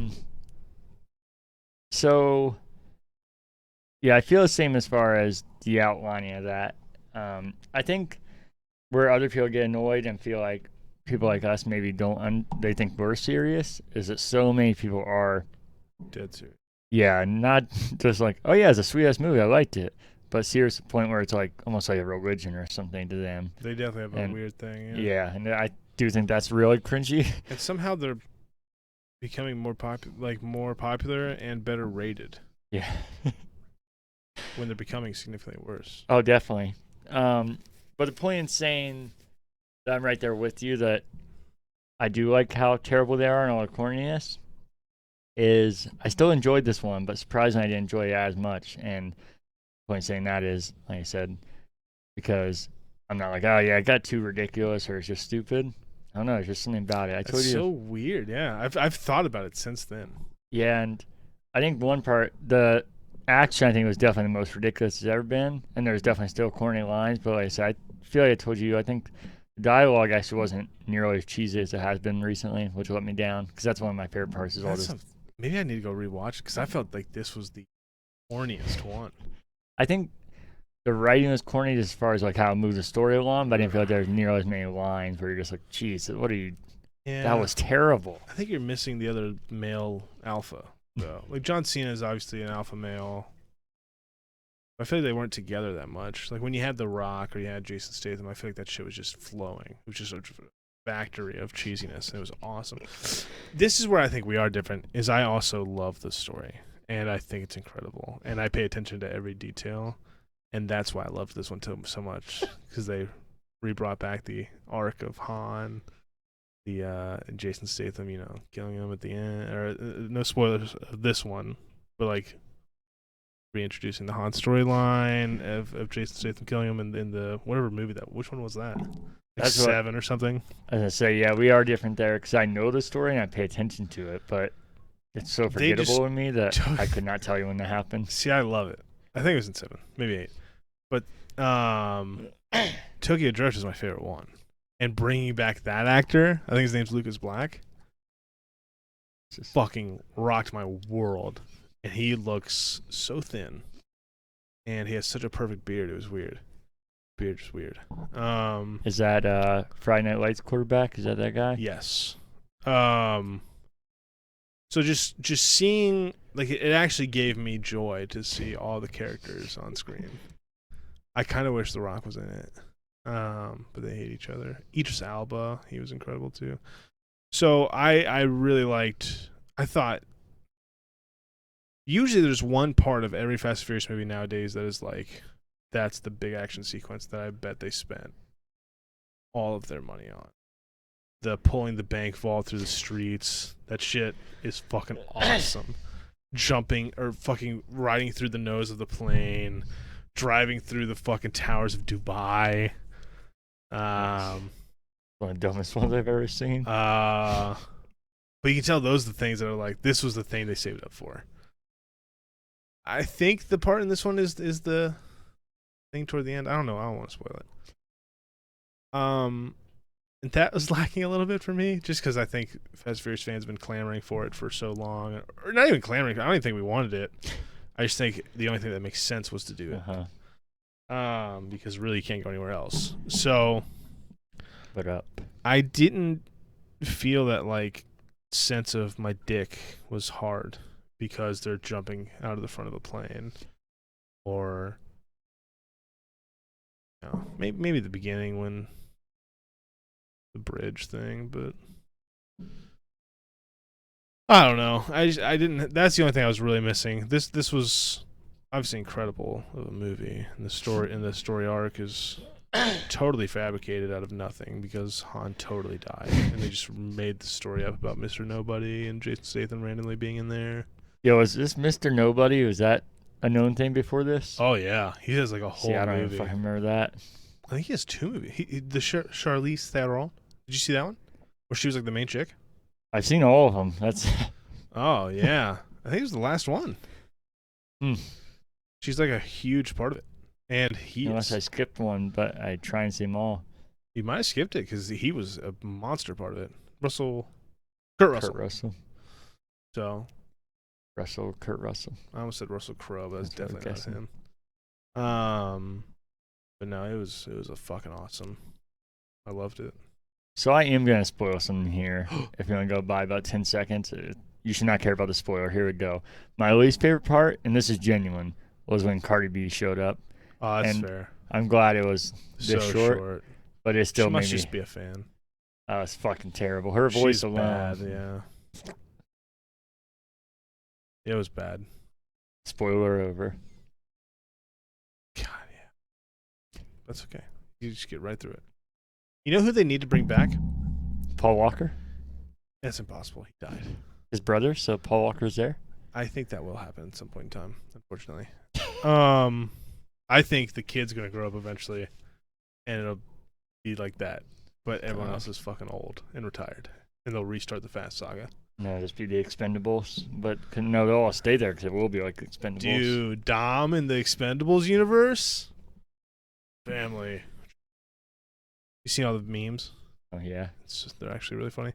so yeah, I feel the same as far as the outlining of that. I think where other people get annoyed and feel like people like us maybe they think we're serious is that so many people are dead serious. Yeah, not just like, oh yeah, it's a sweet ass movie, I liked it, but serious to the point where it's like almost like a religion or something to them. They definitely have a weird thing. Yeah, and I do think that's really cringy. And somehow they're becoming more popular and better rated. Yeah. When they're becoming significantly worse. Oh, definitely. But the point in saying that I'm right there with you, that I do like how terrible they are and all the corniness, is I still enjoyed this one, but surprisingly I didn't enjoy it as much. And the point in saying that is, like I said, because I'm not like, oh yeah, it got too ridiculous or it's just stupid. I don't know, there's just something about it. I told you. It's so weird, yeah. I've thought about it since then. Yeah, and I think one part, the action, I think, was definitely the most ridiculous it's ever been, and there's definitely still corny lines, but like I said, I feel like I told you, I think the dialogue actually wasn't nearly as cheesy as it has been recently, which let me down, because that's one of my favorite parts is all this. Maybe I need to go rewatch it, because I felt like this was the corniest one. I think the writing was corny as far as like how it moved the story along, but I didn't feel like there's nearly as many lines where you're just like, geez, what are you, that was terrible. I think you're missing the other male alpha, though. Like, John Cena is obviously an alpha male. I feel like they weren't together that much. Like, when you had The Rock or you had Jason Statham, I feel like that shit was just flowing. It was just a factory of cheesiness, and it was awesome. This is where I think we are different, is I also love the story, and I think it's incredible, and I pay attention to every detail, and that's why I loved this one so much, because they re-brought back the arc of Han, the Jason Statham, killing him at the end, or no spoilers of this one, but like reintroducing the Han storyline of Jason Statham killing him in the whatever movie which one was that? That's 7 or something. I was gonna say, yeah, we are different there because I know the story and I pay attention to it, but it's so forgettable in me that I could not tell you when that happened. See, I love it. I think it was in 7, maybe 8, but Tokyo Drift is my favorite one. And bringing back that actor, I think his name's Lucas Black, fucking rocked my world. And he looks so thin, and he has such a perfect beard. It was weird. Beard's just weird. Is that Friday Night Lights quarterback? Is that guy? Yes. So just seeing, like, it actually gave me joy to see all the characters on screen. I kind of wish The Rock was in it, but they hate each other. Idris Elba, he was incredible too. So I really liked. I thought. Usually there's one part of every Fast and Furious movie nowadays that is like that's the big action sequence that I bet they spent all of their money on. The pulling the bank vault through the streets. That shit is fucking awesome. Jumping or fucking riding through the nose of the plane, driving through the fucking towers of Dubai. One of the dumbest ones I've ever seen. But you can tell those are the things that are like, this was the thing they saved up for. I think the part in this one is the thing toward the end. I don't know. I don't want to spoil it. And that was lacking a little bit for me, just because I think Fast and Furious fans have been clamoring for it for so long, or not even clamoring. I don't even think we wanted it. I just think the only thing that makes sense was to do it, because really you can't go anywhere else. So, But up. I didn't feel that like sense of my dick was hard because they're jumping out of the front of a plane, or maybe the beginning when. The bridge thing, but I don't know. I didn't. That's the only thing I was really missing. This was obviously incredible of a movie, and the story arc is totally fabricated out of nothing because Han totally died, and they just made the story up about Mr. Nobody and Jason Statham randomly being in there. Yo, is this Mr. Nobody? Was that a known thing before this? Oh yeah, he has like a whole movie. I don't even fucking remember that. I think he has 2 movies. The Charlize Theron. Did you see that one? Where she was like the main chick? I've seen all of them. That's. Oh yeah, I think it was the last one. Hmm. She's like a huge part of it, and Unless I skipped one, but I try and see them all. You might have skipped it because he was a monster part of it. Kurt Russell. So. Kurt Russell. I almost said Russell Crowe, but that's definitely not him. But no, it was a fucking awesome. I loved it. So I am going to spoil something here. If you want to go by about 10 seconds, you should not care about the spoiler. Here we go. My least favorite part, and this is genuine, was when Cardi B showed up. Oh, that's fair. I'm glad it was this short, but it still made me... She must just be a fan. Oh, it's fucking terrible. Her voice She's alone. Bad, yeah. It was bad. Spoiler over. God, yeah. That's okay. You just get right through it. You know who they need to bring back? Paul Walker? That's impossible. He died. His brother, so Paul Walker's there? I think that will happen at some point in time, unfortunately. I think the kid's going to grow up eventually, and it'll be like that. But everyone else is fucking old and retired, and they'll restart the Fast Saga. No, just be the Expendables. But no, they'll all stay there because it will be like the Expendables. Dude, Dom in the Expendables universe? Family. You seen all the memes? Oh, yeah. They're actually really funny.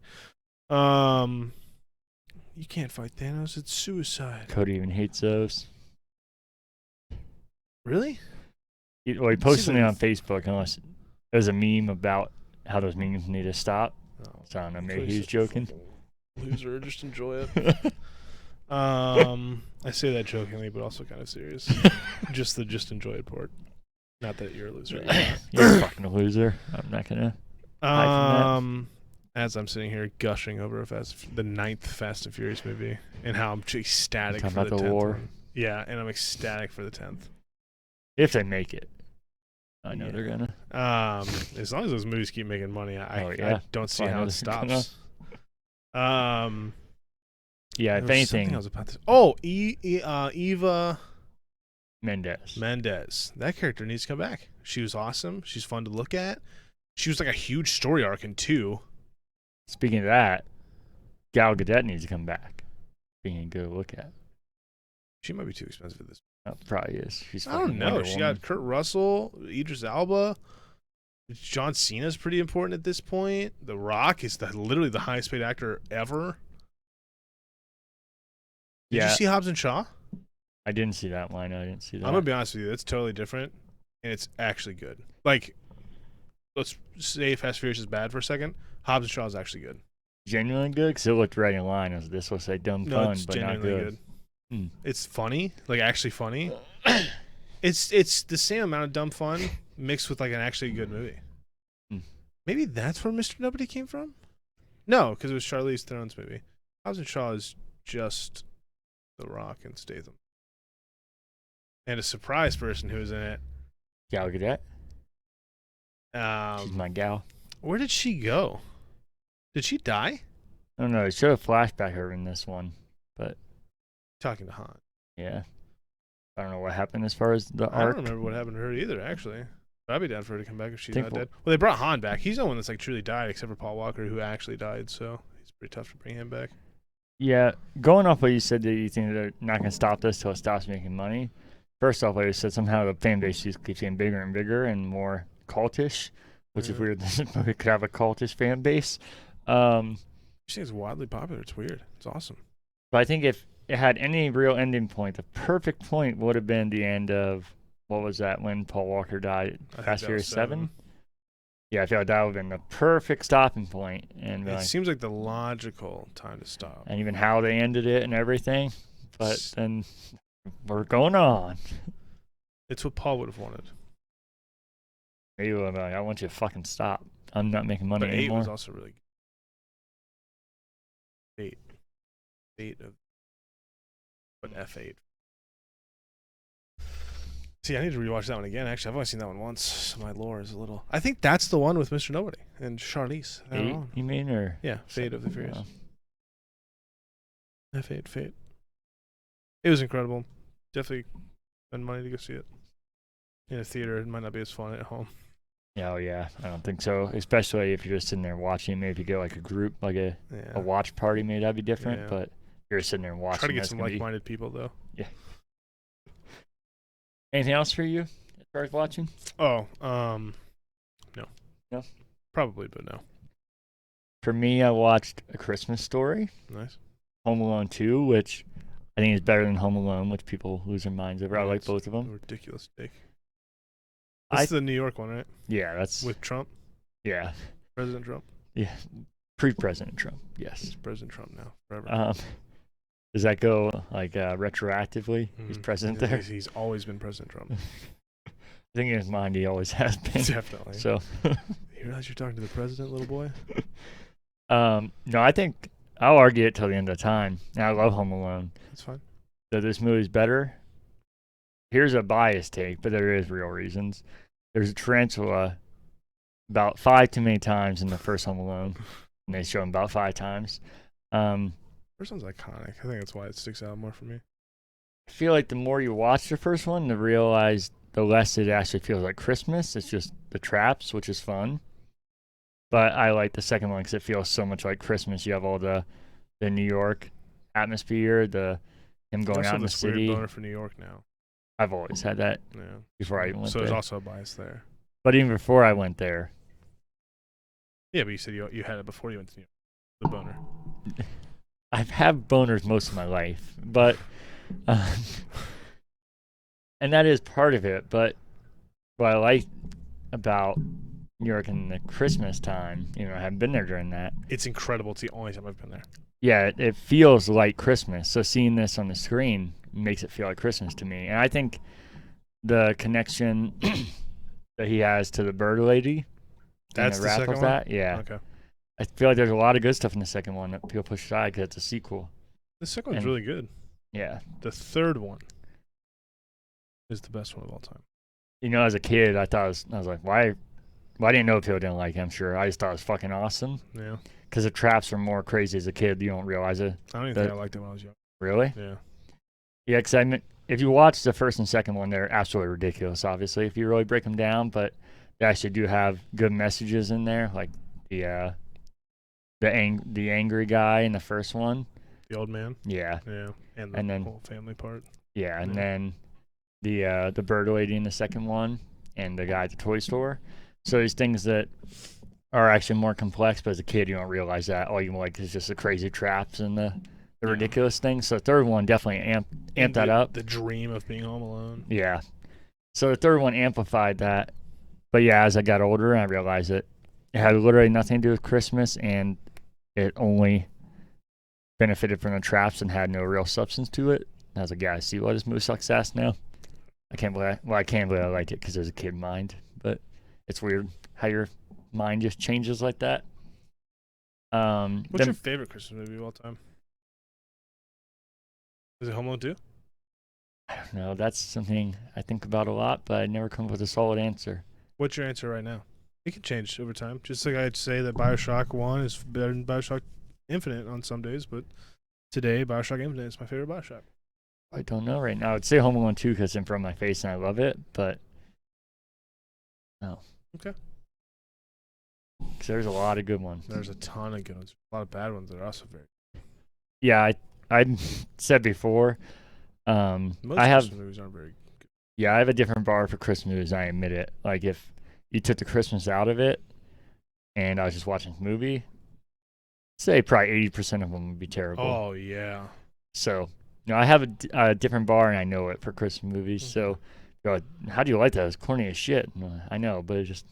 You can't fight Thanos. It's suicide. Cody even hates those. Really? He posted something on Facebook, unless it was a meme about how those memes need to stop. Oh, so I don't know. Maybe he was joking. Loser, just enjoy it. I say that jokingly, but also kind of serious. just enjoy it part. Not that you're a loser. You're a fucking loser. I'm not gonna. As I'm sitting here gushing over the 9th Fast and Furious movie, and how I'm ecstatic for the 10th one. Yeah, and I'm ecstatic for the 10th. If they make it, I know they're gonna. As long as those movies keep making money, I don't see how it stops. Yeah, if anything. Else about this. Oh, Eva. Mendes. That character needs to come back. She was awesome. She's fun to look at. She was like a huge story arc in 2. Speaking of that, Gal Gadot needs to come back. Being good to look at. She might be too expensive for this. Oh, probably is. I don't know. She got Kurt Russell, Idris Elba. John Cena's pretty important at this point. The Rock is literally the highest paid actor ever. Did you see Hobbs and Shaw? I didn't see that line. I didn't see that. I'm going to be honest with you. That's totally different, and it's actually good. Like, let's say Fast and Furious is bad for a second. Hobbs and Shaw is actually good. Genuinely good? Because it looked right in line. As this will say dumb fun, it's but genuinely not good. It's funny. Like, actually funny. It's the same amount of dumb fun mixed with, like, an actually good movie. Maybe that's where Mr. Nobody came from? No, because it was Charlize Theron's movie. Hobbs and Shaw is just The Rock and Statham. And a surprise person who was in it Gal Gadot. She's my gal. Where did she go? Did she die? I don't know. It showed a flashback her in this one, but Talking to Han. yeah, I don't know what happened as far as the arc. I don't remember what happened to her either, actually. But I'd be down for her to come back if she's not dead. Well, they brought Han back. He's the one that's like truly died, except for Paul Walker, who actually died. So it's pretty tough to bring him back. Yeah, going off what you said that you think they're not going to stop this till it stops making money. First off, like you said, somehow the fan base just keeps getting bigger and bigger and more cultish, which is weird. This movie could have a cultish fan base. It's wildly popular. It's weird. It's awesome. But I think if it had any real ending point, the perfect point would have been the end of, what was that, when Paul Walker died? Fast Furious 7? Yeah, I feel like that would have been the perfect stopping point. And it seems like the logical time to stop. And even how they ended it and everything. But then we're going on. It's what Paul would have wanted. He would have been like, I want you to fucking stop. I'm not making money anymore. But 8 was also really good. 8 of but F8. See, I need to rewatch that one again. Actually, I've only seen that one once. So my lore is a little. I think that's the one with Mr. Nobody and Charlize. 8, you mean, or yeah, Fate of the Furious. F8, Fate. It was incredible. Definitely spend money to go see it in a theater. It might not be as fun at home. Yeah, oh yeah, I don't think so. Especially if you're just sitting there watching. Maybe if you get like a group, like a watch party, maybe that'd be different. Yeah. But you're sitting there and watching. Try to get some like-minded people, though. Yeah. Anything else for you as far as watching? Oh, no. No? Probably, but no. For me, I watched A Christmas Story. Nice. Home Alone 2, which I think is better than Home Alone, which people lose their minds over. I like both of them. A ridiculous take. That's the New York one, right? Yeah, that's... With Trump? Yeah. President Trump? Yeah. Pre-President Trump, yes. It's President Trump now, forever. Does that go like retroactively? He's president there. He's always been President Trump. I think in his mind he always has been. Definitely. So you realize you're talking to the president, little boy? No, I think I'll argue it till the end of time. And I love Home Alone. That's fine. That this movie's better. Here's a biased take, but there is real reasons. There's a tarantula about 5 too many times in the first Home Alone, and they show him about 5 times. First one's iconic. I think that's why it sticks out more for me. I feel like the more you watch the first one, the realize the less it actually feels like Christmas. It's just the traps, which is fun. But I like the second one because it feels so much like Christmas. You have all the New York atmosphere, him going out in the city. Weird boner for New York now. I've always had that. Yeah. Before I went there. So there's also a bias there. But even before I went there. Yeah, but you said you had it before you went to New York. The boner. I've had boners most of my life, but and that is part of it. But what I like about New York in the Christmas time, I haven't been there during that. It's incredible. It's the only time I've been there. Yeah, it feels like Christmas. So seeing this on the screen makes it feel like Christmas to me. And I think the connection that he has to the bird lady. That's the second one? Yeah. Okay. I feel like there's a lot of good stuff in the second one that people push aside because it's a sequel. The second one's really good. Yeah. The third one is the best one of all time. As a kid, I was like, why didn't know people didn't like it? I'm sure. I just thought it was fucking awesome. Yeah. Because the traps are more crazy as a kid. You don't realize it. I don't even think I liked it when I was young. Really? Yeah. Yeah, because if you watch the first and second one, they're absolutely ridiculous, obviously, if you really break them down. But they actually do have good messages in there, like the angry guy in the first one. The old man? Yeah. Yeah. And then whole family part. Yeah, and then the bird lady in the second one and the guy at the toy store. So these things that are actually more complex, but as a kid you don't realize that. All you like is just the crazy traps and the ridiculous things. So the third one definitely amped that up. The dream of being home alone. Yeah. So the third one amplified that. But yeah, as I got older, I realized that it had literally nothing to do with Christmas, and it only benefited from the traps and had no real substance to it. And I was like, yeah, I see why this movie sucks ass now. I can't believe I like it because there's a kid mind, but it's weird how your mind just changes like that. What's your favorite Christmas movie of all time? Is it Home Alone 2? I don't know. That's something I think about a lot, but I never come up with a solid answer. What's your answer right now? It can change over time. Just like I'd say that Bioshock 1 is better than Bioshock Infinite on some days, but today Bioshock Infinite is my favorite Bioshock. I don't know right now. I'd say Home Alone 2 because it's in front of my face and I love it, but no. Okay. Because there's a lot of good ones. There's a ton of good ones. A lot of bad ones that are also very. Yeah, I said before. Most I have Christmas movies aren't very good. Yeah, I have a different bar for Christmas movies. I admit it. Like if you took the Christmas out of it, and I was just watching a movie, say probably 80% of them would be terrible. Oh yeah. So, I have a different bar, and I know it for Christmas movies. So, you're like, how do you like that? It's corny as shit. I know, but it's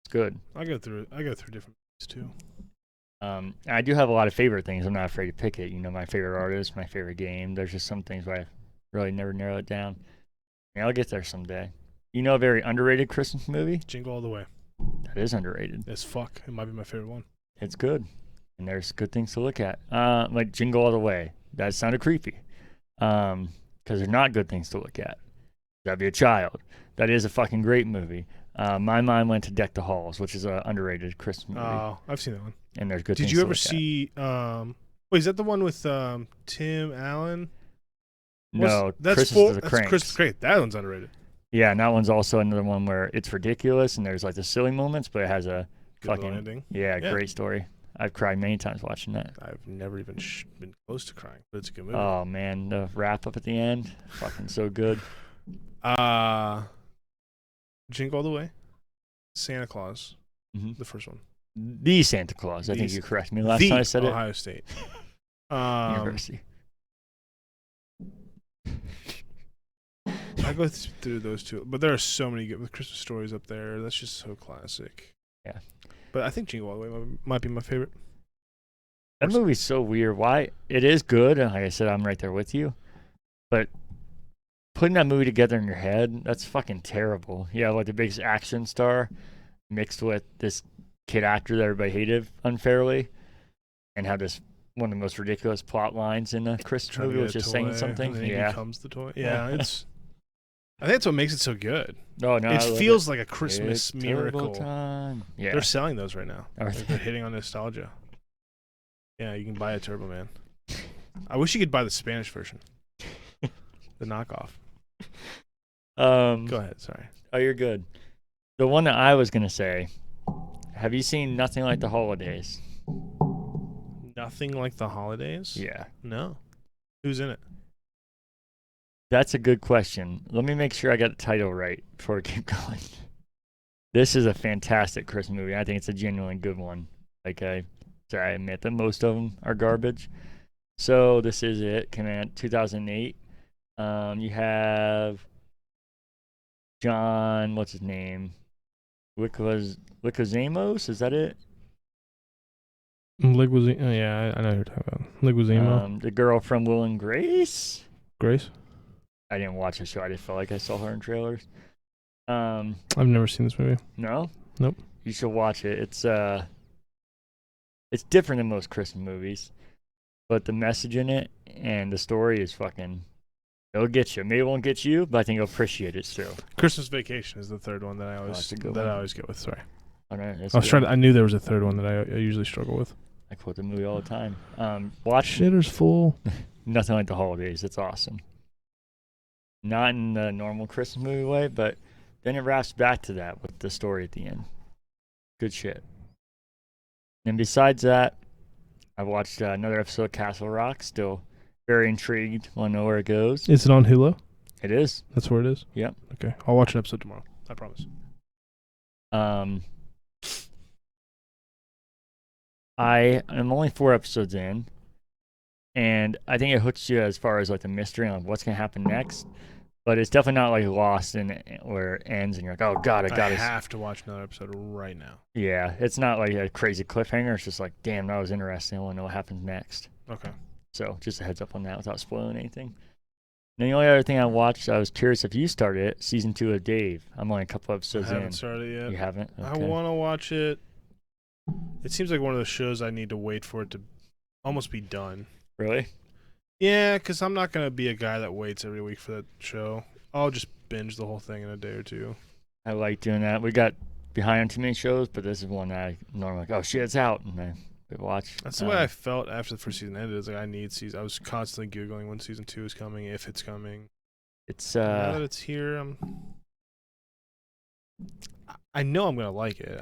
good. I go through different movies too. I do have a lot of favorite things. I'm not afraid to pick it. My favorite artist, my favorite game. There's just some things where I really never narrow it down. I'll get there someday. A very underrated Christmas movie? Jingle All the Way. That is underrated. As fuck. It might be my favorite one. It's good. And there's good things to look at. Like Jingle All the Way. That sounded creepy. Because there's not good things to look at. That'd be a child. That is a fucking great movie. My mind went to Deck the Halls, which is an underrated Christmas movie. Oh, I've seen that one. And there's good Did things you to ever look see wait, is that the one with Tim Allen? No, that's Christmas of the Cranks. Christmas Crank. That one's underrated. Yeah, and that one's also another one where it's ridiculous and there's like the silly moments, but it has a Good fucking ending. Yeah, great story. I've cried many times watching that. I've never even been close to crying, but it's a good movie. Oh man, the wrap up at the end, fucking so good. Jingle All the Way, Santa Claus, Mm-hmm. the first one. The Santa Claus. I think you corrected me last time I said Ohio State. University. I go through those two, but there are so many good with Christmas stories up there. That's just so classic. Yeah, but I think Jingle All the Way might be my favorite. That movie's so weird. Why? It is good, and like I said, I'm right there with you. But putting that movie together in your head, that's fucking terrible. Yeah, like the biggest action star mixed with this kid actor that everybody hated unfairly, and had this one of the most ridiculous plot lines in a Christmas movie, which is saying something. And Yeah, becomes the toy. Yeah, it's. I think that's what makes it so good. No, it feels like a Christmas miracle. Time. Yeah, they're selling those right now. They're hitting on nostalgia. Yeah, you can buy a Turbo Man. I wish you could buy the Spanish version, the knockoff. Go ahead. Sorry. Oh, you're good. The one that I was gonna say. Have you seen Nothing Like the Holidays? Nothing Like the Holidays? Yeah. No. Who's in it? That's a good question. Let me make sure I got the title right before we keep going. This is a fantastic Christmas movie. I think it's a genuinely good one. Like I admit that most of them are garbage. So this is it. Came out in 2008. You have John, what's his name? Leguizamo? Is that it? Leguizamo. Yeah, I know who you're talking about. Leguizamo. The girl from Will and Grace. Grace. I didn't watch the show. I just felt like I saw her in trailers. I've never seen this movie. No? Nope. You should watch it. It's different than most Christmas movies, but the message in it and the story is fucking. It'll get you. Maybe it won't get you, but I think you'll appreciate it still. Christmas Vacation is the third one that I always get with. Sorry. I knew there was a third one that I usually struggle with. I quote the movie all the time. Watch Shitter's Full. Nothing Like the Holidays. It's awesome. Not in the normal Christmas movie way, but then it wraps back to that with the story at the end. Good shit. And besides that, I watched another episode of Castle Rock. Still very intrigued. Want to know where it goes. Is it on Hulu? It is. That's where it is? Yep. Okay. I'll watch an episode tomorrow. I promise. I am only 4 episodes in, and I think it hooks you as far as like the mystery and like what's gonna happen next. But it's definitely not like Lost and where it ends and you're like, oh god, I have to watch another episode right now. Yeah, it's not like a crazy cliffhanger. It's just like, damn, that was interesting. I want to know what happens next. Okay. So just a heads up on that without spoiling anything. And the only other thing I watched, I was curious if you started it, season 2 of Dave. I'm only a couple episodes in. I haven't started yet. You haven't? Okay. I want to watch it. It seems like one of those shows I need to wait for it to almost be done. Really? Yeah, because I'm not gonna be a guy that waits every week for that show. I'll just binge the whole thing in a day or two. I like doing that. We got behind on too many shows, but this is one that I normally like. Oh shit, it's out, and I watch. That's the way I felt after the first season ended. It's like I need season. I was constantly googling when season 2 is coming, if it's coming. It's Now that it's here, I know I'm gonna like it.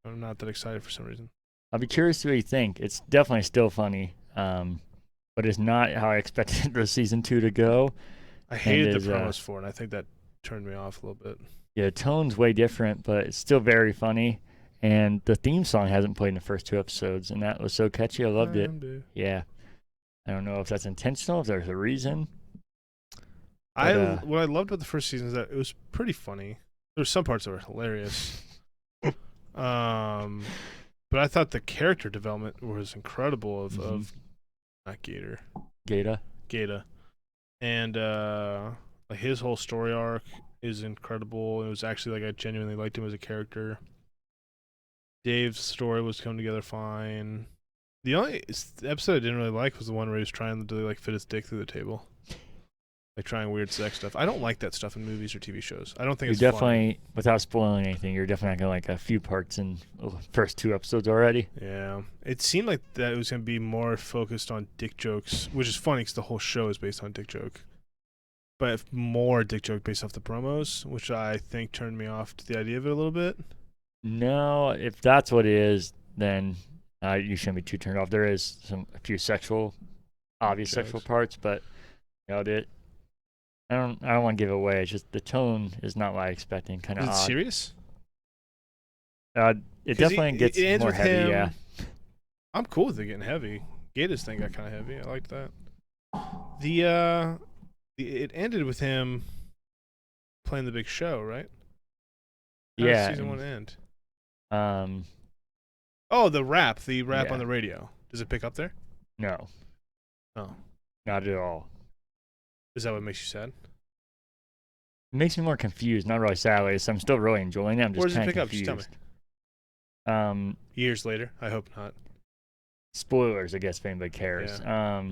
I'm not that excited for some reason. I'll be curious to what you think. It's definitely still funny, but it's not how I expected the season 2 to go. I hated the promos for it, and I think that turned me off a little bit. Yeah, the tone's way different, but it's still very funny. And the theme song hasn't played in the first 2 episodes, and that was so catchy. I loved it. Yeah. I don't know if that's intentional, if there's a reason. But, what I loved about the first season is that it was pretty funny. There were some parts that were hilarious. But I thought the character development was incredible of not Gator. Gata. And like his whole story arc is incredible. It was actually like I genuinely liked him as a character. Dave's story was coming together fine. The only episode I didn't really like was the one where he was trying to like fit his dick through the table. Like trying weird sex stuff. I don't like that stuff in movies or TV shows. I don't think it's definitely, funny. Without spoiling anything, you're definitely not going to like a few parts in the first 2 episodes already. Yeah. It seemed like that it was going to be more focused on dick jokes, which is funny because the whole show is based on dick joke. But more dick joke based off the promos, which I think turned me off to the idea of it a little bit. No, if that's what it is, then you shouldn't be too turned off. There is a few obvious sexual parts, but I don't want to give it away. It's just the tone is not what I expected. Kind of odd. Is it serious? It definitely gets more heavy. Yeah, I'm cool with it getting heavy. Gata's thing got kind of heavy. I liked that. It ended with him playing the big show, right? How did season 1 end? Oh, the rap on the radio. Does it pick up there? No. Oh. Not at all. Is that what makes you sad? It makes me more confused. Not really sad. Like, I'm still really enjoying it. I'm just Where does it pick confused. up? Just tell me. Years later. I hope not. Spoilers, I guess, if anybody cares. Yeah.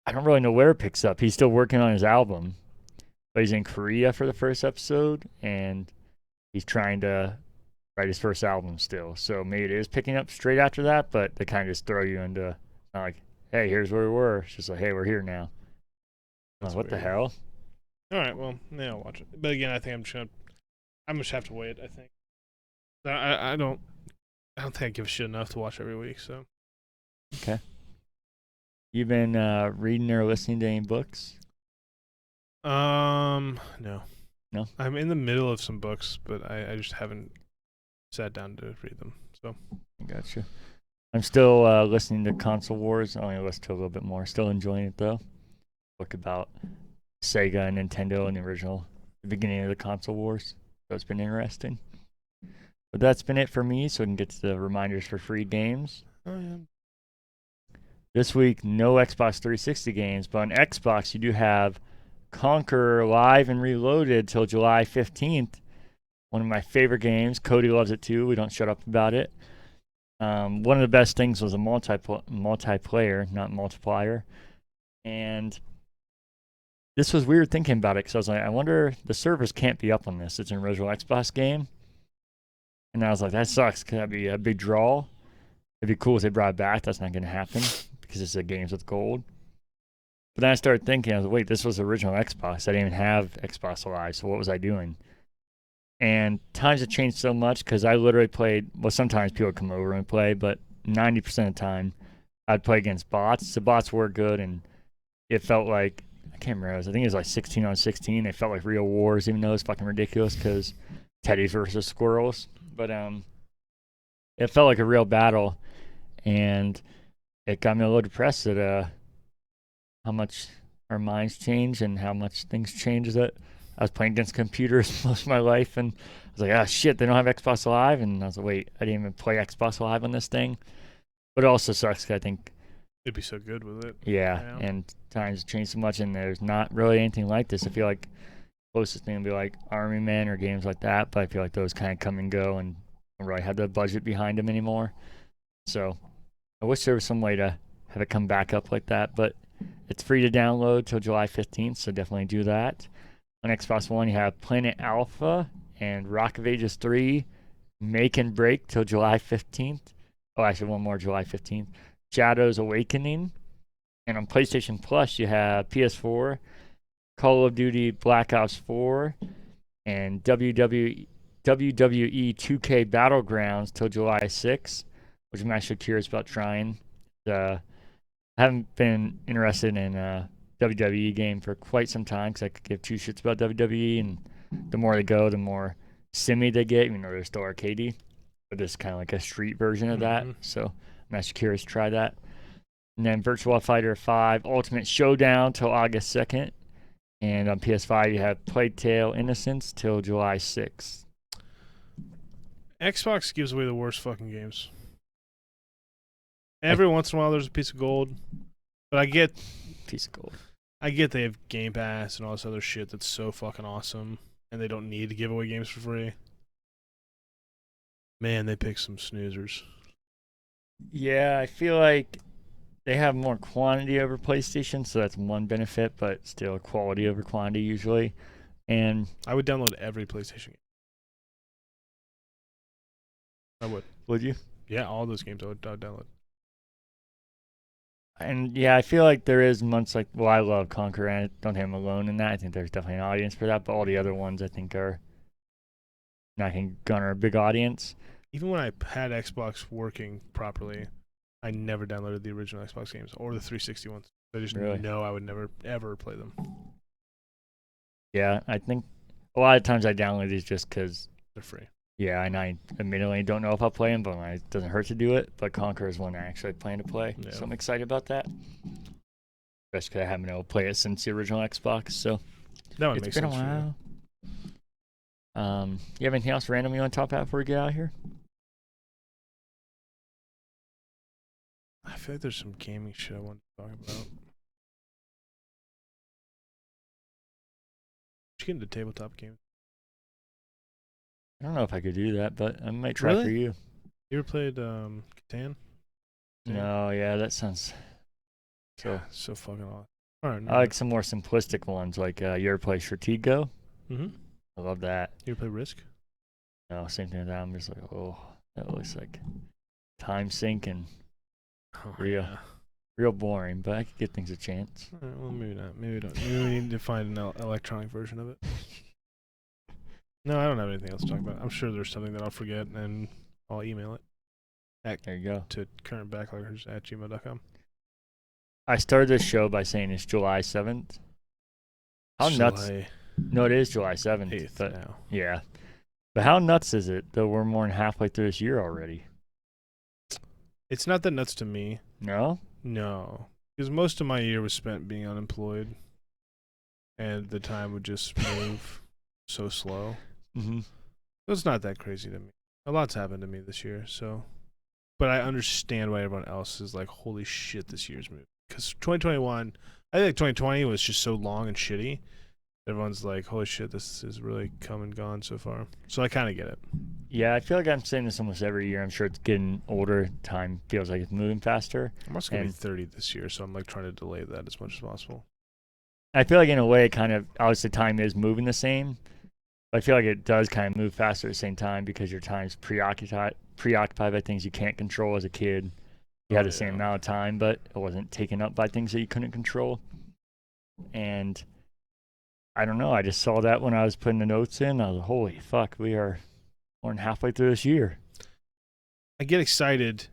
I don't really know where it picks up. He's still working on his album, but he's in Korea for the first episode, and he's trying to write his first album still. So maybe it is picking up straight after that, but they kind of just throw you into, not like, hey, here's where we were. It's just like, hey, we're here now. What weird. The hell? All right, well, yeah, I'll watch it. But again, I think I'm just have to wait. I think I don't think I give a shit enough to watch every week. So okay. You been reading or listening to any books? No. No? I'm in the middle of some books, but I just haven't sat down to read them. So Gotcha. I'm still listening to Console Wars. I only listened to a little bit more. Still enjoying it, though. Book about Sega and Nintendo and the beginning of the Console Wars. So it's been interesting. But that's been it for me, so we can get to the reminders for free games. Oh, yeah. This week, no Xbox 360 games, but on Xbox, you do have Conquer Live and Reloaded till July 15th. One of my favorite games. Cody loves it too. We don't shut up about it. One of the best things was a multiplayer, not multiplier. And this was weird thinking about it because I was like, I wonder, the servers can't be up on this. It's an original Xbox game. And I was like, that sucks. Could that be a big draw? It'd be cool if they brought it back. That's not going to happen because it's a games with gold. But then I started thinking, I was like, wait, this was the original Xbox. I didn't even have Xbox Live, so what was I doing? And times have changed so much because I literally played, well, sometimes people would come over and play, but 90% of the time I'd play against bots. The bots were good, and it felt like, I can't remember, I think it was like 16 on 16. They felt like real wars, even though it's fucking ridiculous because teddies versus squirrels. But it felt like a real battle, and it got me a little depressed at how much our minds change and how much things change. That I was playing against computers most of my life, and I was like, ah, shit, they don't have Xbox Live. And I was like, wait, I didn't even play Xbox Live on this thing. But it also sucks because I think it'd be so good with it. Yeah, and times have changed so much, and there's not really anything like this. I feel like closest thing would be like Army Men or games like that, but I feel like those kind of come and go and don't really have the budget behind them anymore. So I wish there was some way to have it come back up like that. But it's free to download till July 15th, so definitely do that. On Xbox One, you have Planet Alpha and Rock of Ages 3, Make and Break till July 15th. Oh, actually, one more, July 15th. Shadows Awakening. And on PlayStation Plus, you have PS4, Call of Duty Black Ops 4, and WWE 2K Battlegrounds till July 6th, which I'm actually curious about trying. I haven't been interested in a WWE game for quite some time because I could give two shits about WWE, and the more they go, the more simmy they get, even though they're still arcadey. But it's kind of like a street version of that. So I'm actually curious to try that. And then Virtua Fighter 5 Ultimate Showdown till August 2nd. And on PS5, you have Plague Tale Innocence till July 6th. Xbox gives away the worst fucking games. Every once in a while, there's a piece of gold. But I get they have Game Pass and all this other shit that's so fucking awesome. And they don't need to give away games for free. Man, they pick some snoozers. Yeah, I feel like they have more quantity over PlayStation, so that's one benefit, but still quality over quantity usually. And I would download every PlayStation game. I would. Would you? Yeah, all those games I would download. And yeah, I feel like there is months like, well, I love Conquer, and I don't think I'm alone in that. I think there's definitely an audience for that, but all the other ones I think are not going to garner a big audience. Even when I had Xbox working properly, I never downloaded the original Xbox games or the 360 ones. I just know I would never, ever play them. Yeah, I think a lot of times I download these just because they're free. Yeah, and I admittedly don't know if I'll play them, but it doesn't hurt to do it. But Conquer is one I actually plan to play, so I'm excited about that. Especially because I haven't been able to play it since the original Xbox, so it's been a while. You have anything else random you want to talk about before we get out of here? I feel like there's some gaming shit I want to talk about. Just get into tabletop games. I don't know if I could do that, but I might try for you. You ever played Catan? No, yeah, that sounds so fucking awesome. All right, I like some more simplistic ones, like you ever play Stratego? Mm-hmm. I love that. You ever play Risk? No, same thing with that. I'm just like, oh, that looks like time sink and real boring, but I could give things a chance. All right, well, maybe not. Maybe we don't. Maybe we need to find an electronic version of it. No, I don't have anything else to talk about. I'm sure there's something that I'll forget, and I'll email it. There you go. To currentbackloggers@gmail.com. I started this show by saying it's July 7th. How nuts? No, it is July 7th. 8th but now. Yeah. But how nuts is it that we're more than halfway through this year already? It's not that nuts to me. No? No. Because most of my year was spent being unemployed, and the time would just move so slow. Mm-hmm. So it's not that crazy to me. A lot's happened to me this year, so. But I understand why everyone else is like, holy shit, this year's moved. Because 2021, I think 2020 was just so long and shitty. Everyone's like, holy shit, this is really come and gone so far. So I kind of get it. Yeah, I feel like I'm saying this almost every year. I'm sure it's getting older. Time feels like it's moving faster. I'm also going to be 30 this year, so I'm like trying to delay that as much as possible. I feel like in a way, kind of, obviously time is moving the same. But I feel like it does kind of move faster at the same time because your time's preoccupied by things you can't control as a kid. You had the same amount of time, but it wasn't taken up by things that you couldn't control. And I don't know. I just saw that when I was putting the notes in. I was like, holy fuck, we are more than halfway through this year. I get excited.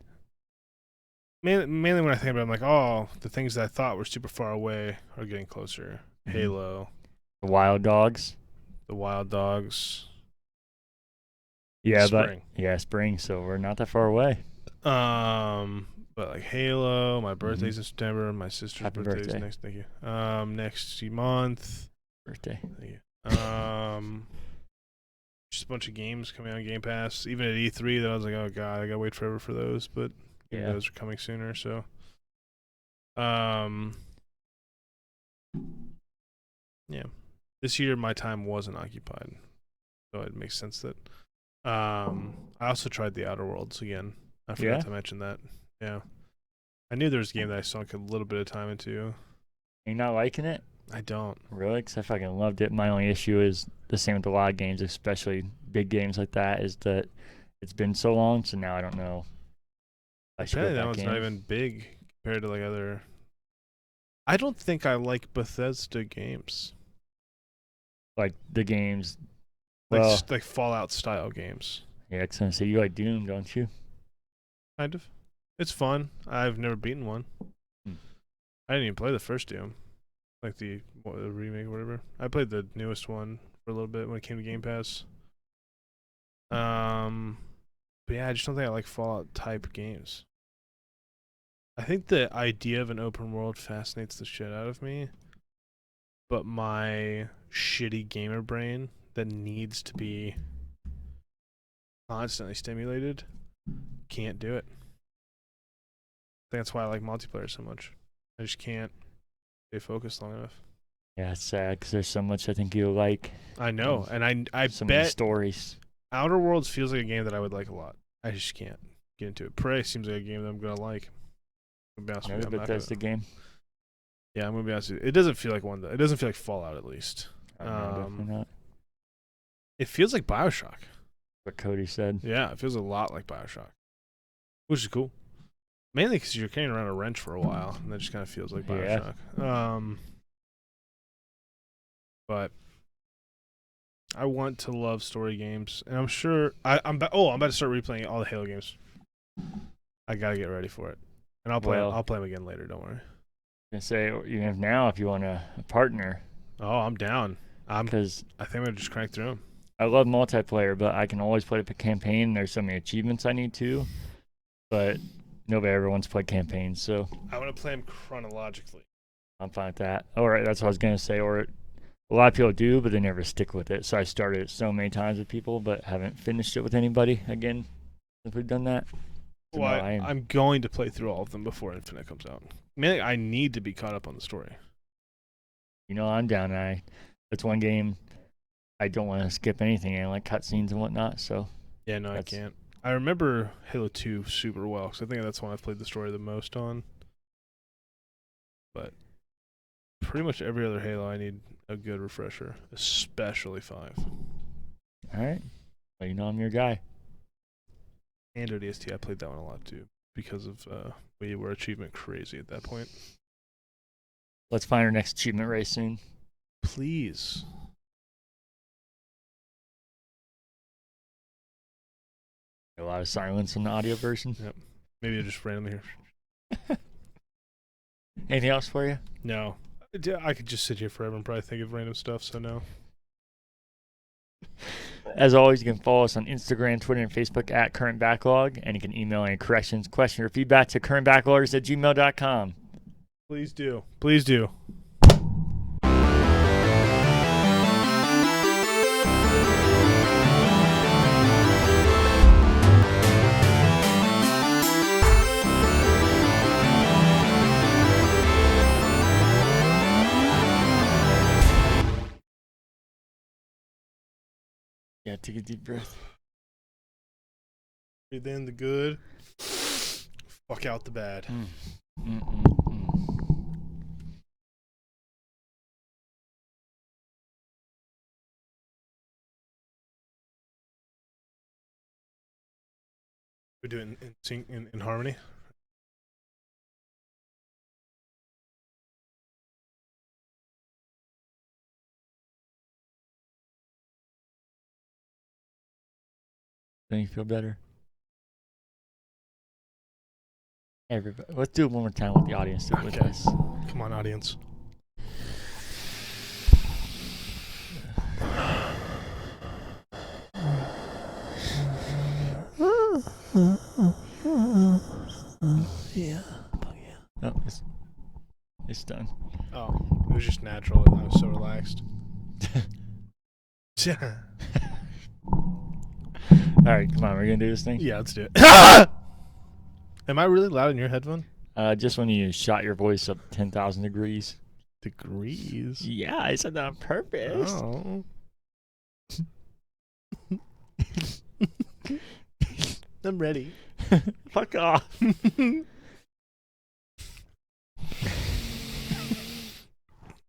Mainly when I think about it, I'm like, oh, the things that I thought were super far away are getting closer. Mm-hmm. Halo. The Wild Dogs. Yeah, spring. Spring. So we're not that far away. But like Halo, my birthday's in September. My sister's birthday's next. Thank you. Next month. Birthday. Thank you. Just a bunch of games coming out on Game Pass. Even at E3, that I was like, oh god, I gotta wait forever for those. But those are coming sooner. So, yeah. This year my time wasn't occupied, so it makes sense that. I also tried the Outer Worlds again. I forgot to mention that. Yeah. I knew there was a game that I sunk a little bit of time into. You're not liking it? I don't. Really? Because I fucking loved it. My only issue is the same with a lot of games, especially big games like that, is that it's been so long, so now I don't know. I should go Apparently that back one's in. not even big compared to like other. I don't think I like Bethesda games. Like the games. Like Well, like Fallout style games. yeah, I was gonna say you like Doom, don't you? Kind of. It's fun. I've never beaten one. Hmm. I didn't even play the first Doom. Like the remake or whatever. I played the newest one for a little bit when it came to Game Pass. But yeah, I just don't think I like Fallout type games. I think the idea of an open world fascinates the shit out of me, but my shitty gamer brain that needs to be constantly stimulated can't do it. I think that's why I like multiplayer so much. I just can't stay focused long enough. Yeah, it's sad because there's so much I think you'll like. I know, and I So many bet stories. Outer Worlds feels like a game that I would like a lot. I just can't get into it. Prey seems like a game that I'm gonna like. I'm gonna be honest with you, Another Bethesda game. Yeah, I'm gonna be honest with you. It doesn't feel like one. It doesn't feel like Fallout, at least. No, definitely not. It feels like BioShock. What Cody said. Yeah, it feels a lot like BioShock, which is cool. Mainly because you're carrying around a wrench for a while, and that just kind of feels like BioShock. Yeah. But I want to love story games, and I'm sure I'm about to start replaying all the Halo games. I gotta get ready for it, and I'll play them again later. Don't worry. I say you have now if you want a partner. Oh, I'm down. Because I think I'm gonna just crank through them. I love multiplayer, but I can always play the campaign. There's so many achievements I need to, but nobody ever wants to play campaigns, so I want to play them chronologically. I'm fine with that. All right, that's what I was gonna say. Or a lot of people do, but they never stick with it. So I started it so many times with people, but haven't finished it with anybody again since we've done that. So well, I'm going to play through all of them before Infinite comes out. Mainly, I need to be caught up on the story. You know, I'm down. That's one game I don't want to skip anything. I like cutscenes and whatnot. So yeah, no, I can't. I remember Halo 2 super well because I think that's one I've played the story the most on. But pretty much every other Halo, I need a good refresher, especially 5. All right, well, you know I'm your guy. And ODST, I played that one a lot too because of we were achievement crazy at that point. Let's find our next achievement race soon. Please. A lot of silence on the audio version. Yep. Maybe I just randomly hear. Anything else for you? No. I could just sit here forever and probably think of random stuff, so no. As always, you can follow us on Instagram, Twitter, and Facebook at Current Backlog, and you can email any corrections, questions, or feedback to currentbackloggers@gmail.com. Please do. Please do. Yeah, take a deep breath. Breathe in the good. Fuck out the bad. We do it in sync, in harmony. Then you feel better. Everybody, let's do it one more time with the audience with us. Come on, audience. Yeah. Oh, it's done. Oh, it was just natural. I was so relaxed. All right, come on, we're gonna do this thing. Yeah, let's do it. Am I really loud in your headphone? Just when you shot your voice up 10,000 degrees. Degrees? Yeah, I said that on purpose. Oh. I'm ready. Fuck off.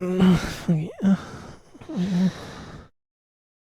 Yeah.